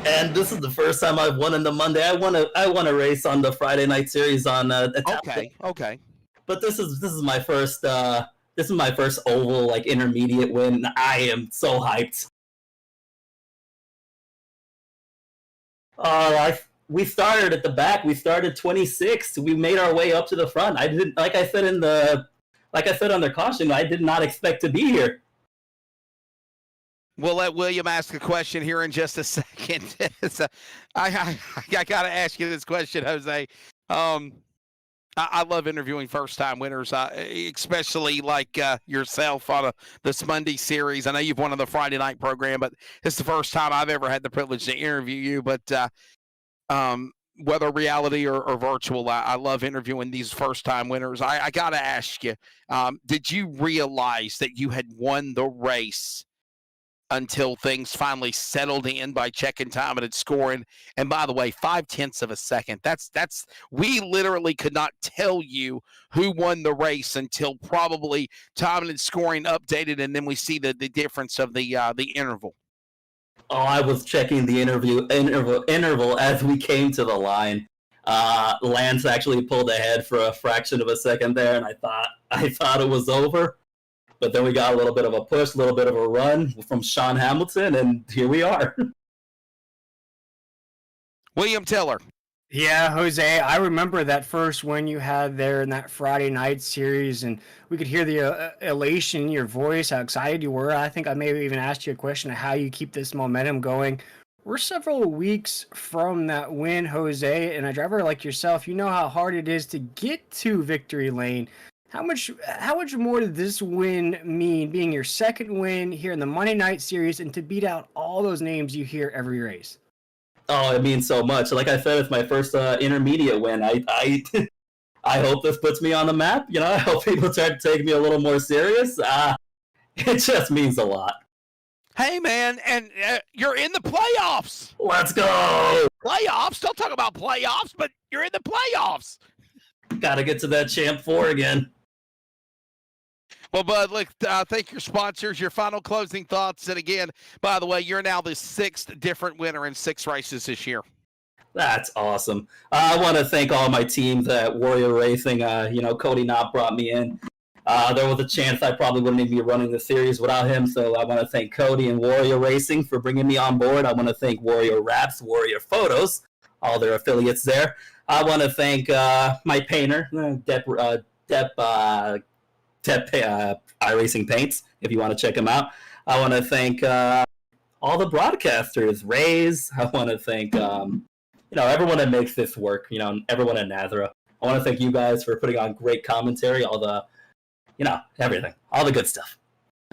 And this is the first time I've won in the Monday. I won a race on the Friday night series on Okay. But this is my first oval like intermediate win. I am so hyped. We started at the back. We started 26th. We made our way up to the front. I didn't, like I said on their caution, I did not expect to be here. We'll let William ask a question here in just a second. So I got to ask you this question, Jose. I love interviewing first-time winners, especially like yourself on this Monday series. I know you've won on the Friday night program, but it's the first time I've ever had the privilege to interview you. But whether reality or virtual, I love interviewing these first-time winners. I got to ask you, did you realize that you had won the race until things finally settled in by checking time and scoring? And by the way, 0.5 of a second. That's we literally could not tell you who won the race until probably time and scoring updated, and then we see the difference of the interval. Oh, I was checking the interval as we came to the line. Lance actually pulled ahead for a fraction of a second there, and I thought it was over. But then we got a little bit of a push, a little bit of a run from Sean Hamilton, and here we are. William Tiller. Yeah, Jose, I remember that first win you had there in that Friday night series, and we could hear the elation in your voice, how excited you were. I think I may have even asked you a question of how you keep this momentum going. We're several weeks from that win, Jose, and a driver like yourself, you know how hard it is to get to victory lane. How much more did this win mean, being your second win here in the Monday night series, and to beat out all those names you hear every race? Oh, it means so much. Like I said, it's my first intermediate win. I hope this puts me on the map. You know, I hope people start to take me a little more serious. It just means a lot. Hey, man, and you're in the playoffs. Let's go. Playoffs? Don't talk about playoffs, but you're in the playoffs. Got to get to that Champ 4 again. Well, Bud, look, thank your sponsors, your final closing thoughts. And again, by the way, you're now the 6th different winner in 6 races this year. That's awesome. I want to thank all my teams at Warrior Racing. Cody Knott brought me in. There was a chance I probably wouldn't even be running the series without him. So I want to thank Cody and Warrior Racing for bringing me on board. I want to thank Warrior Wraps, Warrior Photos, all their affiliates there. I want to thank my painter, iRacing Paints, if you want to check him out. I want to thank all the broadcasters, Rays. I want to thank everyone that makes this work, everyone at Nazara. I want to thank you guys for putting on great commentary, all the, everything, all the good stuff.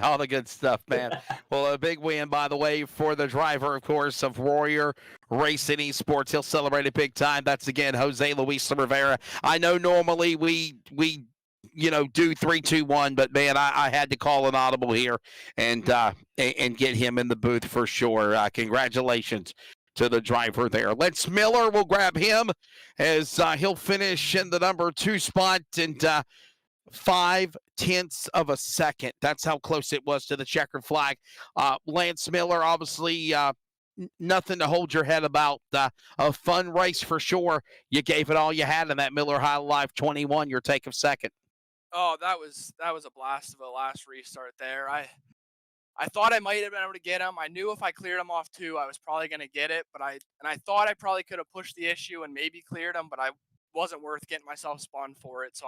All the good stuff, man. Well, a big win, by the way, for the driver, of course, of Warrior Racing Esports. He'll celebrate it big time. That's, again, Jose Luis Rivera. I know normally we do 3, 2, 1, but, man, I had to call an audible here and get him in the booth for sure. Congratulations to the driver there. Lance Miller will grab him as he'll finish in the number 2 spot, and 0.5 of a second. That's how close it was to the checkered flag. Lance Miller, obviously, nothing to hold your head about. A fun race for sure. You gave it all you had in that Miller High Life 21. Your take of second. Oh, that was a blast of a last restart there. I thought I might have been able to get him. I knew if I cleared him off 2, I was probably going to get it. But I thought I probably could have pushed the issue and maybe cleared him, but I wasn't worth getting myself spun for it. So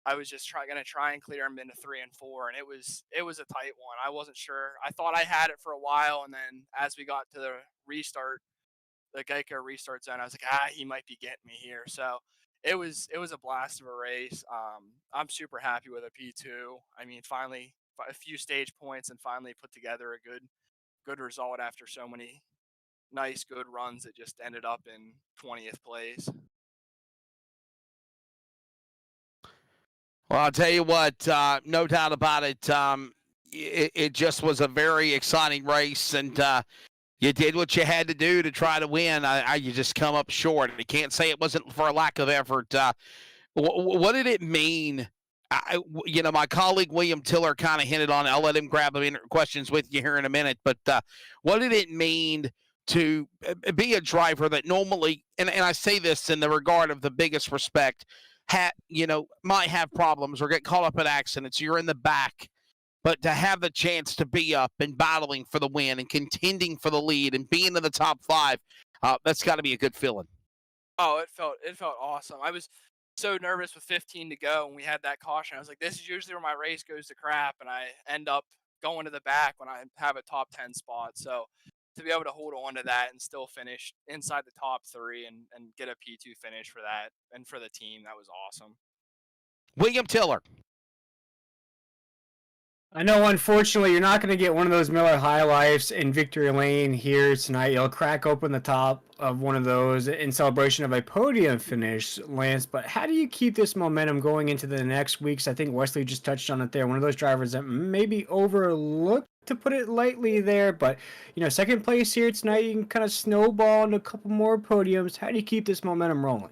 I was just going to try and clear him into 3 and 4, and it was a tight one. I wasn't sure. I thought I had it for a while, and then as we got to the restart, the Geico restart zone, I was like, he might be getting me here. So it was a blast of a race. I'm super happy with a P2. I mean, finally a few stage points and finally put together a good result after so many nice, good runs that just ended up in 20th place. Well, I'll tell you what, no doubt about it. It just was a very exciting race, and you did what you had to do to try to win. You just come up short. You can't say it wasn't for a lack of effort. What did it mean? My colleague William Tiller kind of hinted on it. I'll let him grab questions with you here in a minute. But what did it mean to be a driver that normally, and I say this in the regard of the biggest respect, might have problems or get caught up in accidents. You're in the back, but to have the chance to be up and battling for the win and contending for the lead and being in the top 5, That's got to be a good feeling. Oh, it felt awesome. I was so nervous with 15 to go, and we had that caution. I was like, this is usually where my race goes to crap, and I end up going to the back when I have a top 10 spot. So to be able to hold on to that and still finish inside the top 3 and get a P2 finish for that and for the team, that was awesome. William Tiller. I know, unfortunately, you're not going to get one of those Miller High Lifes in victory lane here tonight. You'll crack open the top of one of those in celebration of a podium finish, Lance. But how do you keep this momentum going into the next weeks? I think Wesley just touched on it there. One of those drivers that may be overlooked, to put it lightly there. But, second place here tonight, you can kind of snowball into a couple more podiums. How do you keep this momentum rolling?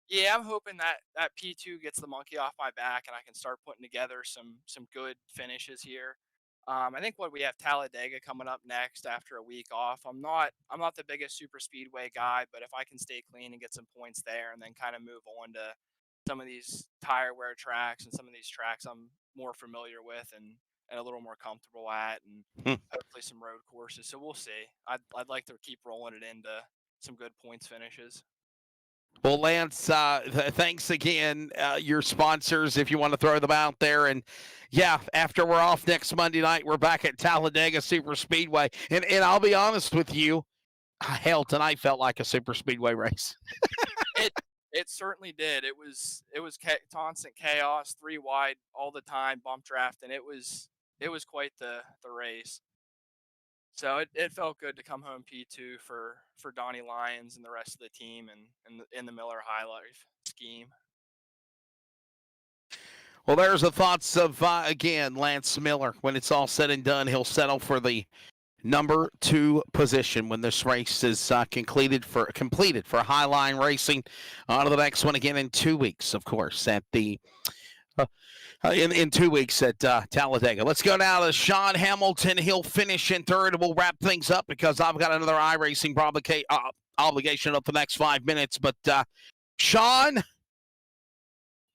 Yeah, I'm hoping that P2 gets the monkey off my back and I can start putting together some good finishes here. I think we have Talladega coming up next after a week off. I'm not the biggest super speedway guy, but if I can stay clean and get some points there and then kind of move on to some of these tire wear tracks and some of these tracks I'm more familiar with and a little more comfortable at, and hopefully some road courses. So we'll see. I'd like to keep rolling it into some good points finishes. Well, Lance, thanks again. Your sponsors, if you want to throw them out there. And yeah, after we're off next Monday night, we're back at Talladega Super Speedway. And I'll be honest with you, hell, tonight felt like a super speedway race. It certainly did. It was constant chaos, 3 wide all the time, bump draft, and it was quite the race. So it felt good to come home P2 for Donnie Lyons and the rest of the team and in the Miller High Life scheme. Well, there's the thoughts of, again, Lance Miller. When it's all said and done, he'll settle for the number 2 position when this race is completed for Highline Racing. On to the next one again in 2 weeks, of course, at the in 2 weeks at Talladega. Let's go now to Sean Hamilton. He'll finish in third. We'll wrap things up because I've got another iRacing obligation up the next 5 minutes. But Sean,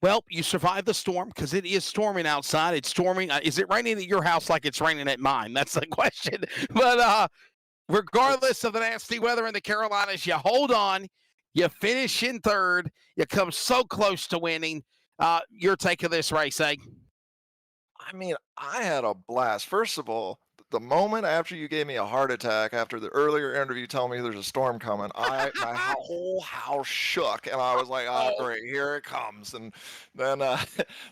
well, you survived the storm because it is storming outside. It's storming. Is it raining at your house like it's raining at mine? That's the question. But regardless of the nasty weather in the Carolinas, you hold on. You finish in third. You come so close to winning. Your take of this race, eh? I mean, I had a blast. First of all, the moment after you gave me a heart attack after the earlier interview telling me there's a storm coming, my whole house shook, and I was like, "Oh, great, here it comes!" And then,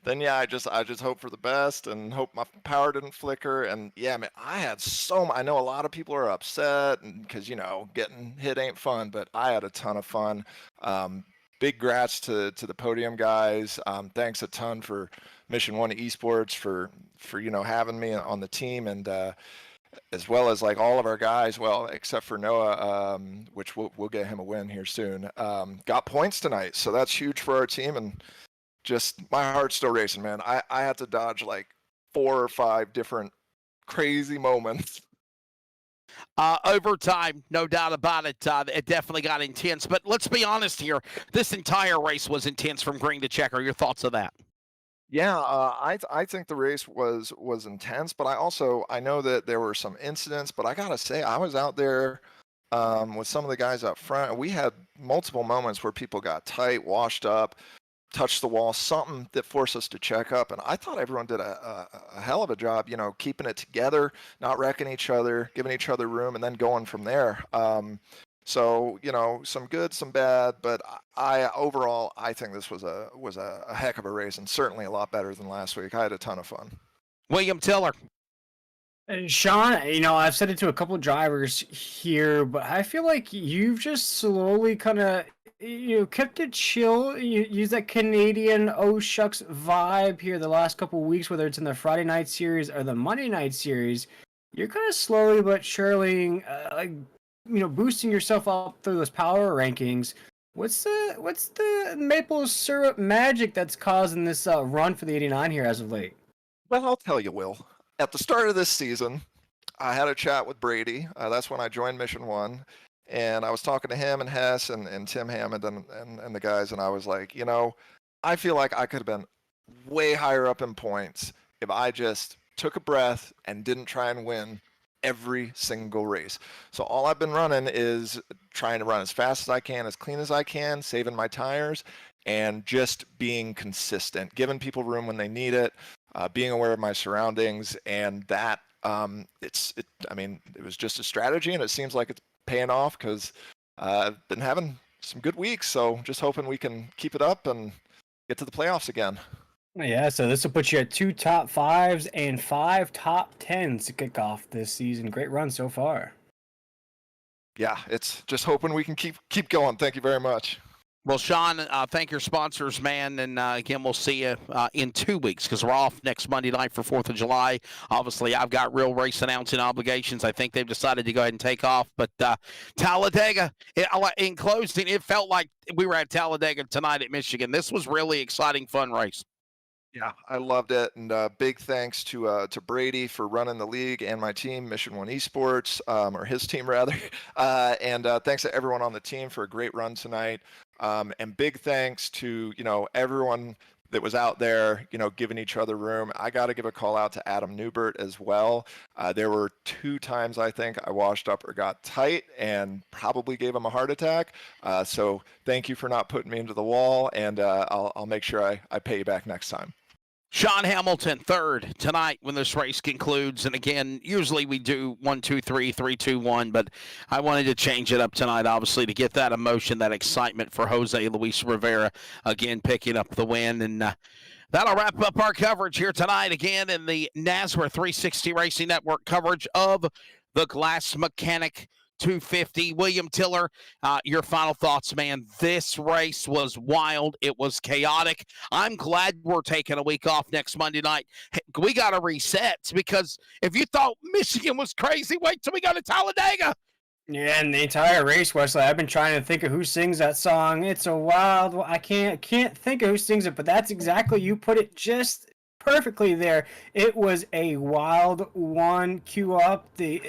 then yeah, I just hope for the best and hope my power didn't flicker. And yeah, man, I had I know a lot of people are upset because getting hit ain't fun, but I had a ton of fun. Big grats to the podium guys. Thanks a ton for Mission 1 Esports for having me on the team, and as well as like all of our guys, well, except for Noah, which we'll get him a win here soon. Got points tonight, so that's huge for our team, and just my heart's still racing, man. I had to dodge like 4 or 5 different crazy moments. Overtime, no doubt about it. It definitely got intense. But let's be honest here. This entire race was intense from green to checker. Your thoughts of that? Yeah, I think the race was intense, but I know that there were some incidents. But I gotta say, I was out there with some of the guys up front, and we had multiple moments where people got tight, washed up, touched the wall, something that forced us to check up. And I thought everyone did a hell of a job, keeping it together, not wrecking each other, giving each other room, and then going from there. So, some good, some bad, but overall, I think this was a heck of a race, and certainly a lot better than last week. I had a ton of fun. William Tiller. Sean, I've said it to a couple of drivers here, but I feel like you've just slowly kind of kept it chill. You use that Canadian oh shucks vibe here the last couple of weeks, whether it's in the Friday night series or the Monday night series. You're kind of slowly but surely, boosting yourself up through those power rankings. What's the maple syrup magic that's causing this run for the 89 here as of late? Well, I'll tell you, Will. At the start of this season, I had a chat with Brady. That's when I joined Mission 1. And I was talking to him and Hess and Tim Hammond and the guys, and I was like, I feel like I could have been way higher up in points if I just took a breath and didn't try and win every single race. So all I've been running is trying to run as fast as I can, as clean as I can, saving my tires, and just being consistent, giving people room when they need it, being aware of my surroundings, and that it was just a strategy, and it seems like it's paying off because I've been having some good weeks. So just hoping we can keep it up and get to the playoffs again. Yeah, so this will put you at 2 top 5s and 5 top 10s to kick off this season. Great run so far. Yeah, it's just hoping we can keep going. Thank you very much. Well, Sean, thank your sponsors, man. And again, we'll see you in 2 weeks because we're off next Monday night for 4th of July. Obviously, I've got real race announcing obligations. I think they've decided to go ahead and take off. But Talladega, in closing, it felt like we were at Talladega tonight at Michigan. This was really exciting, fun race. Yeah, I loved it, and big thanks to Brady for running the league and my team, Mission One Esports, or his team rather, and thanks to everyone on the team for a great run tonight, and big thanks to everyone that was out there, giving each other room. I got to give a call out to Adam Newbert as well. There were 2 times I think I washed up or got tight and probably gave him a heart attack. So thank you for not putting me into the wall, and I'll make sure I pay you back next time. Sean Hamilton, 3rd tonight when this race concludes. And again, usually we do 1, 2, 3, 3, 2, 1, but I wanted to change it up tonight, obviously, to get that emotion, that excitement for Jose Luis Rivera, again, picking up the win. And that'll wrap up our coverage here tonight, again, in the NASRA 360 Racing Network coverage of the Glass Mechanic 250. William Tiller, your final thoughts, man. This race was wild. It was chaotic. I'm glad we're taking a week off next Monday night. We got to reset because if you thought Michigan was crazy, wait till we go to Talladega. Yeah, and the entire race, Wesley, I've been trying to think of who sings that song. It's a wild. I can't think of who sings it, but that's exactly, you put it just perfectly there. It was a wild one. Cue up the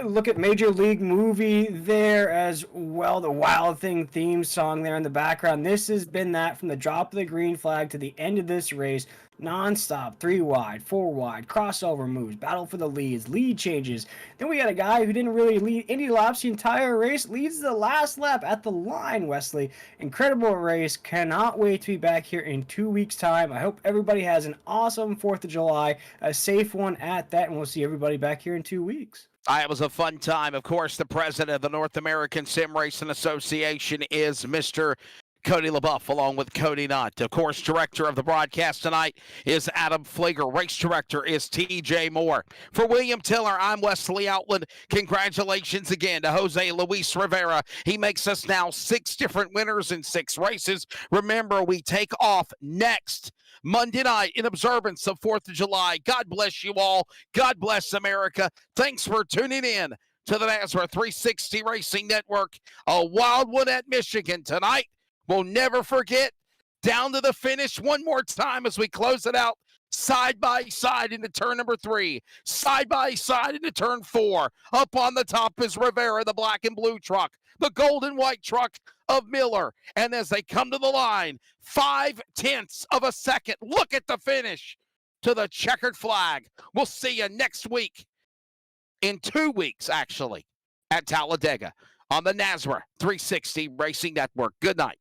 look at Major League movie there as well. The Wild Thing theme song there in the background. This has been that from the drop of the green flag to the end of this race. Non-stop, 3 wide, 4 wide, crossover moves, battle for the leads, lead changes. Then we got a guy who didn't really lead any laps the entire race, leads the last lap at the line, Wesley. Incredible race. Cannot wait to be back here in 2 weeks' time. I hope everybody has an awesome 4th of July, a safe one at that, and we'll see everybody back here in 2 weeks. It was a fun time. Of course, the president of the North American Sim Racing Association is Mr. Cody LaBeouf, along with Cody Nutt. Of course, director of the broadcast tonight is Adam Fleeger. Race director is TJ Moore. For William Tiller, I'm Wesley Outland. Congratulations again to Jose Luis Rivera. He makes us now 6 different winners in 6 races. Remember, we take off next Monday night in observance of 4th of July. God bless you all. God bless America. Thanks for tuning in to the NASRA 360 Racing Network. A wild one at Michigan tonight. We'll never forget. Down to the finish one more time as we close it out. Side by side into turn number 3. Side by side into turn 4. Up on the top is Rivera, the black and blue truck. The gold and white truck of Miller. And as they come to the line, 0.5 of a second. Look at the finish to the checkered flag. We'll see you next week. In 2 weeks, actually, at Talladega on the NASRA 360 Racing Network. Good night.